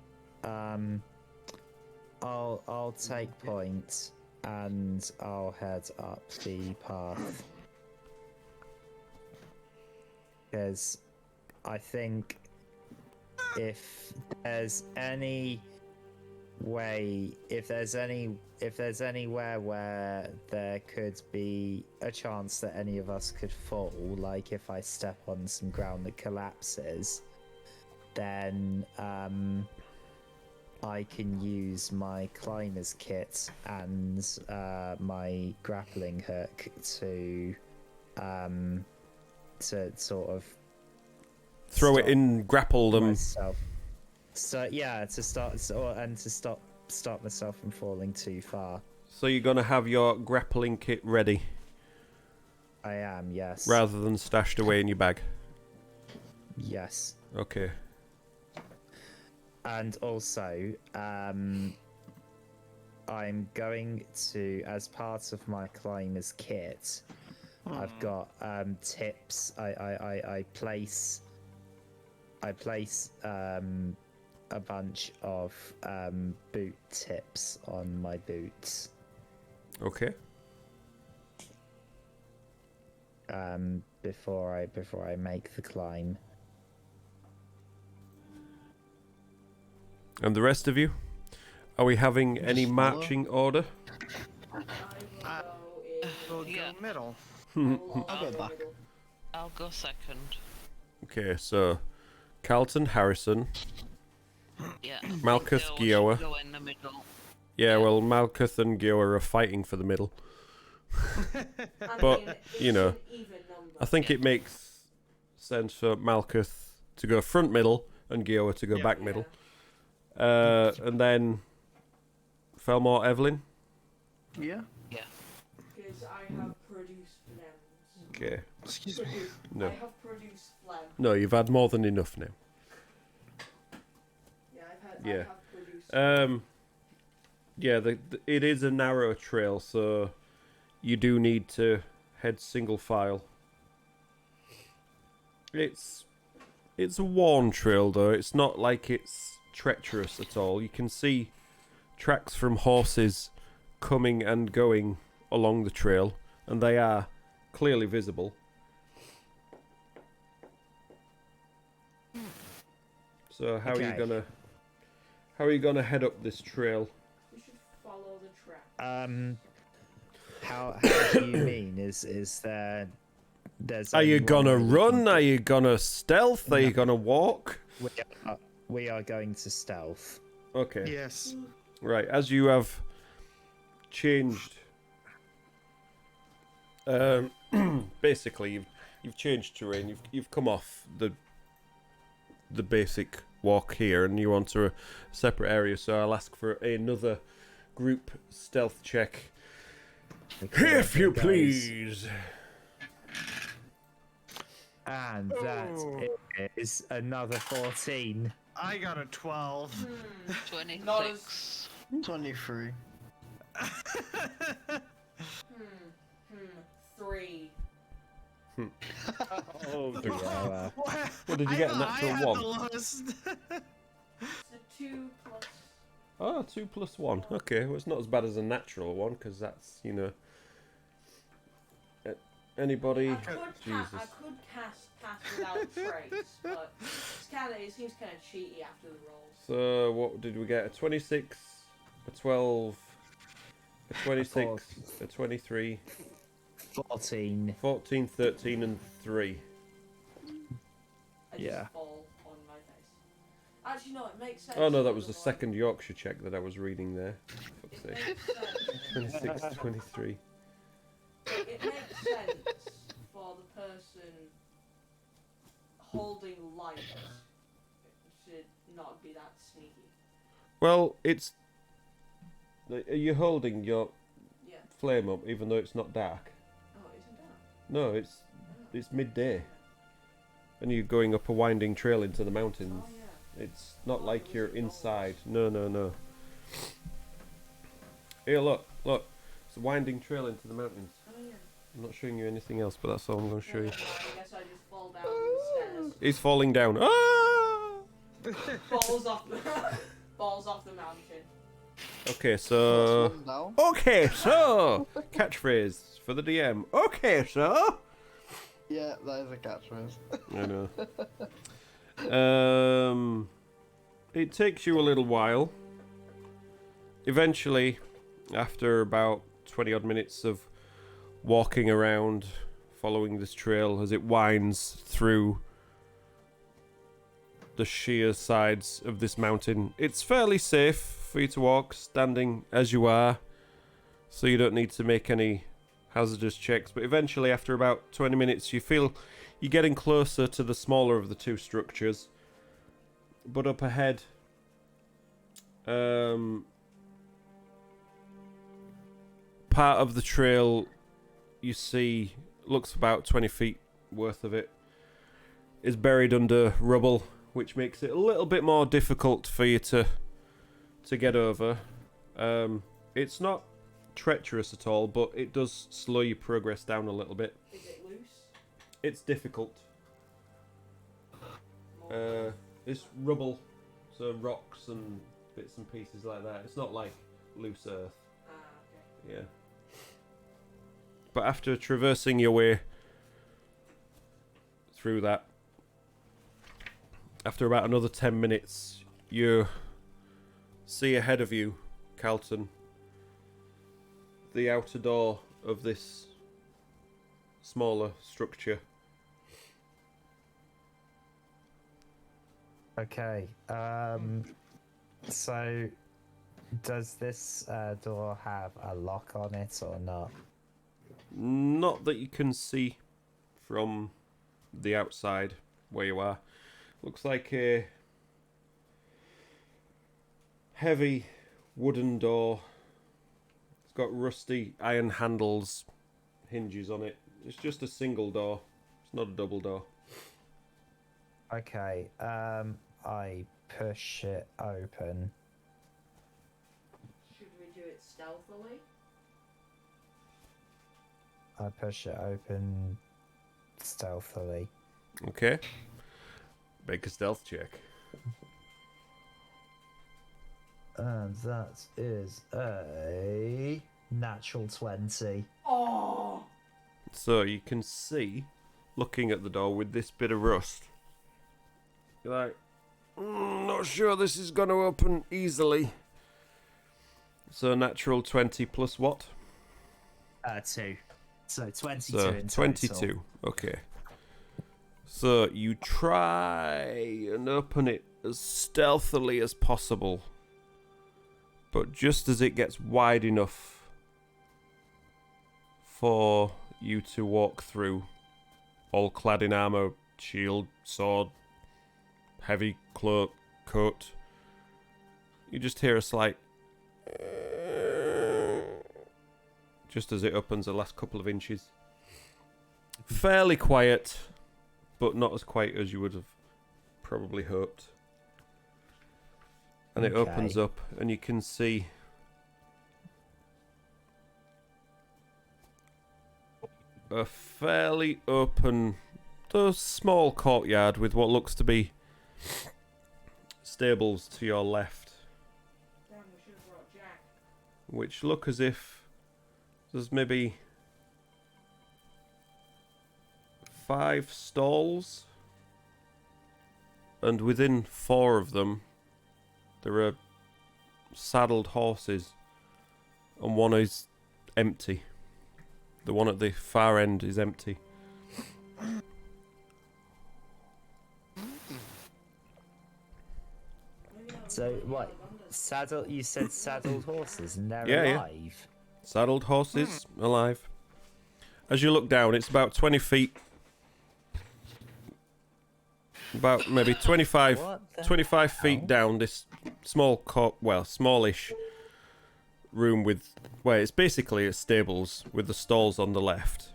I'll take point and I'll head up the path. Because I think if there's any way, if there's anywhere where there could be a chance that any of us could fall, like if I step on some ground that collapses, then I can use my climber's kit and my grappling hook to sort of Throw it in, grapple them. myself. So yeah, to start stop myself from falling too far. So you're going to have your grappling kit ready, I am, yes. rather than stashed away in your bag. Yes. Okay. And also, I'm going to, as part of my climber's kit, I've got tips. I place a bunch of boot tips on my boots. Okay. Before I make the climb. And the rest of you? Are we having any Just follow. marching order? We'll go Yeah. middle. I'll go back. I'll go second. Okay, so Carlton, Harrison. Yeah. Malkuth, Go Gioa. Go in the middle. Yeah, well, Malkuth and Gioa are fighting for the middle. But, you know, I think it makes sense for Malkuth to go front middle and Gioa to go back middle. And then Felmore, Evelyn. Yeah. Because I have produced phlegms. Okay. Excuse me. No. I have produced phlegm. No, you've had more than enough now. Yeah, Yeah. I have produced. Yeah, it is a narrow trail, so you do need to head single file. It's a worn trail though. It's not like it's treacherous at all. You can see tracks from horses coming and going along the trail, and they are clearly visible. So how Okay. are you gonna head up this trail? We should follow the track. How do you mean? Is there's Are you only one gonna way we run? can Are you gonna stealth? Are you gonna walk? we are going to stealth. Okay. Yes. Right. As you have changed, basically you've changed terrain. You've come off the basic walk here, and you onto a separate area. So I'll ask for another group stealth check, if you Guys. please. And that is another 14. I got a 12. 26. Not as- 23. 3. Oh, yeah. What did you get? A natural I had 1? the lowest. It's a 2 plus. Oh, 2 plus 1. Okay, well, it's not as bad as a natural one, because that's, you know... Anybody? I could Jesus. cast without trace, but it seems kind of cheaty after the rolls. So, what did we get? A 26, a 12, a 26, a 23, 14. 14, 13, and 3. I Yeah. just fall on my face. Actually, no, it makes sense. Oh no, that was the otherwise. second Yorkshire check that I was reading there. Fuck's It sake. makes sense. 26, 23. It makes sense for the person holding light should not be that sneaky. Well, it's... Are you holding your Yeah. flame up even though it's not dark? Oh, it isn't that? No, it's midday. And you're going up a winding trail into the mountains. Oh, yeah. It's not like you're inside. No, no, no. Here, look. It's a winding trail into the mountains. Oh, yeah. I'm not showing you anything else, but that's all I'm going to show you. I guess I just fall down the stairs. He's falling down. Ah! Falls off the mountain. Okay, First so... one down. Okay, so... Catchphrase for the DM. Okay, so... Yeah, that is a catchphrase. I know. It takes you a little while. Eventually, after about 20 odd minutes of walking around, following this trail as it winds through the sheer sides of this mountain, it's fairly safe for you to walk, standing as you are, so you don't need to make any hazardous checks. But eventually, after about 20 minutes, you feel you're getting closer to the smaller of the two structures. But up ahead, part of the trail you see, looks about 20 feet worth of it, is buried under rubble, which makes it a little bit more difficult for you to get over. It's not treacherous at all, but it does slow your progress down a little bit. Is it loose? It's difficult. It's rubble, so rocks and bits and pieces like that. It's not like loose earth. Okay. Yeah. But after traversing your way through that, after about another 10 minutes, you see ahead of you, Carlton, the outer door of this smaller structure. Okay. So, does this door have a lock on it or not? Not that you can see from the outside where you are. Looks like a heavy wooden door. It's got rusty iron handles, hinges on it. It's just a single door. It's not a double door. Okay. I push it open. Should we do it stealthily? I push it open stealthily. Okay. Make a stealth check. And that is a natural 20. Oh! So you can see, looking at the door with this bit of rust, you're like, not sure this is going to open easily. So natural 20 plus what? 2. So 22 So in 22. total. Okay. So you try and open it as stealthily as possible. But just as it gets wide enough for you to walk through, all clad in armor, shield, sword, heavy cloak, coat, you just hear a slight just as it opens the last couple of inches. Fairly quiet, but not as quiet as you would have probably hoped. And it Okay. opens up, and you can see a fairly open, though small courtyard with what looks to be stables to your left, Damn, we should have brought Jack. which look as if there's maybe 5 stalls, and within 4 of them there are saddled horses, and one is empty. The one at the far end is empty. So what? You said saddled horses, and they're Yeah, yeah. alive. Saddled horses, alive. As you look down, it's about 20 feet. About maybe 25 What the 25 hell? feet down this small smallish room with, well, it's basically a stables with the stalls on the left,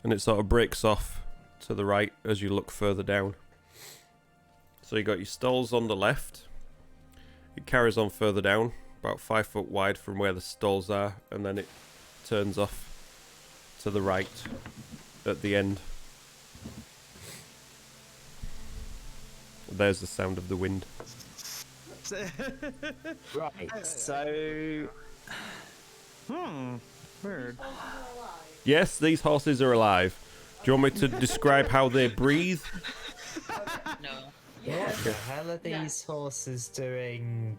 and it sort of breaks off to the right as you look further down. So you got your stalls on the left. It carries on further down, about 5 foot wide from where the stalls are, and then it turns off to the right at the end. There's the sound of the wind. Right. So Weird. Yes, these horses are alive. Do you want me to describe how they breathe? No. what the hell are these horses doing?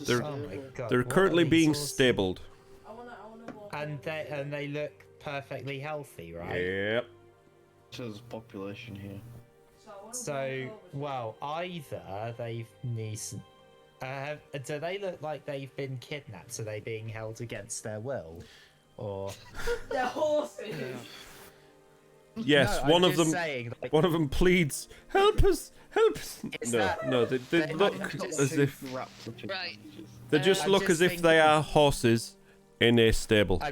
They're- Oh my god! They're what are currently these being horses? stabled. I wanna walk And they look perfectly healthy, right? Yep. There's population here. So, well, either they've do they look like they've been kidnapped? Are they being held against their will, or? They're horses. Yes, No, one I'm of just them. saying, like, One of them pleads, "Help us! Help us!" Is No, that- no, they they- look I'm just- as if Right. they just I'm look just as if they thinking- are horses in a stable.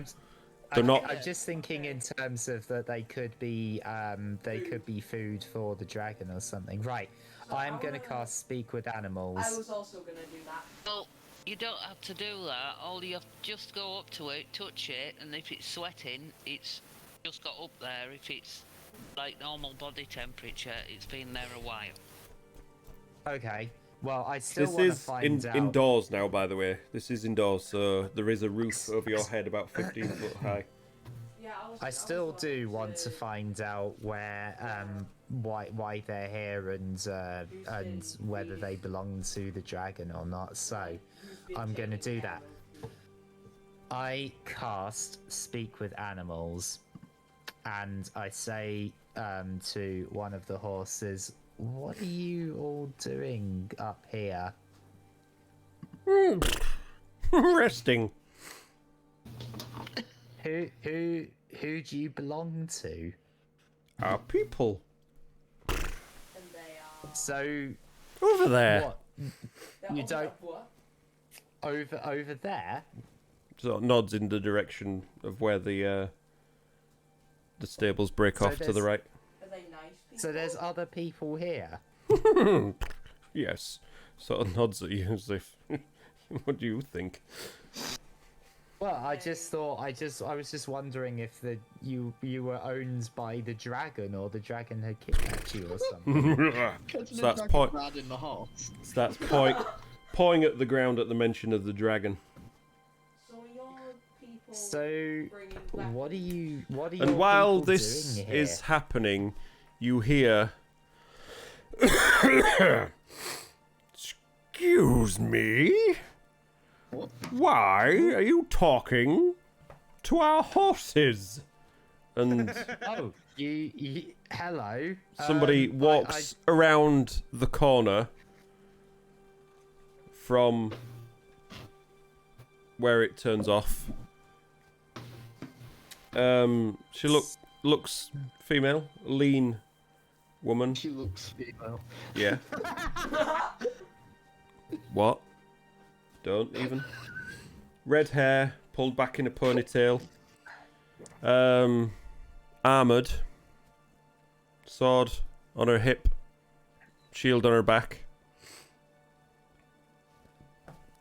They're not. I'm just thinking in terms of that they could be food for the dragon or something. Right. I'm gonna cast Speak with Animals. I was also gonna do that. Well, you don't have to do that. All you have to just go up to it, touch it, and if it's sweating, it's just got up there. If it's like normal body temperature, it's been there a while. Okay. Well, I still This want to is find out. indoors now, by the way. This is indoors, so there is a roof over your head about 15 foot high. Yeah, I still do want to find out where why they're here and whether they belong to the dragon or not. So I'm gonna do that. I cast Speak with Animals, and I say to one of the horses, "What are you all doing up here?" Resting. Who do you belong to? Our people. And they are. So Over there. what? You don't What? over there? Sort of nods in the direction of where the stables break So off to the there's- right. Are they nice people? So there's other people here. Yes. Sort of nods at you as if. What do you think? Well, I was just wondering if you were owned by the dragon or the dragon had kidnapped you or something. Starts in the horse. Starts pawing at the ground at the mention of the dragon. So are your people So bringing what are you And while people this doing here? is happening, you hear. Excuse me? Why are you talking to our horses? And Oh, you hello. somebody walks around the corner from where it turns off. She looks female, lean woman. She looks female. Yeah. What? Don't even. Red hair, pulled back in a ponytail. Armoured. Sword on her hip. Shield on her back.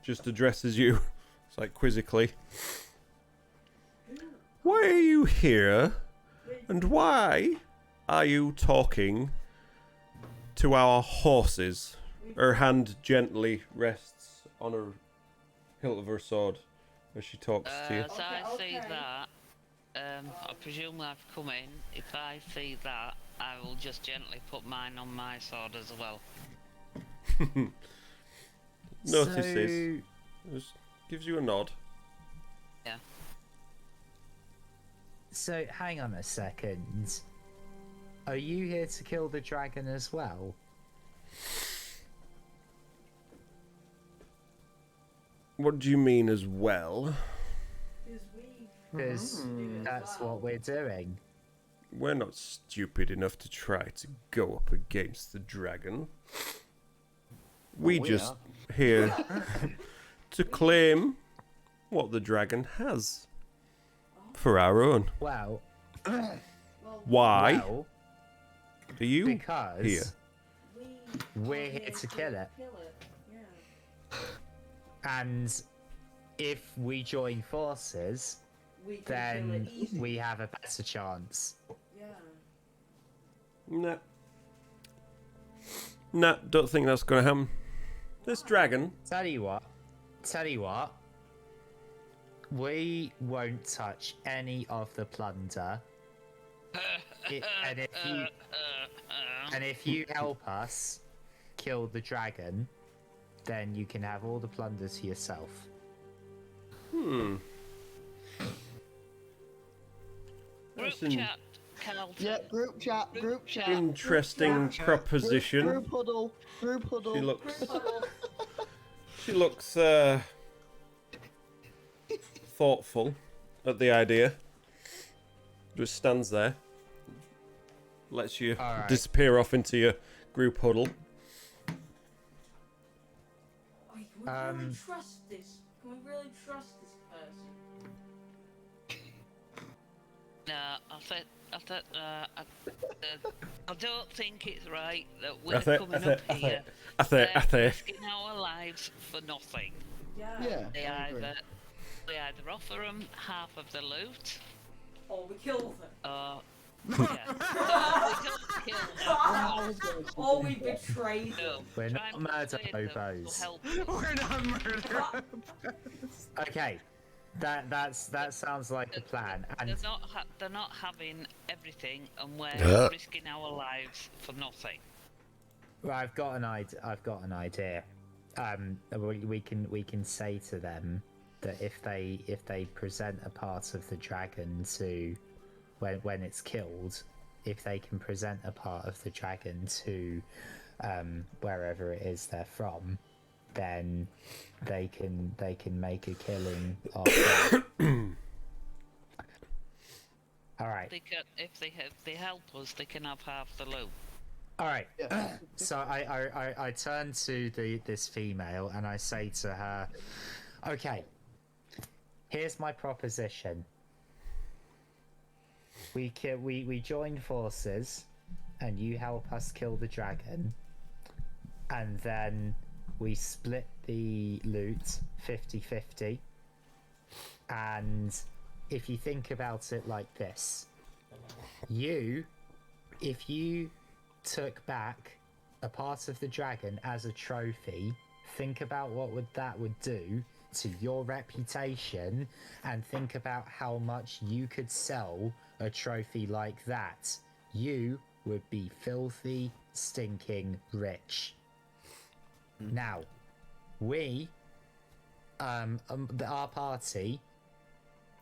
Just addresses you. It's like quizzically. Why are you here? And why are you talking to our horses? Her hand gently rests on her hilt of her sword as she talks to you. So I see that. I presume I've come in. If I see that, I will just gently put mine on my sword as well. Notices. Just gives you a nod. Yeah. So, hang on a second. Are you here to kill the dragon as well? What do you mean as well? Because that's what we're doing. We're not stupid enough to try to go up against the dragon. We just here to claim what the dragon has for our own. Well, Why well, are you because here? we're here to kill it. And if we join forces, then we have a better chance. Nah. Nah, don't think that's gonna happen. This dragon. Tell you what, we won't touch any of the plunder. And if you help us kill the dragon, then you can have all the plunder to yourself. Group That's an chat, Carlton. Yeah, group chat. interesting proposition. Group huddle. She looks thoughtful at the idea. Just stands there. Lets you Alright. disappear off into your group huddle. Can we really trust this? Can we really trust this person? No, I don't think it's right that we're coming up here risking our lives for nothing. Yeah. They either offer them half of the loot, Or we kill them. or we don't kill them. Or we betray them. No, We're try not and murder persuade them to hobos. help us. We're not murder. Okay, that sounds like a plan. And They're not having everything, and we're risking our lives for nothing. well, I've got an idea. We can say to them that if they present a part of the dragon to when it's killed, if they can present a part of the dragon to wherever it is they're from, then they can make a killing of that. All right. If they help us, they can have half the loot. All right. So I turn to this female and I say to her, "Okay, here's my proposition. We join forces, and you help us kill the dragon, and then we split the loot 50-50. And if you think about it like this, if you took back a part of the dragon as a trophy, think about what that would do to your reputation, and think about how much you could sell a trophy like that. You would be filthy, stinking rich. Now, we, our party,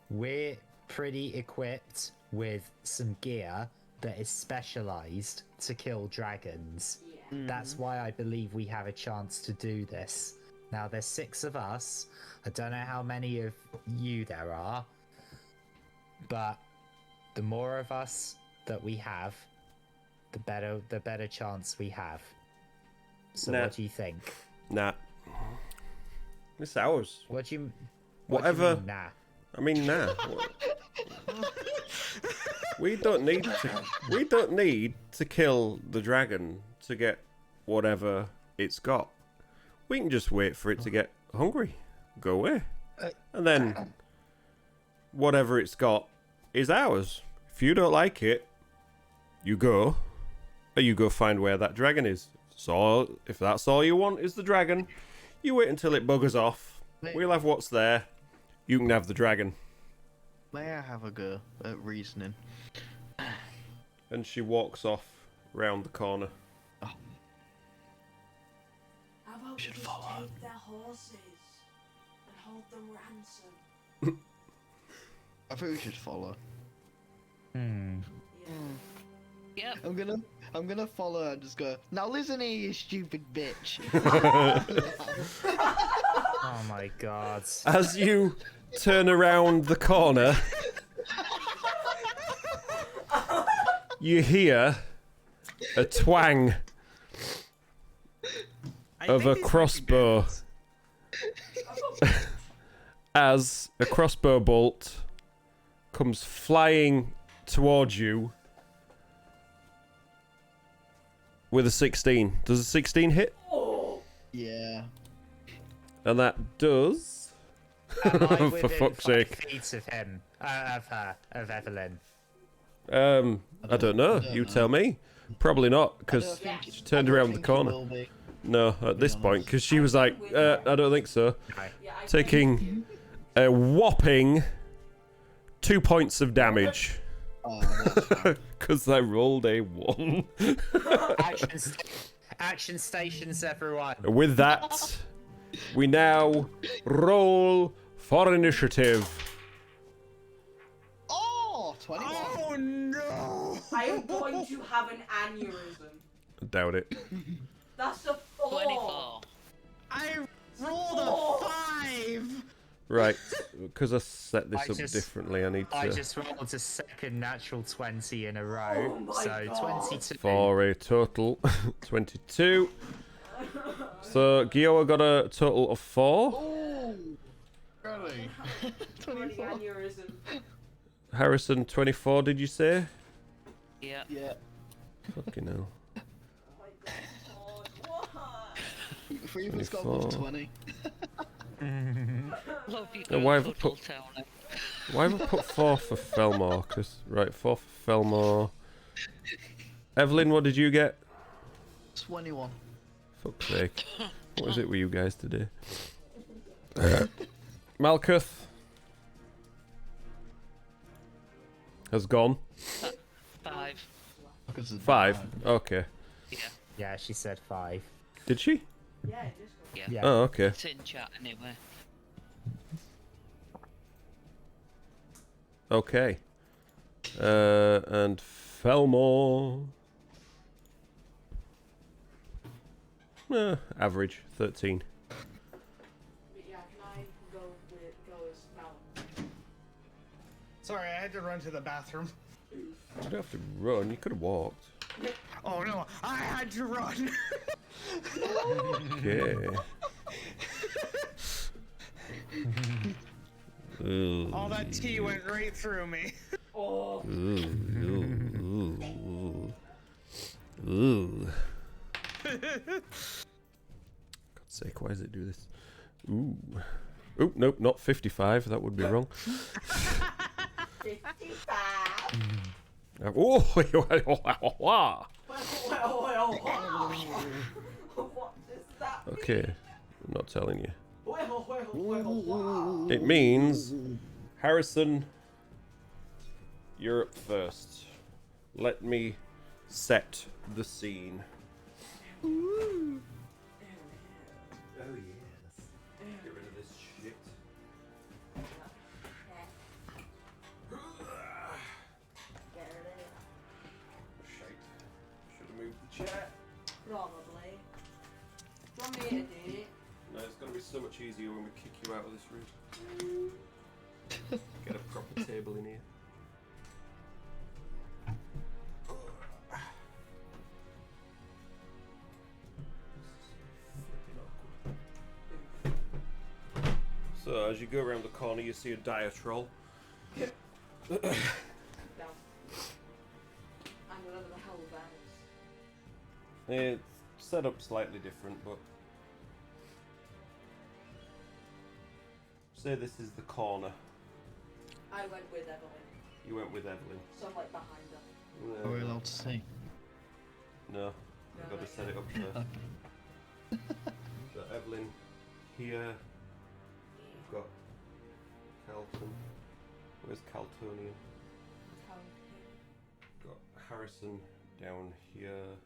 we're pretty equipped with some gear that is specialized to kill dragons. That's why I believe we have a chance to do this. Now, there's 6 of us. I don't know how many of you there are, but the more of us that we have, the better chance we have. So Nah. what do you think? Nah. It's ours. What do you Whatever. mean, nah? I mean, nah. We don't need to kill the dragon to get whatever it's got. We can just wait for it to get hungry, go away, and then whatever it's got is ours. If you don't like it, you go find where that dragon is. So, if that's all you want is the dragon, you wait until it buggers off. We'll have what's there. You can have the dragon. May I have a go at reasoning? And she walks off round the corner. How about we Should just follow. take their horses and hold them ransom? I think we should follow. Yep. I'm gonna follow and just go, now listen here, you stupid bitch. Oh my god. As you turn around the corner, you hear a twang of a crossbow as a crossbow bolt comes flying towards you with a 16. Does a 16 hit? Yeah. And that does. Am I For within fuck's 5 sake. feet of him? Of her, of Evelyn. I don't know. You tell me. Probably not, because she turned around the corner. No, at this point, because she was like, I don't think so. Okay. Yeah, I Taking a whopping 2 points of damage. Oh, that's fine. Because I rolled a 1. Action stations, everyone. With that, we now roll for initiative. Oh, 21. Oh no! I am going to have an aneurysm. I doubt it. That's a 4. 24. I rolled a 5! Right, because I set this I up just- differently, I need I to... just rolled a second natural 20 in a row, Oh my so God. 22. For a total 22. So Gioa got a total of 4. Oh, really? Bloody 24. aneurysm. Harrison 24, did you say? Yeah. Yeah. Fucking hell. Oh my God. What? 3 of us got above 24. 20. Love you, Yeah, why have I Total put- Tony. Why have I put 4 for Felmore? Right, 4 for Felmore. Evelyn, what did you get? 21. Fuck's sake. What was it with you guys today? Malkuth has gone. 5. 5. Okay. Yeah. Yeah, she said 5. Did she? Yeah, it just Yeah. Yeah. Oh, okay. It's in chat anyway. Okay. And Felmore. Average 13. But yeah, can I go as Fallon? Sorry, I had to run to the bathroom. You don't have to run. You could have walked. Oh no, I had to run! Okay. Ooh. All that tea went right through me. Oh. Ooh. God's sake, why does it do this? Ooh. Oop, nope, not 55. That would be wrong. 55. Oh, Well, what is that? okay. I'm not telling you. Wow. It means, Harrison, you're up first. Let me set the scene. Oh yes. Get rid of this shit. Shite. Should have moved the chair. Probably. Do you want me to do it? No, it's gonna be so much easier when we kick you out of this room. Get a proper table in here. So as you go around the corner, you see a dire troll. Down. And whatever the hell that is. It's set up slightly different, but say this is the corner. I went with Evelyn. You went with Evelyn. So I'm like behind her. Are we allowed to see? No, I've got to set it up first. So Evelyn here. We've got Calton. Where's Caltonian? Got Harrison down here.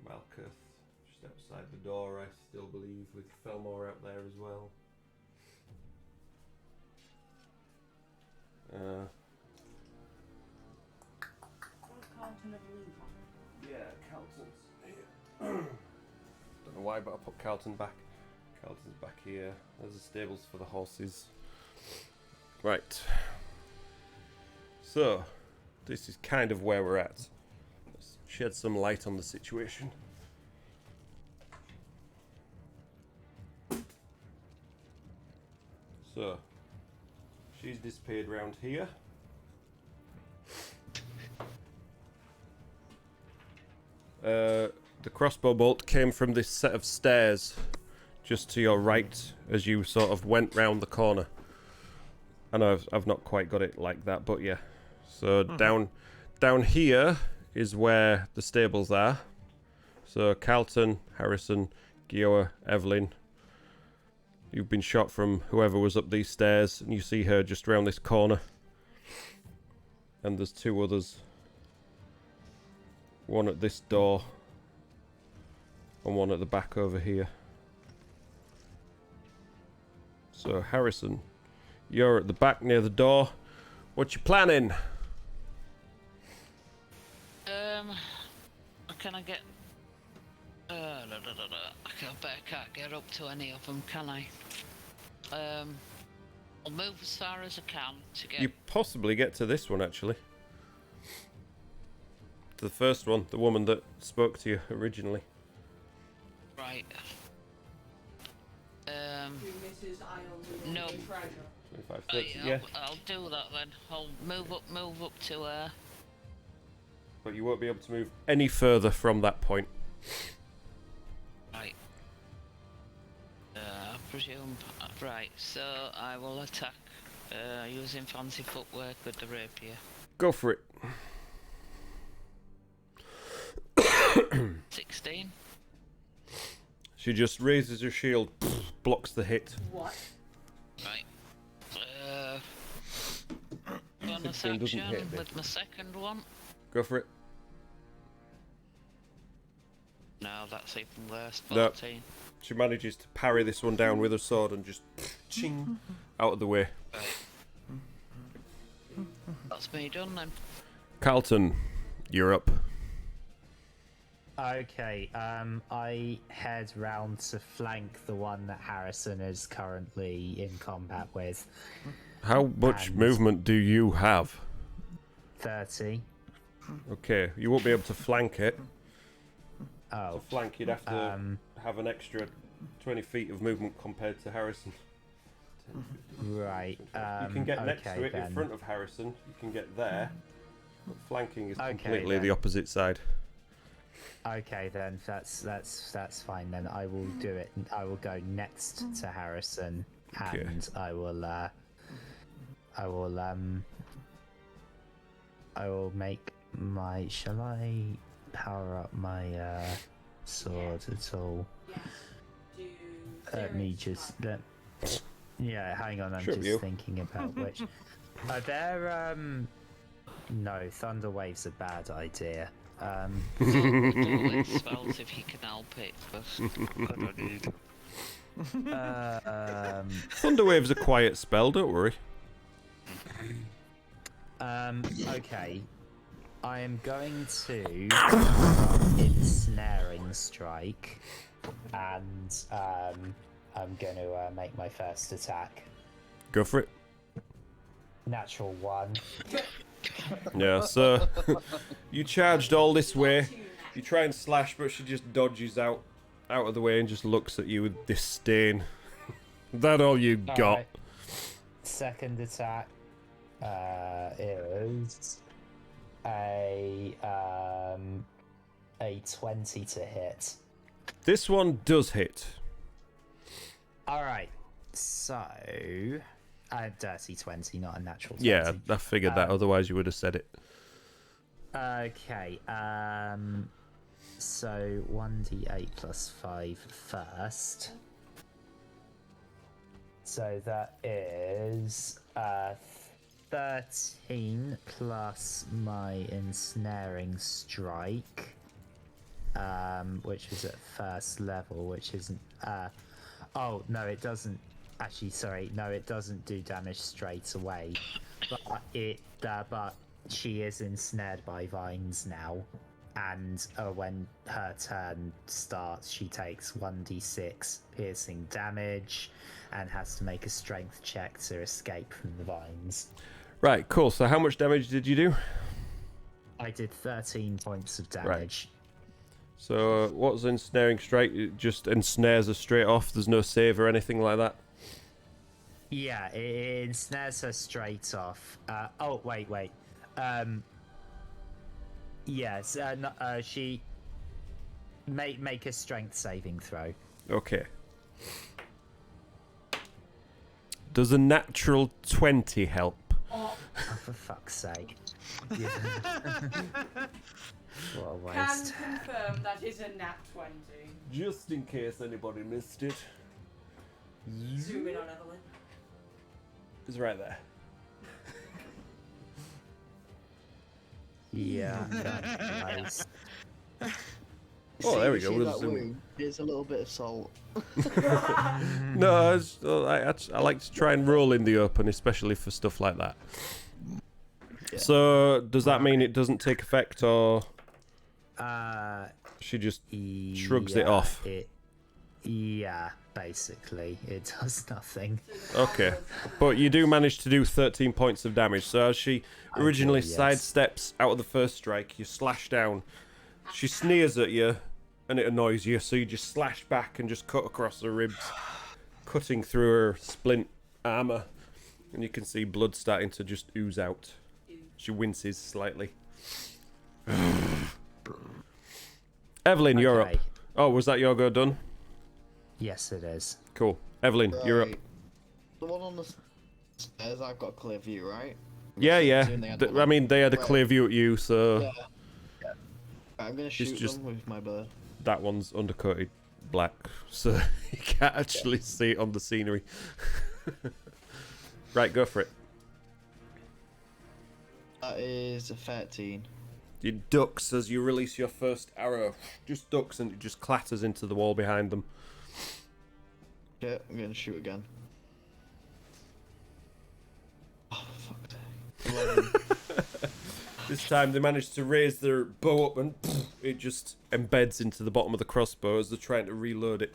Malkuth just outside the door, I still believe, with Felmore out there as well. Yeah, Calton's here. Don't know why, but I put Calton back. Calton's back here. There's the stables for the horses. Right. So, this is kind of where we're at. Let's shed some light on the situation. So, she's disappeared round here. The crossbow bolt came from this set of stairs just to your right as you sort of went round the corner. I know I've not quite got it like that, but yeah. So down here is where the stables are. So Calton, Harrison, Gioa, Evelyn. You've been shot from whoever was up these stairs, and you see her just round this corner. And there's two others. One at this door, and one at the back over here. So Harrison, you're at the back near the door. What you planning? Can I get? I can't get up to any of them, can I? I'll move as far as I can to get. You possibly get to this one actually. To the first one, the woman that spoke to you originally. Right. No. 25, 30, yeah. I'll do that then. I'll move up to her. But you won't be able to move any further from that point. Right. I presume. Right. So I will attack using fancy footwork with the rapier. Go for it. 16. She just raises her shield, blocks the hit. What? Right. Bonus 16 doesn't action hit, with my second one. Go for it. No, that's even worse. No. 14. She manages to parry this one down with her sword and just ching out of the way. Right. That's me done then. Carlton, you're up. Okay, I head round to flank the one that Harrison is currently in combat with. How much And- movement do you have? 30. Okay, you won't be able to flank it. Oh. To flank, you'd have to have an extra 20 feet of movement compared to Harrison. Right. You can get next okay to it then. in front of Harrison. You can get there. But flanking is Okay, completely the then. opposite side. Okay then, that's fine then. I will do it. I will go next to Harrison, Okay. and I will make my. Shall I power up my sword at all? Yes. Let me just. Yeah, hang on. I'm Sure, just you. thinking about which. Are there? No, thunder wave's a bad idea. Double spells if you can help it, but I don't need. Thunderwave's a quiet spell, don't worry. Okay. I am going to ensnaring strike, and I'm going to make my first attack. Go for it. Natural 1. Yeah, so you charged all this way. You try and slash, but she just dodges out of the way and just looks at you with disdain. That all you got? Alright. Second attack is a 20 to hit. This one does hit. Alright, so A dirty 20, not a natural 20. Yeah, I figured that. Otherwise, you would have said it. Okay. So 1d8 plus 5 first. So that is 13 plus my ensnaring strike, which is at first level, which isn't. Oh no, it doesn't. Actually, sorry, no, it doesn't do damage straight away. But she is ensnared by vines now, and when her turn starts, she takes 1d6 piercing damage, and has to make a strength check to escape from the vines. Right, cool. So how much damage did you do? I did 13 points of damage. So what's ensnaring strike? It just ensnares her straight off. There's no save or anything like that. Yeah, it ensnares her straight off. Oh, wait. Yes, she make a strength saving throw. Okay. Does a natural 20 help? Oh, For fuck's sake. Yeah. What a can waste. confirm that is a nat 20. Just in case anybody missed it. Zoom in on Evelyn. It's right there. Yeah, nice. Oh, there we See go. We'll that zoom in. wound? Here's a little bit of salt. No, I like to try and roll in the open, especially for stuff like that. Yeah. So, does that mean it doesn't take effect, or she just shrugs it off? Yeah, basically, it does nothing. Okay, but you do manage to do 13 points of damage. So as she originally yes. sidesteps out of the first strike, you slash down. She sneers at you, and it annoys you, so you just slash back and just cut across her ribs, cutting through her splint armor, and you can see blood starting to just ooze out. She winces slightly. Evelyn, you're up. Okay. Oh, was that your go done? Yes, it is. Cool. Evelyn, you're up. Right. The one on the stairs, I've got clear view, right? Yeah. Assuming they had I mean, they had a Right. clear view at you, so Yeah. I'm gonna shoot just- them with my bow. that one's undercoated black, so you can't actually see it on the scenery. Right, go for it. That is a 13. You ducks as you release your first arrow. Just ducks and it just clatters into the wall behind them. Okay, I'm gonna shoot again. Oh, fuck. 11. This time they manage to raise their bow up and it just embeds into the bottom of the crossbow as they're trying to reload it.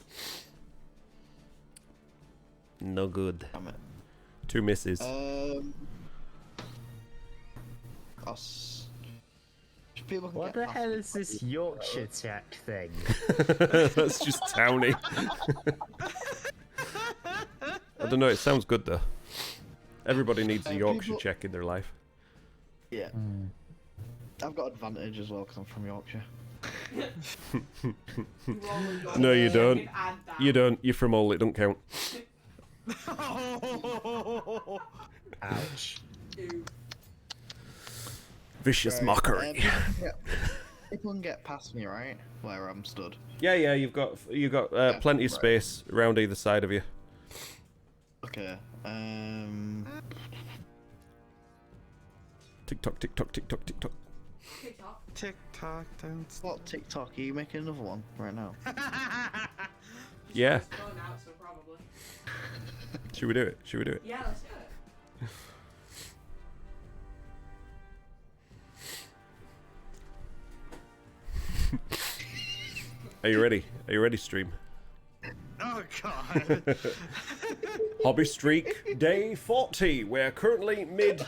No good. Damn it. 2 misses. People can What get the past hell me. is this Yorkshire tech thing? That's just towny. I don't know, it sounds good though. Everybody needs a Yorkshire people- check in their life. Yeah. I've got advantage as well because I'm from Yorkshire. No, you don't. Add that. You don't. You're from Hull, it don't count. Ouch. Ew. Vicious Right, mockery. People can get past me, right? Where I'm stood. Yeah, you've got Yeah, plenty of right. space around either side of you. Okay. Tick tock, tick tock, tick tock, tick tock. TikTok. Tick tock, don't What TikTok? Are you making another one right now? Yeah. It's going out, so probably. Should we do it? Should we do it? Yeah, let's do it. Are you ready? Are you ready, stream? Oh god. Hobby streak day 40. We're currently mid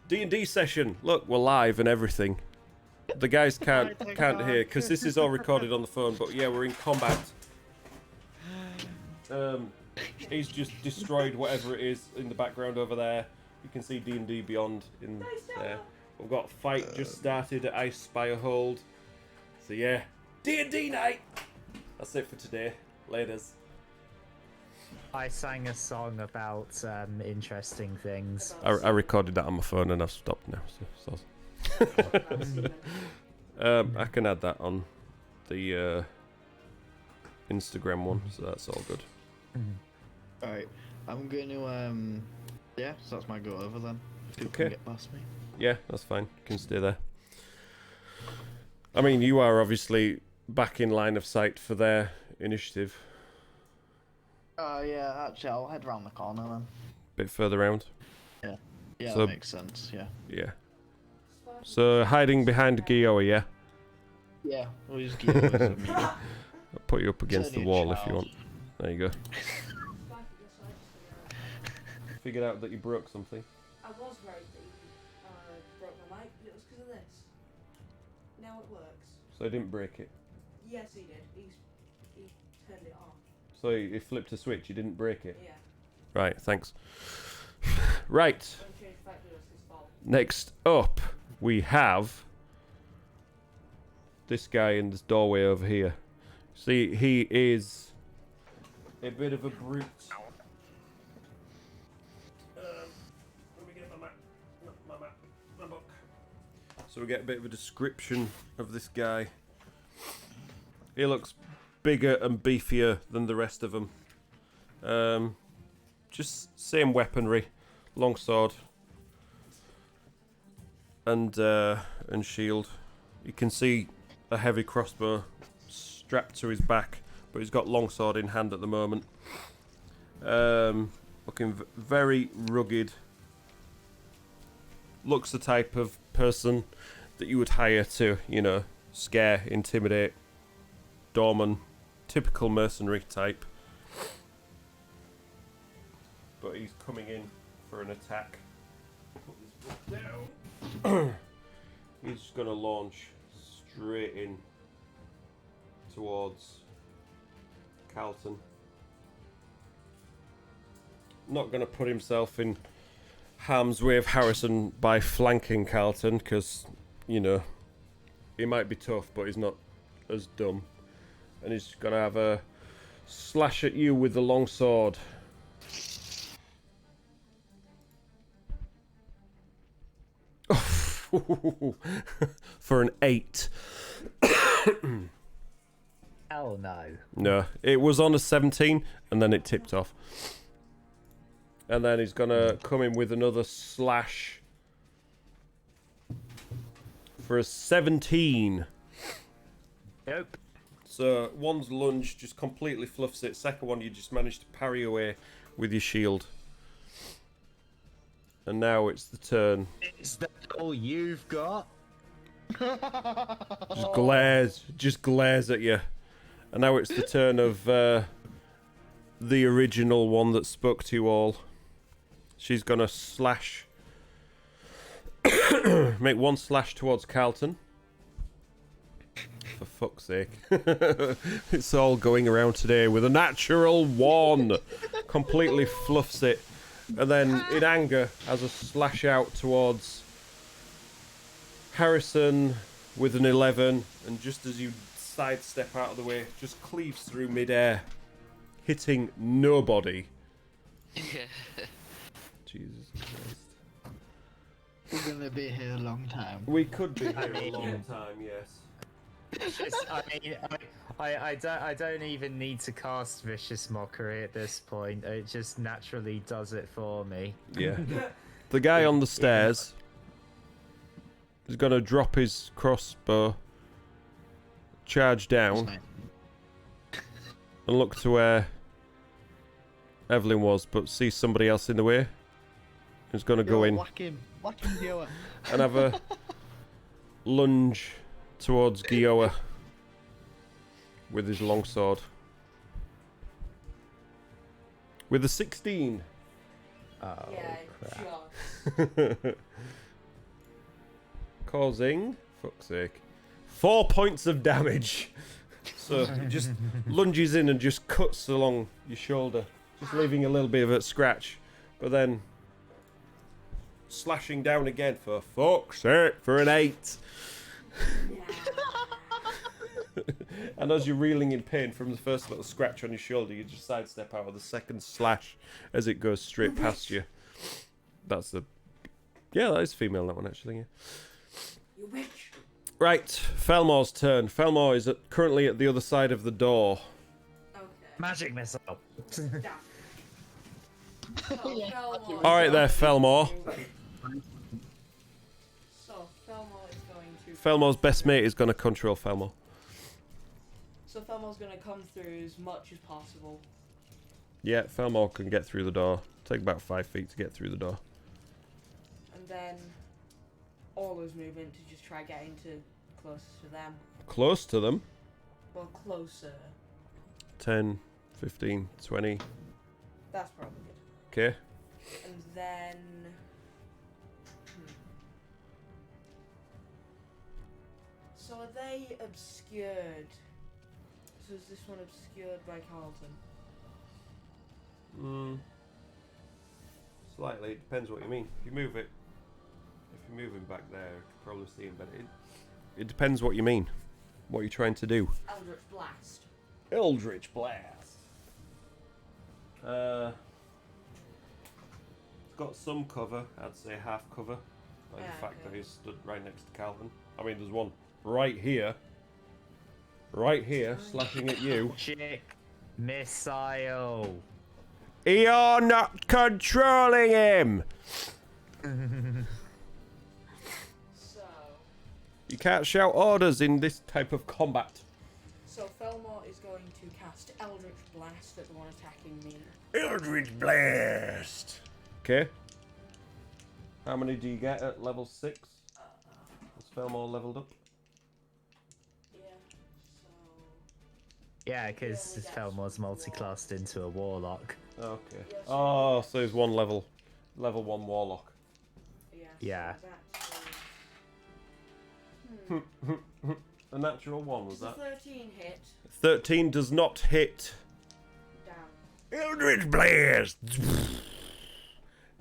D&D session. Look, we're live and everything. The guys can't hear because this is all recorded on the phone. But yeah, we're in combat. He's just destroyed whatever it is in the background over there. You can see D&D Beyond in there. We've got a fight just started at Icespire Hold. So yeah, D&D night. That's it for today. Laters. I sang a song about interesting things. I recorded that on my phone and I've stopped now. So. I can add that on the Instagram one, so that's all good. Alright, I'm going to, yeah, so that's my go over then. If you Okay. can get past me. Yeah, that's fine. You can stay there. I mean, you are obviously back in line of sight for their initiative. Yeah, actually, I'll head round the corner then. Bit further round. Yeah, So- that makes sense, yeah. Yeah. So hiding behind Gioa, yeah? Yeah, we'll just give it a me. I'll put you up against the Turn your wall if you child. want. There you go. Figured out that you broke something. I was worried that he broke my mic, but it was because of this. Now it works. So he didn't break it. Yes, he did. He turned it off. So he flipped a switch, he didn't break it. Yeah. Right, thanks. Right. Don't change the fact that it was his fault. Next up, we have this guy in this doorway over here. See, he is a bit of a brute. Let me get my map. Not my map. My book. So we get a bit of a description of this guy. He looks bigger and beefier than the rest of them. Just same weaponry, longsword and shield. You can see a heavy crossbow strapped to his back, but he's got longsword in hand at the moment. Looking very rugged. Looks the type of person that you would hire to, you know, scare, intimidate, doorman, typical mercenary type. But he's coming in for an attack. Put this book down. He's just going to launch straight in towards Carlton. Not going to put himself in harm's way of Harrison by flanking Carlton, because, you know, he might be tough, but he's not as dumb. And he's going to have a slash at you with the long sword. For an 8. Hell no. No, it was on a 17 and then it tipped off. And then he's gonna come in with another slash for a 17. Nope. So one's lunge just completely fluffs it. Second one you just managed to parry away with your shield. And now it's the turn. Is that all you've got? Just glares at you. And now it's the turn of the original one that spoke to you all. She's gonna slash, make one slash towards Carlton. For fuck's sake. It's all going around today with a natural 1. Completely fluffs it. And then, in anger, has a slash out towards Harrison with an 11. And just as you sidestep out of the way, just cleaves through midair, hitting nobody. Jesus Christ. We're gonna be here a long time. We could be here a long time, yes. I don't even need to cast Vicious Mockery at this point. It just naturally does it for me. Yeah. The guy on the stairs is going to drop his crossbow, charge down, and look to where Evelyn was, but see somebody else in the way. He's going to go in Whack him, Gioa. and have a lunge towards Gioa with his longsword. With a 16. Oh, Yeah, crap. just. Causing, fuck's sake, 4 points of damage. So he just lunges in and just cuts along your shoulder, just leaving a little bit of a scratch, but then slashing down again for fuck's sake for an 8. And as you're reeling in pain from the first little scratch on your shoulder, you just sidestep out of the second slash as it goes straight past you. That's the... Yeah, that is female, that one, actually, yeah. You witch. Right, Felmor's turn. Felmor is currently at the other side of the door. Okay. Magic missile. Damn. So, Felmor All right there, is Felmor. So, Felmor is going to... Felmor's best mate is going to control Felmor. So Felmor's going to come through as much as possible. Yeah, Felmor can get through the door. Take about 5 feet to get through the door. And then Orla's movement to just try getting closer to them. Close to them. Well, closer. 10, 15, 20. That's probably good. Okay. And then... So are they obscured? So is this one obscured by Carlton? Slightly. It depends what you mean. If you move it... If you move him back there, you can probably see him better. It depends what you mean. What you're trying to do. Eldritch Blast. Eldritch Blast. It's got some cover. I'd say half cover. By the fact that he's stood right next to Calvin. I mean, there's one right here. Right here, slashing at you. Magic missile. You're not controlling him! So... You can't shout orders in this type of combat. So Felmor is going to cast Eldritch Blast at the one attacking me. Eldritch Blast! Okay. How many do you get at level 6? Is Felmor leveled up? Yeah, because Felmor's multi-classed into a warlock. Okay. Oh, so he's level 1 warlock. Yeah. A natural 1 was that? 13 hit. 13 does not hit. Damn. Eldritch Blast!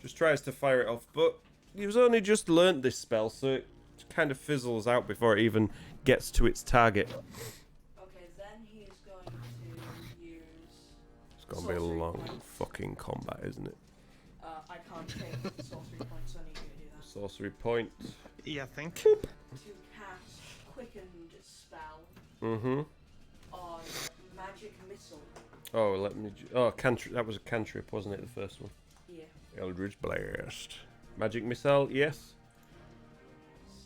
Just tries to fire it off, but you've only just learnt this spell, so it kind of fizzles out before it even gets to its target. Okay, then he's going to use... It's gonna be a long fucking combat, isn't it? I can't take sorcery points, so I need you to do that. Sorcery point. Yeah, think. To cast Quickened Spell Mm-hmm. on Magic Missile. Oh, let me... Oh, cantrip. That was a cantrip, wasn't it, the first one? Yeah. Eldritch Blast. Magic Missile, yes.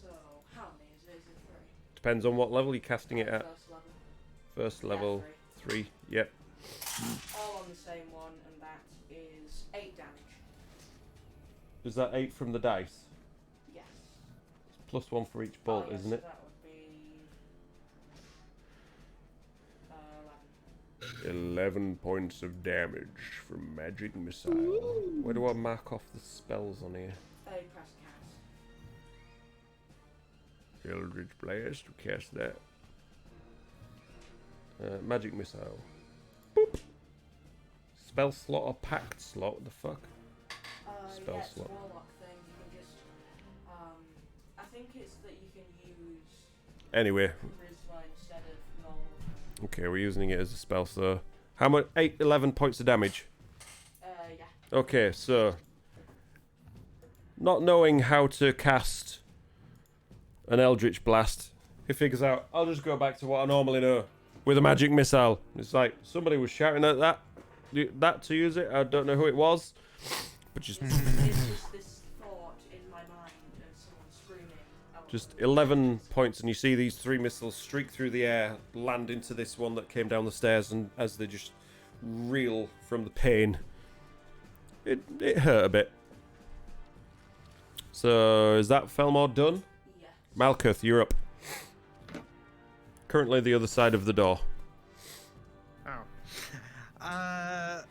So, how many is it? Is it 3? Depends on what level you're casting it at. First level. First level, 3. Yep. All on the same one, and that is 8 damage. Is that 8 from the dice? Yes. It's +1 for each bolt, yes, isn't it? That would be 11. 11 points of damage from Magic Missile. Where do I mark off the spells on here? Press cast. Eldritch Blast, we cast that. Magic Missile. Boop. Spell slot or pact slot? What the fuck? Spell yeah, it's slot. a warlock thing. You can just, I think it's that you can use Anyway. charisma instead of normal. Okay, we're using it as a spell, so... How much? 11 points of damage. Yeah. Okay, so... Not knowing how to cast an Eldritch Blast, he figures out, I'll just go back to what I normally know, with a magic missile. It's like, somebody was shouting at that to use it, I don't know who it was, but just... It's just this thought in my mind of someone screaming. Just 11 points, and you see these 3 missiles streak through the air, land into this one that came down the stairs, and as they just reel from the pain, it hurt a bit. So, is that Felmor done? Yes. Malkuth, you're up. Currently the other side of the door. Oh.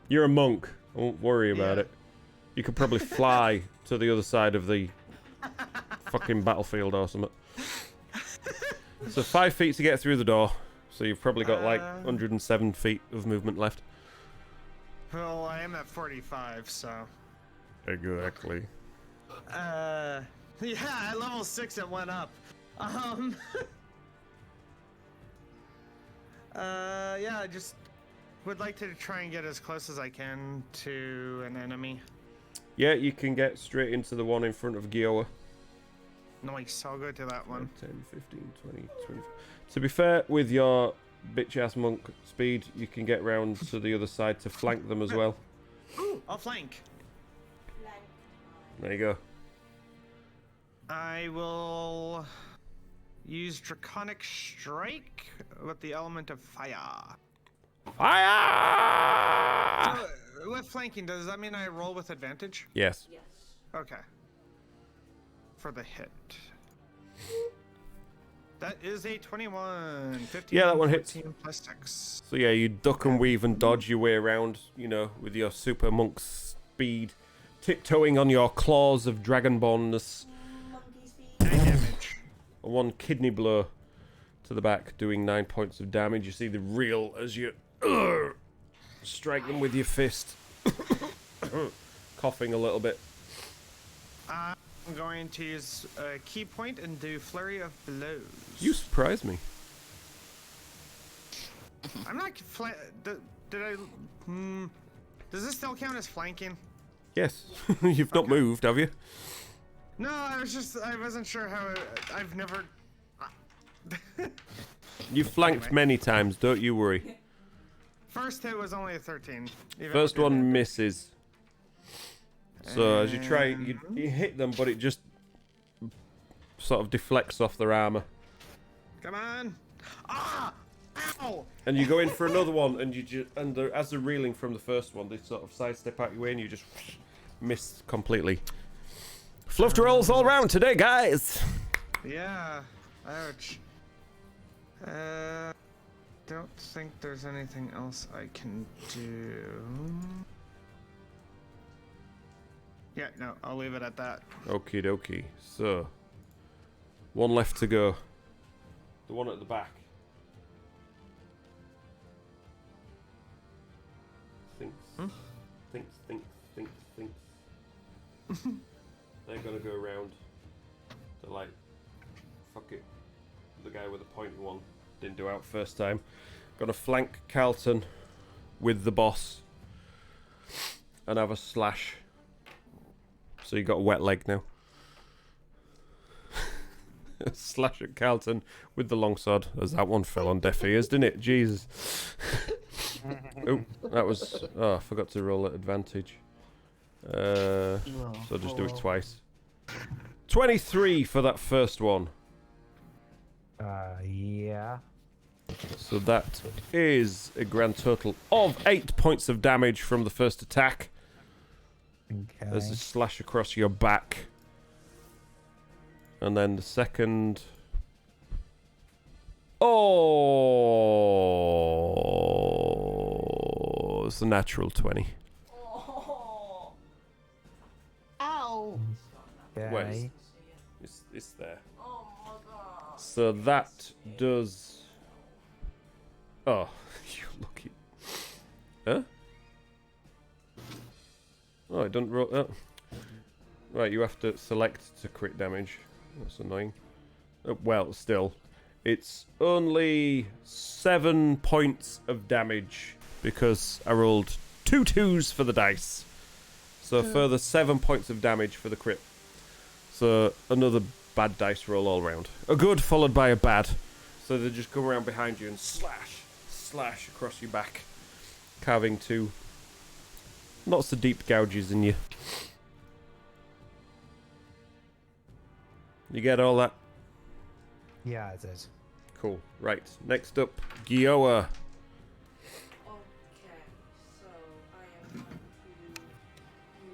You're a monk. I won't worry about it. You could probably fly to the other side of the fucking battlefield or something. So 5 feet to get through the door. So you've probably got like 107 feet of movement left. Well, I am at 45, so. Exactly. Yeah, at level 6 it went up. Yeah, I just would like to try and get as close as I can to an enemy. Yeah, you can get straight into the one in front of Gioa. Nice, I'll go to that one. 10, 15, 20, 25. To be fair, with your bitch-ass monk speed, you can get round to the other side to flank them as well. Ooh, I'll flank. There you go. I will use Draconic Strike with the element of fire. Fire! So, with flanking, does that mean I roll with advantage? Yes. Yes. Okay. For the hit. That is a 21. 15, Yeah, that one hits. 14 plus 6. So yeah, you duck and weave and dodge your way around, you know, with your super monk speed, tiptoeing on your claws of dragonbornness. Monkey's feet. 9 damage. One kidney blow to the back, doing 9 points of damage. You see the reel as you strike them with your fist, coughing a little bit. I'm going to use a key point and do Flurry of Blows. You surprise me. I'm not did I? Does this still count as flanking? Yes, you've not moved, have you? No, I wasn't sure how. I've never. You've flanked Anyway. many times, don't you worry. First hit was only a 13. even First with one advantage. misses. So as you try, you hit them, but it just sort of deflects off their armor. Come on! Ah! Ow! And you go in for another one, and as they're reeling from the first one, they sort of sidestep out your way, and you just miss completely. Fluffed rolls all round today, guys. Yeah. Ouch. Don't think there's anything else I can do. Yeah, no, I'll leave it at that. Okie dokie. So, one left to go. The one at the back. Thinks. Thinks. They're gonna go around. They're like, fuck it. The guy with the pointy one didn't do out first time. Gonna flank Carlton with the boss. And have a slash. So you got a wet leg now. Slash at Carlton with the longsword, as that one fell on deaf ears, didn't it? Jesus. Oh, that was. Oh, I forgot to roll at advantage. So just do it twice. 23 for that first one. Yeah. So that is a grand total of 8 points of damage from the first attack. Okay. There's a slash across your back. And then the second. Oh, it's a natural 20. Oh. Ow! Okay. It's there. Oh my god. So that does. Oh, you lucky. Huh? Oh, it doesn't roll. Oh. Right, you have to select to crit damage. That's annoying. Well, still. It's only 7 points of damage because I rolled 2 2s for the dice. So a further 7 points of damage for the crit. So another bad dice roll all round. A good followed by a bad. So they just come around behind you and slash across your back, carving 2 not so deep gouges in you. You get all that? Yeah, I did. Cool. Right. Next up, Gioa. Okay, so I am going to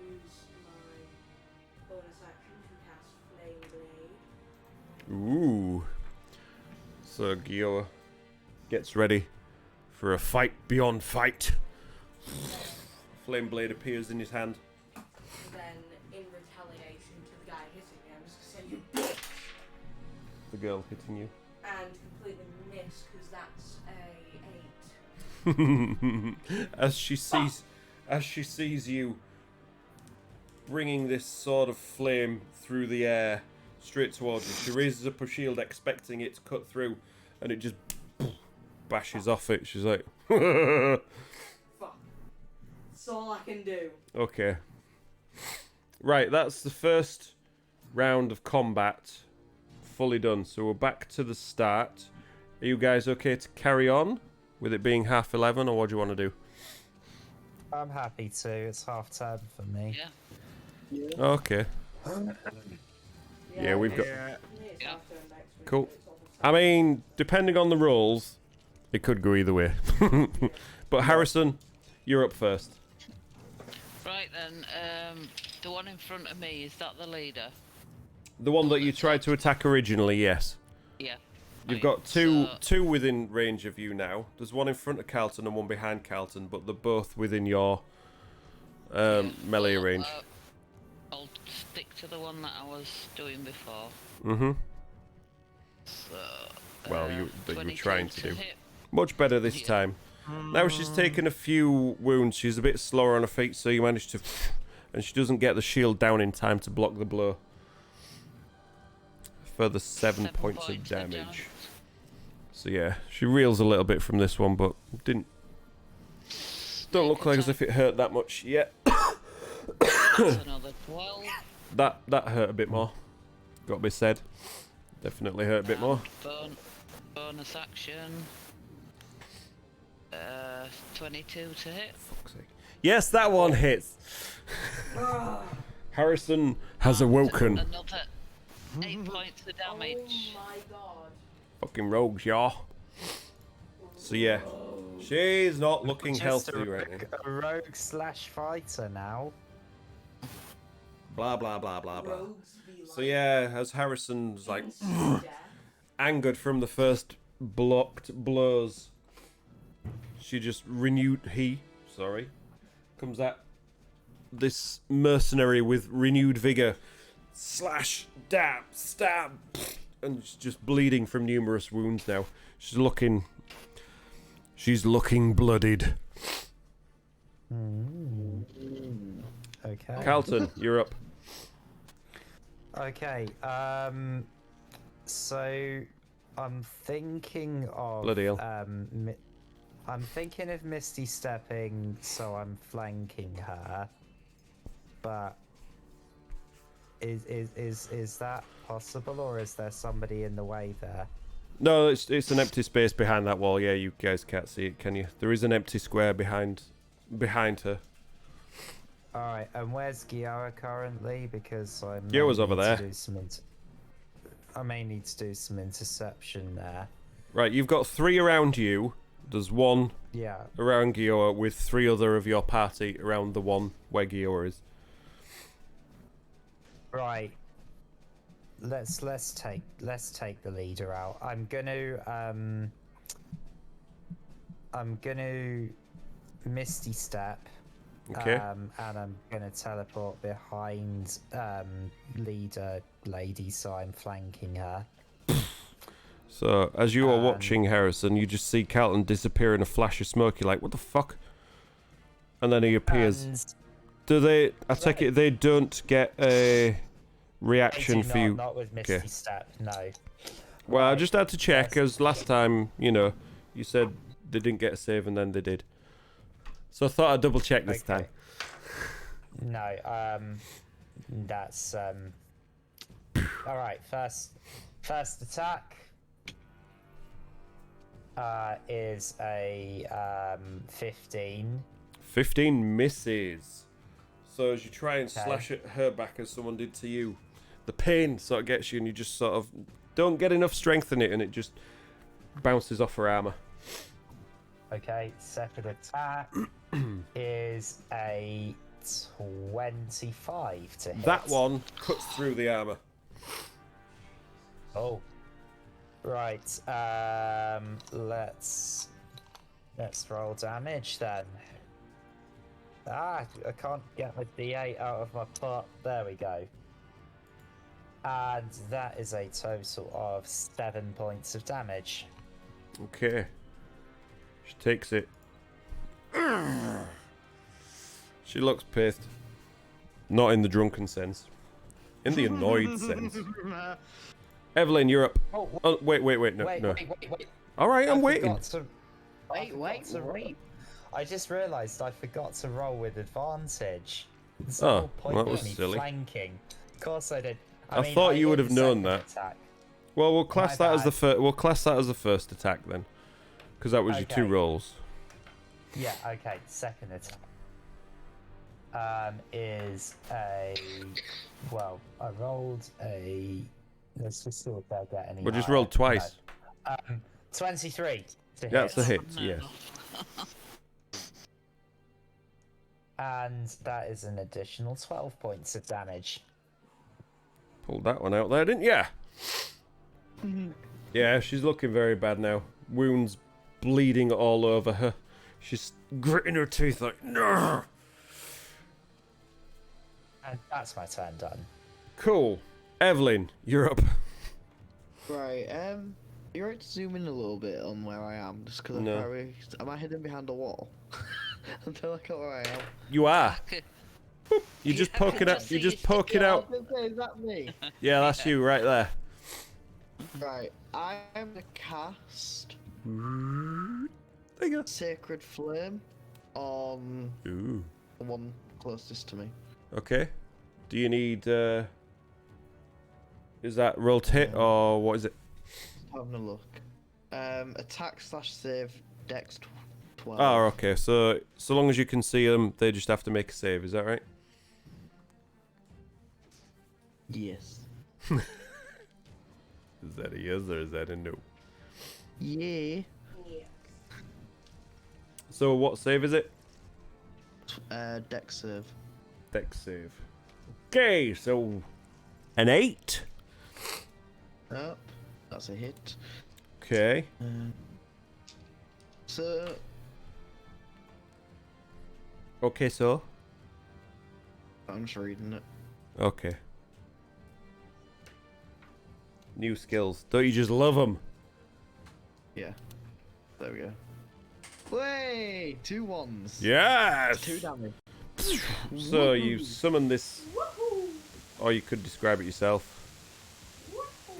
use my bonus action to cast Flame Blade. Ooh. So Gioa gets ready for a fight beyond fight. Flame blade appears in his hand. Then, in retaliation to the guy hitting me, I'm just going to say, you bitch! The girl hitting you. And completely miss, because that's a 8. As she sees you bringing this sword of flame through the air straight towards you, she raises up her shield expecting it to cut through, and it just bashes off it. She's like, Fuck. That's all I can do. okay. Right, that's the first round of combat fully done. So we're back to the start. Are you guys okay to carry on with it being 11:30, or what do you want to do? I'm happy to. It's 10:30 for me. Yeah. Okay. Yeah, we've got... Yeah. It's Yeah. our turn next week, Cool. but it's almost I mean, depending on the rolls, it could go either way. But Harrison, you're up first. Right then, the one in front of me, is that the leader? The one that you tried to attack originally, yes. Yeah. You've Right, got so- two within range of you now. There's one in front of Carlton and one behind Carlton, but they're both within your melee well, range. I'll stick to the one that I was doing before. Mm-hmm. So, Well, that you were 22 trying to do. hit. Much better this Yeah. time. Now she's taken a few wounds. She's a bit slower on her feet, so you managed to... And she doesn't get the shield down in time to block the blow. Further 7 points of damage. So yeah, she reels a little bit from this one, but didn't... Don't look like as if it hurt that much yet. That's another 12. That hurt a bit more. Got to be said. Definitely hurt a bit more. Bonus action. 22 to hit. Fuck's sake. Yes, that one hits. Harrison has awoken. Another 8 points of damage. Oh my god. Fucking rogues, y'all. So yeah, she's not looking Just healthy right now. a rogue slash fighter now. Blah blah blah blah blah. Rogues be So yeah, as Harrison's like death. angered from the first blocked blows, she just comes at this mercenary with renewed vigor. Slash, dab, stab, and she's just bleeding from numerous wounds now. She's looking bloodied. Okay. Carlton, you're up. Okay. So I'm thinking of Bloody hell. I'm thinking of Misty stepping, so I'm flanking her. But is that possible, or is there somebody in the way there? No, it's an empty space behind that wall. Yeah, you guys can't see it, can you? There is an empty square behind her. All right, and where's Giara currently? Because I may Giara's over need to there. do some I may need to do some interception there. Right, you've got 3 around you. There's 1 Yeah. around Giora with 3 other of your party around the one where Giora is. Right. Let's take the leader out. I'm gonna Misty Step. Okay. And I'm gonna teleport behind leader lady, so I'm flanking her. So as you are watching Harrison, you just see Carlton disappear in a flash of smoke. You're like, what the fuck? And then he appears. And Do they? I take it they don't get a reaction I do for you. not with Misty Okay. Step, no. Well, I Right. just had to check, as last time, you said they didn't get a save and then they did. So I thought I'd double check this Okay. time. No, that's all right. First attack is a 15. 15 misses. So as you try and Okay. slash at her back as someone did to you, the pain sort of gets you and you just sort of don't get enough strength in it and it just bounces off her armor. Okay, second attack is a 25 to hit. That one cuts through the armor. Oh. Right. Let's roll damage then. I can't get my D8 out of my pot. There we go. And that is a total of 7 points of damage. Okay. She takes it. She looks pissed. Not in the drunken sense. In the annoyed sense. Evelyn, you're up. Oh, Oh, wait, no. wait. Alright, I'm I waiting. forgot to- Wait. I just realised I forgot to roll with advantage. It's Oh, the whole well, point that of was me silly. flanking. Of course I did. I mean, thought you hit would the have known second that. attack. Well, we'll class My that as the bad. first. We'll class that as the first attack then, because that was your 2 Okay. rolls. Yeah, okay. Second attack. Is a... Well, I rolled a... Let's just see if I get any Well, just higher. rolled twice. No. 23 to hit. That's a hit. No. Yes. And that is an additional 12 points of damage. Pulled that one out there, didn't ya? Yeah, she's looking very bad now. Wounds bleeding all over her. She's gritting her teeth like, no. And that's my turn done. Cool. Evelyn, you're up. Right, you're right to zoom in a little bit on where I am, just because No. am I hidden behind a wall? Until I got where I am. You are. Okay. You just Yeah, I poke can it out. just You see just you poke it Yeah, I out. was gonna say, is that me? Yeah, that's you right there. Right, I am the cast There you Sacred Flame on go. Ooh. the one closest to me. Okay. Do you need? Is that rolled hit or what is it? Having a look. Attack / save Dex 12. Oh, okay. So long as you can see them, they just have to make a save. Is that right? Yes. Is that a yes or is that a no? Yeah. Yeah. So what save is it? Dex save. Dex save. Okay, so an 8. Up. That's a hit. Okay. So Okay, so. I'm just reading it. Okay. New skills. Don't you just love them? Yeah. There we go. Way! 2 ones. Yes! 2 damage. So you summon this, or you could describe it yourself.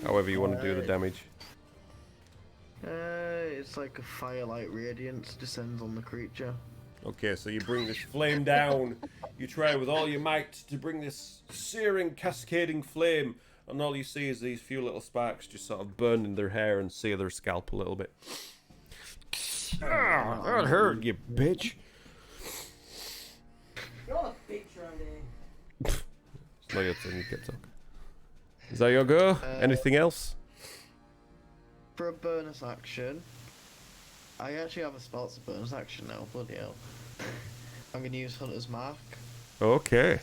However you want to do the damage. It's like a firelight radiance descends on the creature. Okay, so you bring this flame down. You try with all your might to bring this searing, cascading flame, and all you see is these few little sparks just sort of burn in their hair and sear their scalp a little bit. Ah, that hurt, you bitch. You're a bitch around here. It's not your turn, you get talk. Is that your go? Anything else? For a bonus action, I actually have a spell that's a bonus action now, bloody hell. I'm going to use Hunter's Mark. Okay.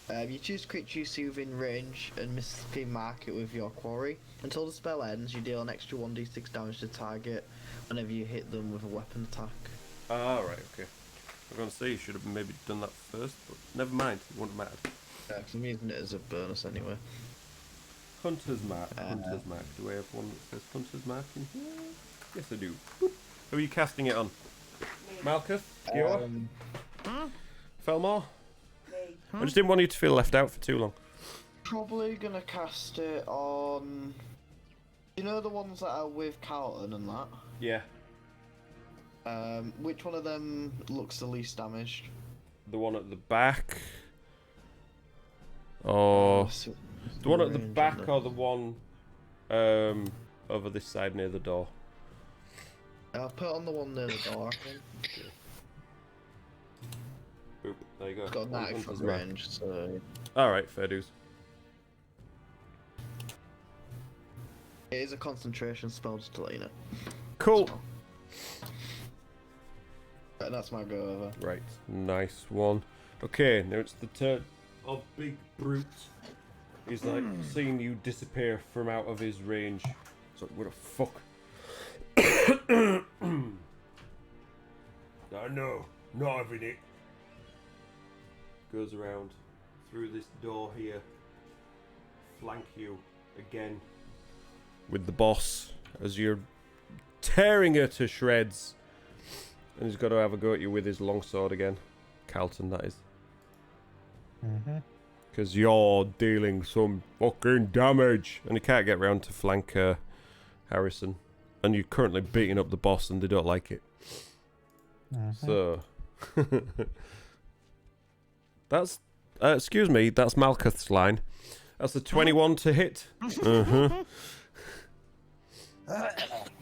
You choose creature you see within range and mystically mark it with your quarry. Until the spell ends, you deal an extra 1d6 damage to target whenever you hit them with a weapon attack. Ah, right, okay. I'm going to say you should have maybe done that first, but never mind, it wouldn't matter. Yeah, 'cause I'm using it as a bonus anyway. Hunter's Mark. Hunter's Mark. Do I have one that says Hunter's Mark in here? Yes, I do. Boop. Who are you casting it on? Malkuth? Gior? Felmore? Me. I just didn't want you to feel left out for too long. Probably gonna cast it on... You know the ones that are with Carlton and that? Yeah. Which one of them looks the least damaged? The one at the back? Or... The one at the back or the one over this side near the door? I'll put on the one near the door, I think. Boop, there you go. It's got 90 foot Hunter's Mark. range, so... Alright, fair dues. It is a concentration spell, just to let you know. Cool. Right, that's my go over. Right, nice one. Okay, now it's the turn of Big Brute. He's like seeing you disappear from out of his range. It's like, what the fuck? No, not having it. Goes around through this door here. Flank you again with the boss as you're tearing her to shreds. And he's got to have a go at you with his longsword again. Carlton, that is. Because you're dealing some fucking damage. And he can't get round to flank Harrison. and you're currently beating up the boss, and they don't like it. So, that's excuse me, that's Malkuth's line. That's a 21 to hit.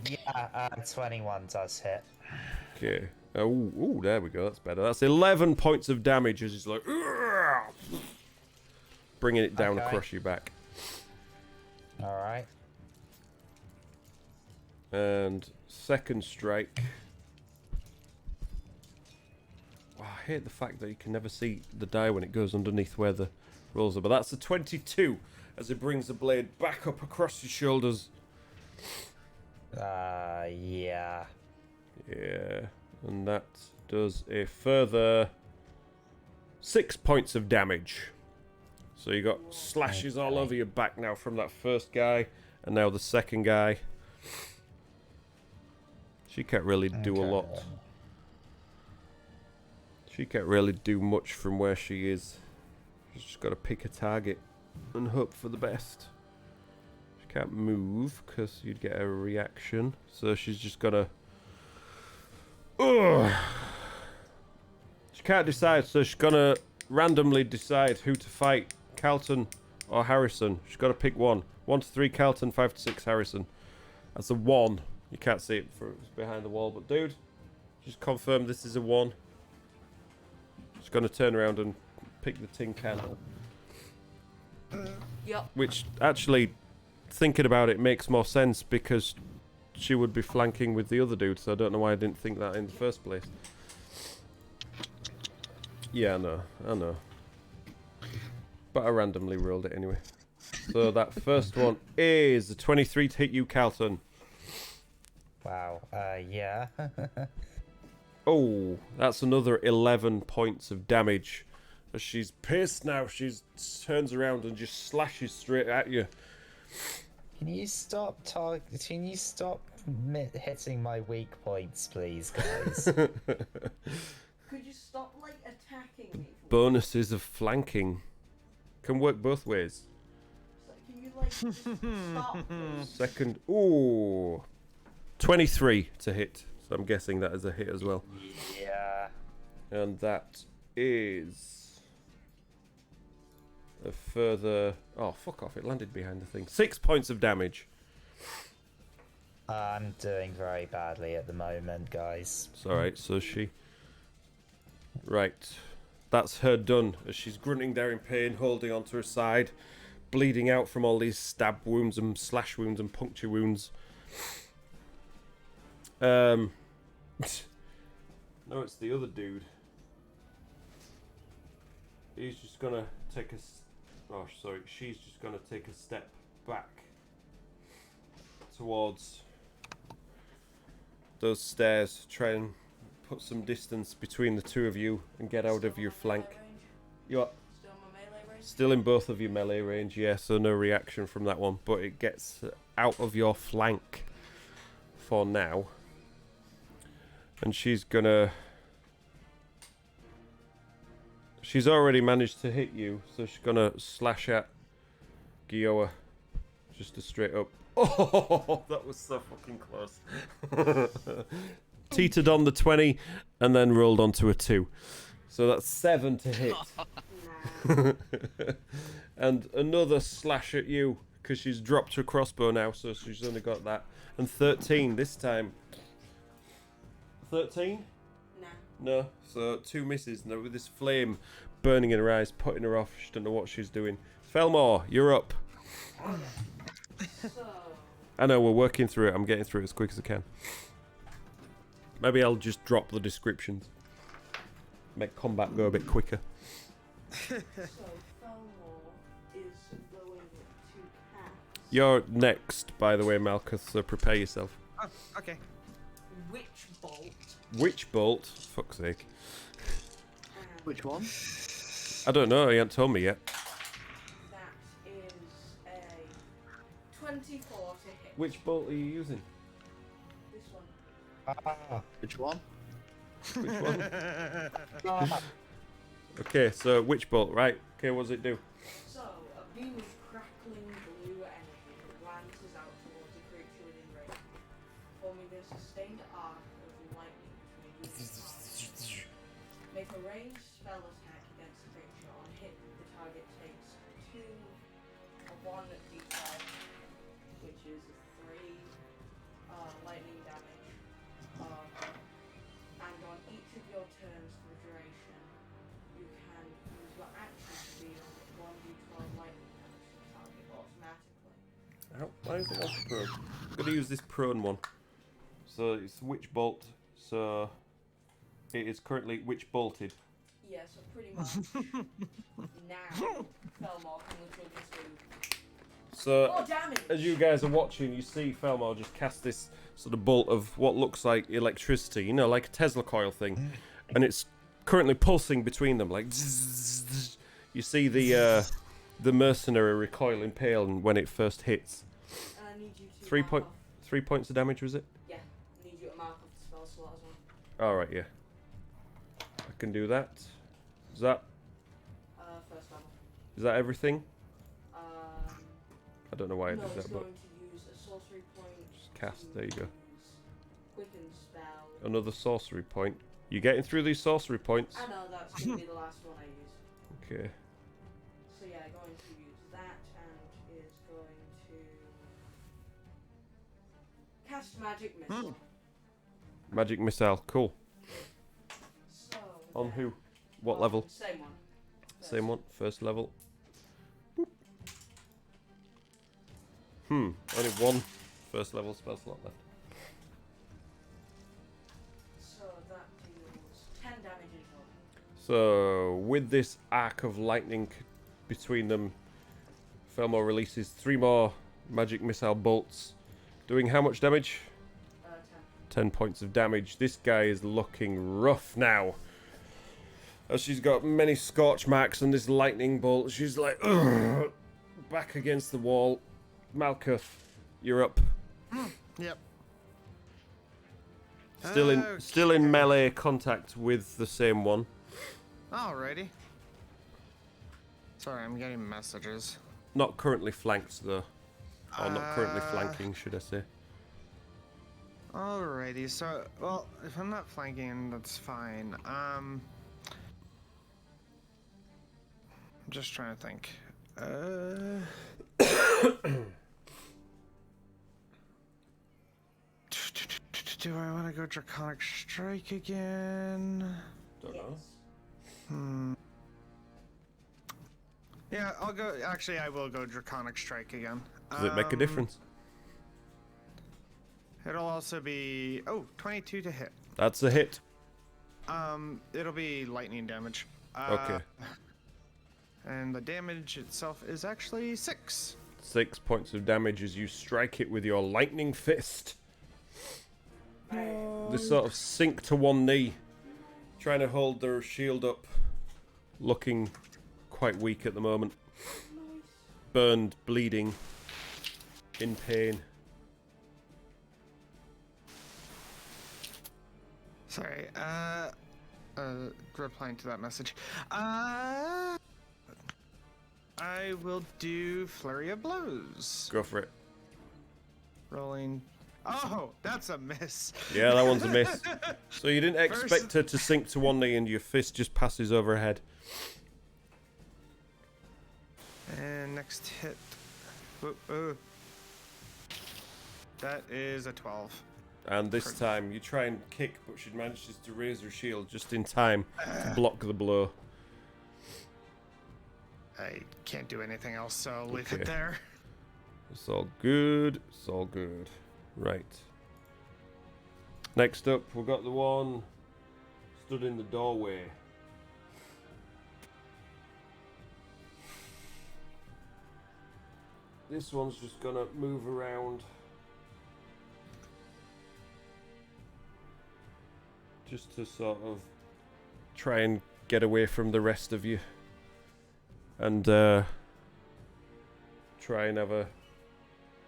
Yeah, 21 does hit. Okay. Oh, there we go. That's better. That's 11 points of damage as he's like, "Ugh!" Bringing it down across your back. All right. And second strike. Oh, I hate the fact that you can never see the die when it goes underneath where the rolls are. But that's a 22 as it brings the blade back up across your shoulders. Yeah. Yeah. And that does a further 6 points of damage. So you got slashes all over your back now from that first guy, and now the second guy. She can't really do a lot. She can't really do much from where she is. She's just got to pick a target and hope for the best. She can't move because you'd get a reaction. So she's just got to... She can't decide, so she's going to randomly decide who to fight. Carlton or Harrison. She's got to pick one. 1 to 3 Carlton, 5 to 6 Harrison. That's a 1. You can't see it for it's behind the wall, but dude, just confirm this is a 1. She's going to turn around and pick the tin can. Yep. Which, actually, thinking about it, makes more sense because she would be flanking with the other dude, so I don't know why I didn't think that in the first place. Yeah, I know. But I randomly rolled it anyway. So that first one is a 23 to hit you, Carlton. Wow. Yeah. Oh, that's another 11 points of damage. As she's pissed now, she turns around and just slashes straight at you. Can you stop hitting my weak points, please, guys? Could you stop, like, attacking me? Bonuses of flanking can work both ways. So can you, like, just stop? Second, ooh, 23 to hit. So I'm guessing that is a hit as well. Yeah. And that is a further... Oh, fuck off. It landed behind the thing. 6 points of damage. I'm doing very badly at the moment, guys. It's alright, so she... Right. That's her done. As she's grunting there in pain, holding onto her side, bleeding out from all these stab wounds and slash wounds and puncture wounds. No, it's the other dude. He's just gonna take a... Oh, sorry. She's just gonna take a step back towards those stairs. Try and put some distance between the two of you and get out of your flank. You are Still in my melee range? still in both of your melee range, yeah, so no reaction from that one, but it gets out of your flank for now. And she's gonna... She's already managed to hit you, so she's gonna slash at Gioa. Just a straight up. Oh, that was so fucking close. Teetered on the 20 and then rolled onto a 2. So that's 7 to hit. And another slash at you because she's dropped her crossbow now, so she's only got that. And 13 this time. 13? Nah. No, so 2 misses. Now with this flame burning in her eyes, putting her off. She don't know what she's doing. Felmore, you're up. So, I know, we're working through it. I'm getting through it as quick as I can. Maybe I'll just drop the descriptions. Make combat go a bit quicker. so Felmore is going to cast You're next, by the way, Malkuth, so prepare yourself. Oh, okay. Witch Bolt. Which bolt? Fuck's sake. And Which one? I don't know, he hasn't told me yet. that is a 24 to hit. Which bolt are you using? This one. Which one? Which one? Okay, so witch bolt, right? Okay, what does it do? So, a beam of crackling blue energy glances out towards a creature within range. sustained arc of lightning between you and the target. Make a ranged spell attack against the creature. On hit, the target takes 1d5, which is 3 lightning damage. And on each of your turns for the duration, you can use your action to deal 1d12 lightning damage to the target automatically. Why is it off prone? I'm going to use this prone one. So it's witch bolt. So it is currently witch bolted. Yeah, so pretty much now Felmar can literally just do So more damage. as you guys are watching, you see Felmar just cast this sort of bolt of what looks like electricity, you know, like a Tesla coil thing, and it's currently pulsing between them, like zzz. You see the mercenary recoil in pale when it first hits. I need you to 3 points of damage, was it? Yeah, I need you to mark off the spell slot as well. All right, yeah. I can do that. Is that First level. everything? I don't know why I No, did it's that, going but to use a sorcery point. just cast. to There you go. use Quicken spell. Another sorcery point. You getting through these sorcery points? I know that's going to be the last one I use. Okay. So yeah, going to use that and is going to cast magic missile. Magic missile. Cool. So On then- who? What level? Same one. Same one. First level. Boop. Only one first level spell slot left. So that deals 10 damage in total. So with this arc of lightning between them, Felmar releases 3 more magic missile bolts, doing how much damage? 10. 10 points of damage. This guy is looking rough now. As she's got many scorch marks on this lightning bolt, she's like, ugh, back against the wall. Malkuth, you're up. Yep. Still in melee contact with the same one. Alrighty. Sorry, I'm getting messages. Not currently flanked though. Or not currently flanking, should I say. Alrighty, so, well, if I'm not flanking, that's fine. I'm just trying to think. Do I want to go Draconic Strike again? Don't know. Yeah, I'll go. Actually, I will go Draconic Strike again. Does it make a difference? It'll also be 22 to hit. That's a hit. It'll be lightning damage. Okay. And the damage itself is actually 6. 6 points of damage as you strike it with your lightning fist. They sort of sink to one knee, trying to hold their shield up, looking quite weak at the moment. Burned, bleeding, in pain. Sorry, replying to that message. I will do Flurry of Blows. Go for it. Rolling. Oh, that's a miss. Yeah, that one's a miss. So you didn't expect her to sink to one knee and your fist just passes over her head. And next hit. That is a 12. And this time you try and kick, but she manages to raise her shield just in time to block the blow. I can't do anything else, so I'll leave Okay. it there. It's all good. It's all good. Right. Next up, we've got the one stood in the doorway. This one's just gonna move around. Just to sort of try and get away from the rest of you. And try and have a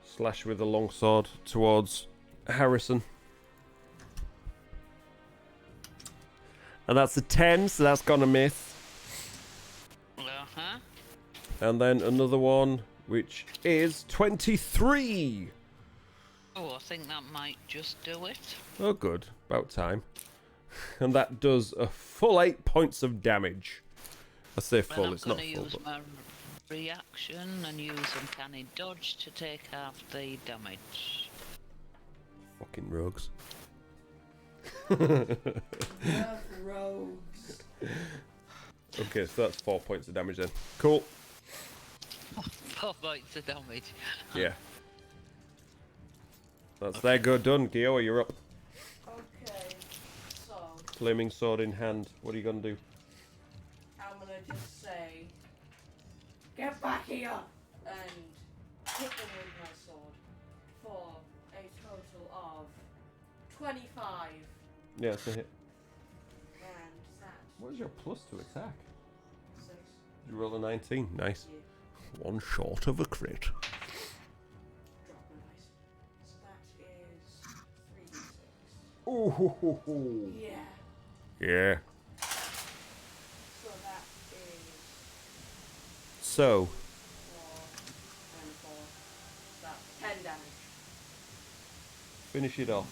slash with a longsword towards Harrison. And that's a 10, so that's gonna miss. Uh-huh. And then another one, which is 23. Oh, think that might just do it. Oh, good. About time. And that does a full 8 points of damage. I say And full, I'm it's not gonna full. use my reaction and use uncanny dodge to take half the damage. Fucking rogues. Rogues. Okay, so that's 4 points of damage then. Cool. 4 points of damage. Yeah. That's their go done. Gioa, you're up. Okay, so Flaming sword in hand. What are you gonna do? I'm gonna just say, get back here, and hit them with my sword for a total of 25, Yeah, it's a hit. and that's What is your plus to attack? 6. You roll a 19. Nice. Yeah. One short of a crit. Drop my dice. So that is 3d6. Ooh, ho, ho, ho. Yeah. Yeah. So that is So, 4 and 4. That's 10 damage. finish it off.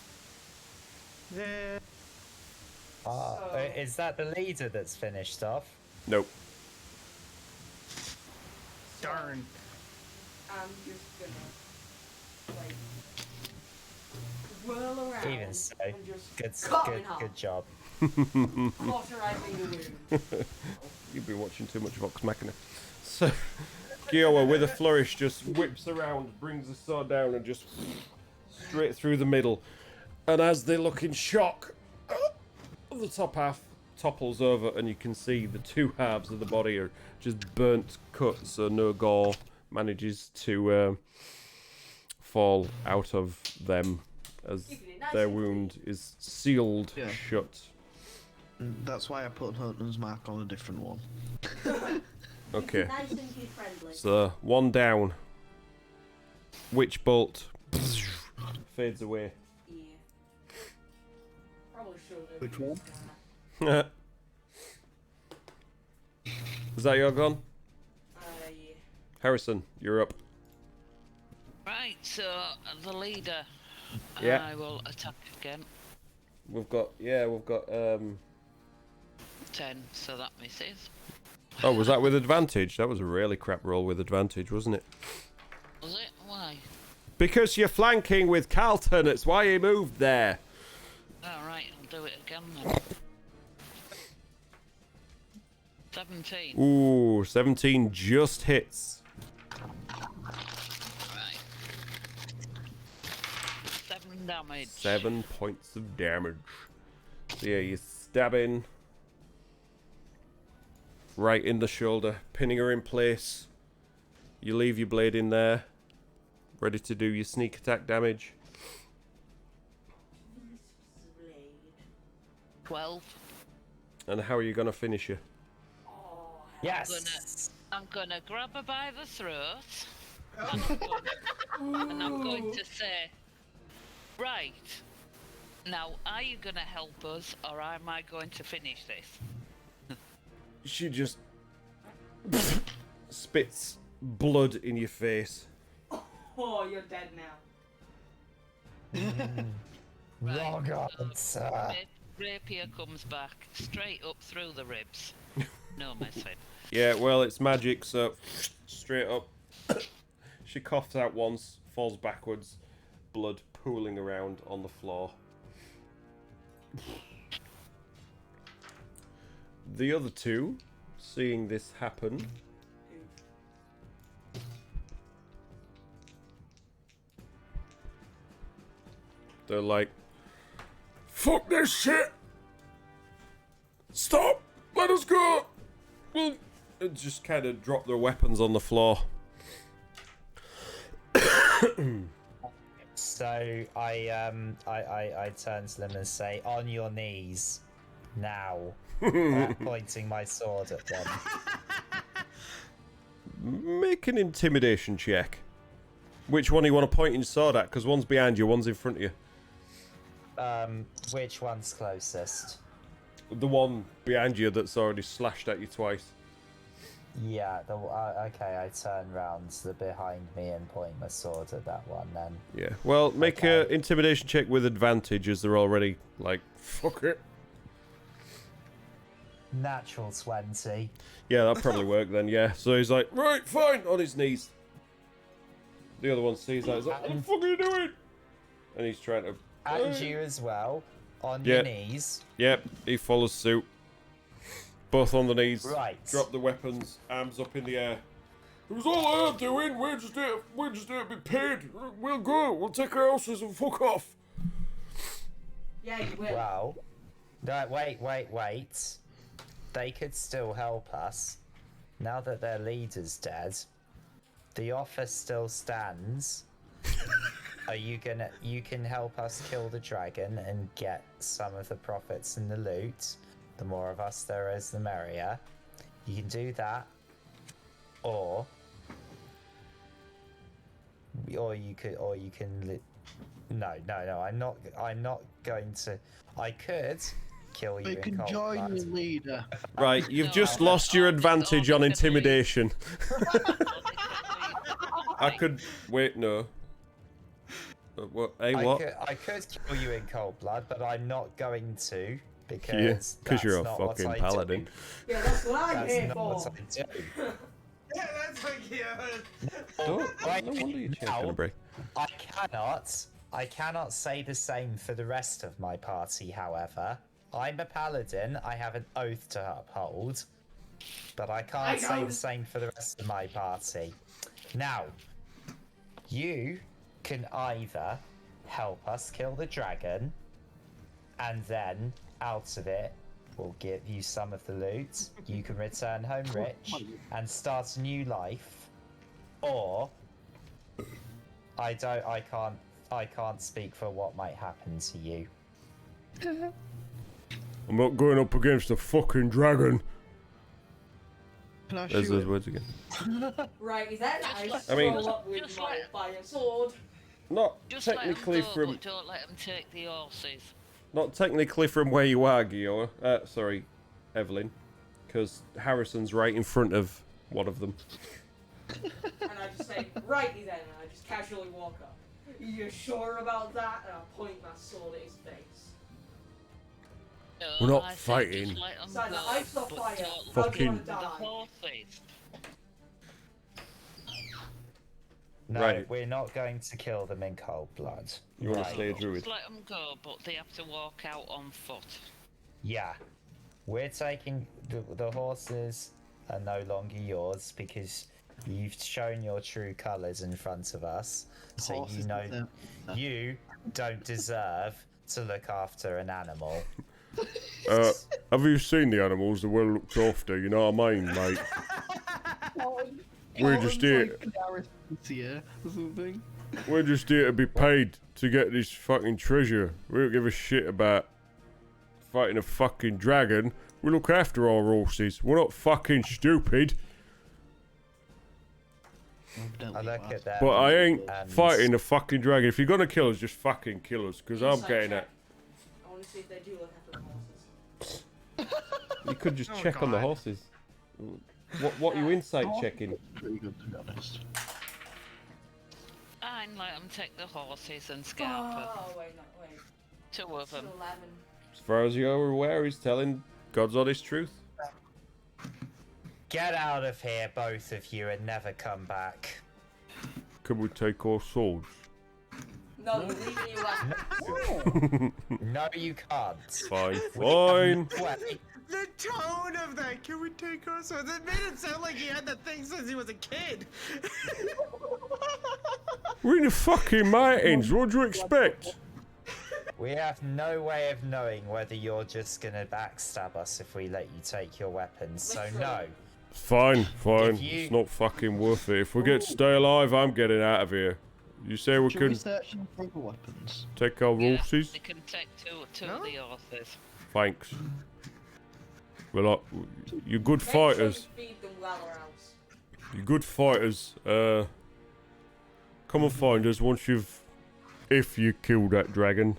So- Is that the leader that's finished off? Nope. So Darn. I'm just gonna like whirl around Even so, and just Good, cut him good, in half, good job. cauterizing the wound. You've been watching too much Vox Machina. So, Gioa, with a flourish, just whips around, brings the sword down, and just straight through the middle. And as they look in shock, the top half topples over, and you can see the two halves of the body are just burnt cuts, so no gore manages to fall out of them as their wound is sealed Yeah. shut. That's why I put Hunter's mark on a different one. Okay. Nice and kid friendly. So, one down. Witch bolt fades away. Yeah. Probably should have. Which one? Is that your gun? Yeah. Harrison, you're up. Right, so the leader. Yeah. I will attack again. We've got 10, so that misses. Oh, was that with advantage? That was a really crap roll with advantage, wasn't it? Was it? Why? Because you're flanking with Carlton, it's why he moved there. Alright, I'll do it again then. 17. Ooh, 17 just hits. Right. 7 damage. 7 points of damage. So yeah, you're stabbing right in the shoulder, pinning her in place. You leave your blade in there, ready to do your sneak attack damage. 12. And how are you going to finish her? Yes. I'm gonna grab her by the throat. And I'm going to say, right, now are you gonna help us or am I going to finish this? She just spits blood in your face. Oh, you're dead now. Wrong answer. Rapier comes back straight up through the ribs. No messing. Yeah, well, it's magic, so straight up. She coughs out once, falls backwards, blood pooling around on the floor. The other two, seeing this happen, they're like, "Fuck this shit! Stop! Let us go!" Well, and just kind of drop their weapons on the floor. So I turn to them and say, "On your knees, now." Pointing my sword at them. Make an intimidation check. Which one do you want to point your sword at? Because one's behind you, one's in front of you. Which one's closest? The one behind you that's already slashed at you twice. Yeah, okay, I turn round to the behind me and point my sword at that one then. Yeah. Well, make Okay. a intimidation check with advantage as they're already like, fuck it. Natural 20. Yeah, that'll probably work then, yeah. So he's like, right, fine, on his knees. The other one sees that, he's like, what the fuck are you doing? And he's trying to... And you as well, on your knees. Yep, he follows suit. Both on the knees. Right. Drop the weapons, arms up in the air. It was all I'm doing, we're just here to be paid. We'll go, we'll take our houses and fuck off. Yeah, you will. Well, no, wait. They could still help us. Now that their leader's dead, the offer still stands. You can help us kill the dragon and get some of the profits and the loot. The more of us there is, the merrier. You can do that, or you can. No. I'm not going to. I could kill you. We can join the leader. Right, you've No, just I- lost your I- advantage I- on I- intimidation. I could... Wait, no. What? Hey, what? I could kill you in cold blood, but I'm not going to because Yeah, because you're a that's not what fucking I paladin. do. Yeah, that's what I'm That's here not for. what I do. Yeah, that's like, yeah. Right No wonder you're now, taking a break. I cannot say the same for the rest of my party, however. I'm a paladin, I have an oath to uphold, but I can't say the same for the rest of my party. Now, you can either help us kill the dragon, and then out of it, we'll give you some of the loot. You can return home rich and start a new life, or I can't speak for what might happen to you. I'm not going up against a fucking dragon. Can I There's shoot those him? words again. Right, is that nice? I mean- Roll up with Just my like- fire sword. Not Just let 'em technically go, from... but don't let them take the horses. Not technically from where you are, Guillaume. Sorry, Evelyn. Because Harrison's right in front of one of them. And I just say, righty then, and I just casually walk up. You sure about that? And I point my sword at his face. No, We're not I said fighting. just let 'em Sorry, go, I stop but fire. don't How do you Fucking- want to the die? horses. No, Right. we're not going to kill them in cold blood. You want to Right. stay a druid? Just let them go, but they have to walk out on foot. Yeah. We're taking the horses are no longer yours because you've shown your true colours in front of us. So Horses you know deserve- you don't deserve to look after an animal. Have you seen the animals? They're well looked after, you know what I mean, mate? We're just here. Here or something. We're just here to be paid to get this fucking treasure. We don't give a shit about fighting a fucking dragon. We look after our horses. We're not fucking stupid. I look at them. But I ain't and- fighting a fucking dragon. If you're gonna kill us, just fucking kill us, because I'm Insight getting check. it. I want to see if they do look after the horses. You could just Oh, check on the God. horses. What are you insight checking? Pretty good, to be honest. Fine, let them take the horses and scalp Oh, wait, no, wait. two of It's them. 11. As far as you're aware, he's telling God's honest truth. Get out of here, both of you, and never come back. Can we take our swords? No, you're leaving your weapon. No, you can't. Fine, fine. Wait, The tone of that, can we take our swords? It made it sound like he had that thing since he was a kid. We're in the fucking mountains. What do you expect? we have no way of knowing whether you're just gonna backstab us if we let you take your weapons, so no. Fine, fine. If you- It's not fucking worth it. If we get to stay alive, I'm getting out of here. You say we Should we can search and paper weapons? take our Yeah, horses? they can take two No? of the horses. Thanks. Well, you're good Make sure you fighters. feed them well or else. You're good fighters. Come and find us once you've... If you kill that dragon.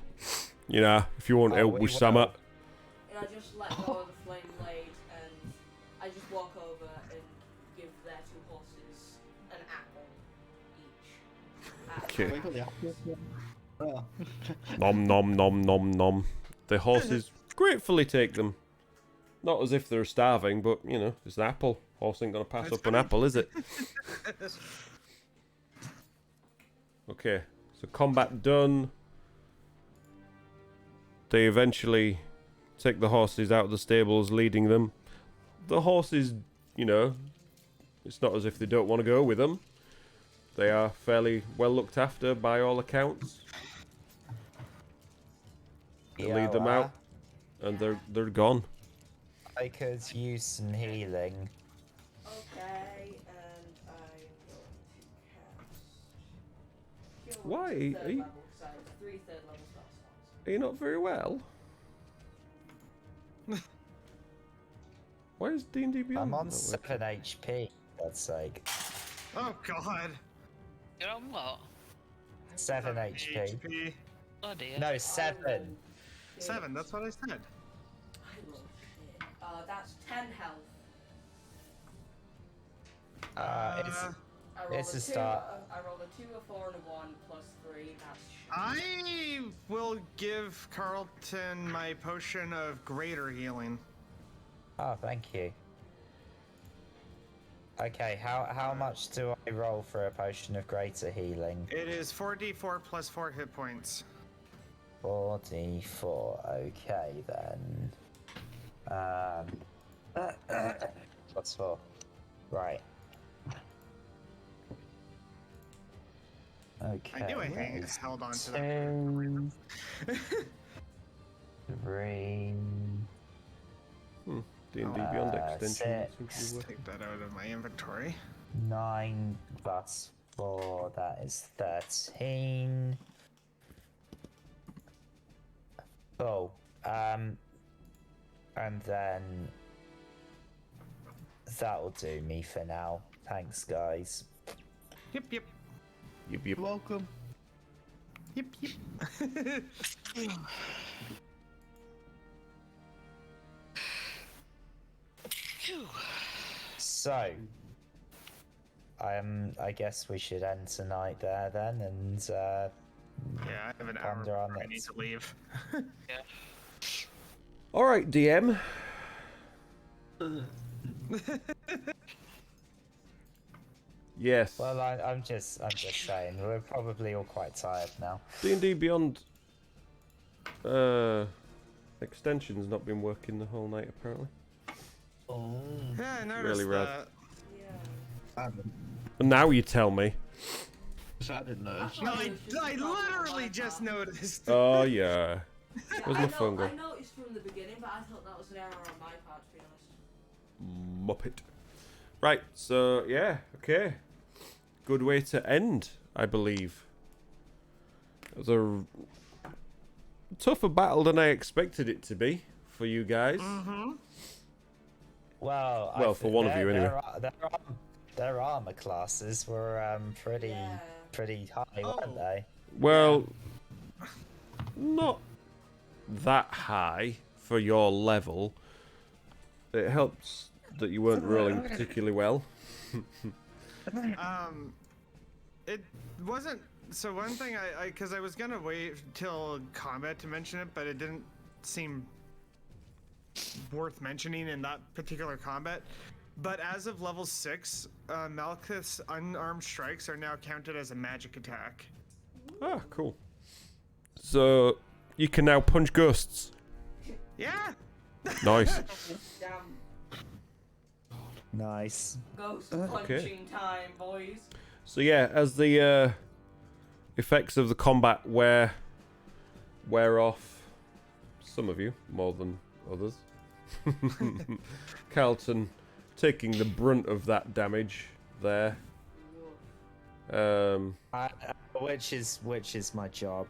You know, if you want Oh, help we with will. something. And I just let go of the flame blade and I just walk over and Okay. Wiggle the apple. Oh. Nom nom nom nom nom. The horses gratefully take them. Not as if they're starving, but you know, it's an apple. Horse ain't gonna pass up an apple, is it? Okay, so combat done. They eventually take the horses out of the stables, leading them. The horses, you know, it's not as if they don't want to go with them. They are fairly well looked after by all accounts. They lead them out, and they're gone. I could use some healing. Okay, and I'm going to cast. Why? Are you- Level, so 3 third level spell slots. Are you not very well? Why is D&D Beyond? I'm on not 7 HP. God's sake. Oh God. You're on what? 7 HP. HP. Oh dear. No, 7. 7. That's what I said. I rolled shit. That's 10 health. I rolled It's a two, start. I rolled a 2, a 4, and a 1 plus 3. That's shit. I will give Carlton my potion of greater healing. Oh, thank you. Okay, how much do I roll for a potion of greater healing? It is 4d4 plus 4 hit points. 4d4. Okay then. Plus 4. Right. Okay. I knew I that is held on to that. 2, 3. D&D Beyond extension. six. seems to be working. Take that out of my inventory. 9 plus 4, that is 13. Oh, and then that'll do me for now. Thanks, guys. Yep, yep. Yep, yep. Welcome. Yep, yep. So, I guess we should end tonight there then, and Yeah, I have an hour Ponder on before I need this. to leave. All right, DM. Yes. well, I'm just saying we're probably all quite tired now. D&D Beyond extension's not been working the whole night apparently. Oh. Yeah, I noticed Really rad. that. Yeah. I didn't, And now you tell me. I didn't notice. No, I literally just noticed. Oh yeah. Yeah, Where's my phone go? I noticed from the beginning, but I thought that was an error on my part, to be honest. Muppet. Right, so yeah, okay. Good way to end, I believe. It was a tougher battle than I expected it to be for you guys. Well, for one of you, anyway. Their armor classes were pretty Yeah. pretty high, weren't they? Well, not that high for your level. It helps that you weren't rolling particularly well. It wasn't. So one thing because I was gonna wait till combat to mention it, but it didn't seem worth mentioning in that particular combat. But as of level 6, Malkuth's unarmed strikes are now counted as a magic attack. Ah, cool. So you can now punch ghosts. Yeah. Nice. Damn. Nice. Ghost punching time, boys. So yeah, as the effects of the combat wear off, some of you more than others. Carlton taking the brunt of that damage there. Which is my job.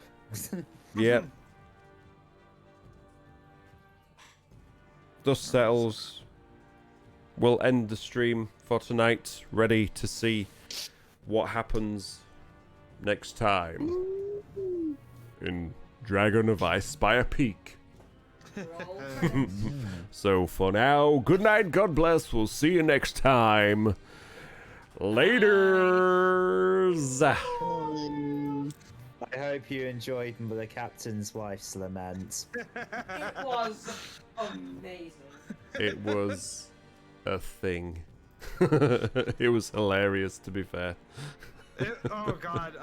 Yeah. Dust settles. We'll end the stream for tonight, ready to see what happens next time in Dragon of Icespire Peak. Roll credits. So for now, good night, God bless. We'll see you next time. Laters. I hope you enjoyed the captain's wife's lament. It was amazing. It was a thing. It was hilarious, to be fair. Oh god,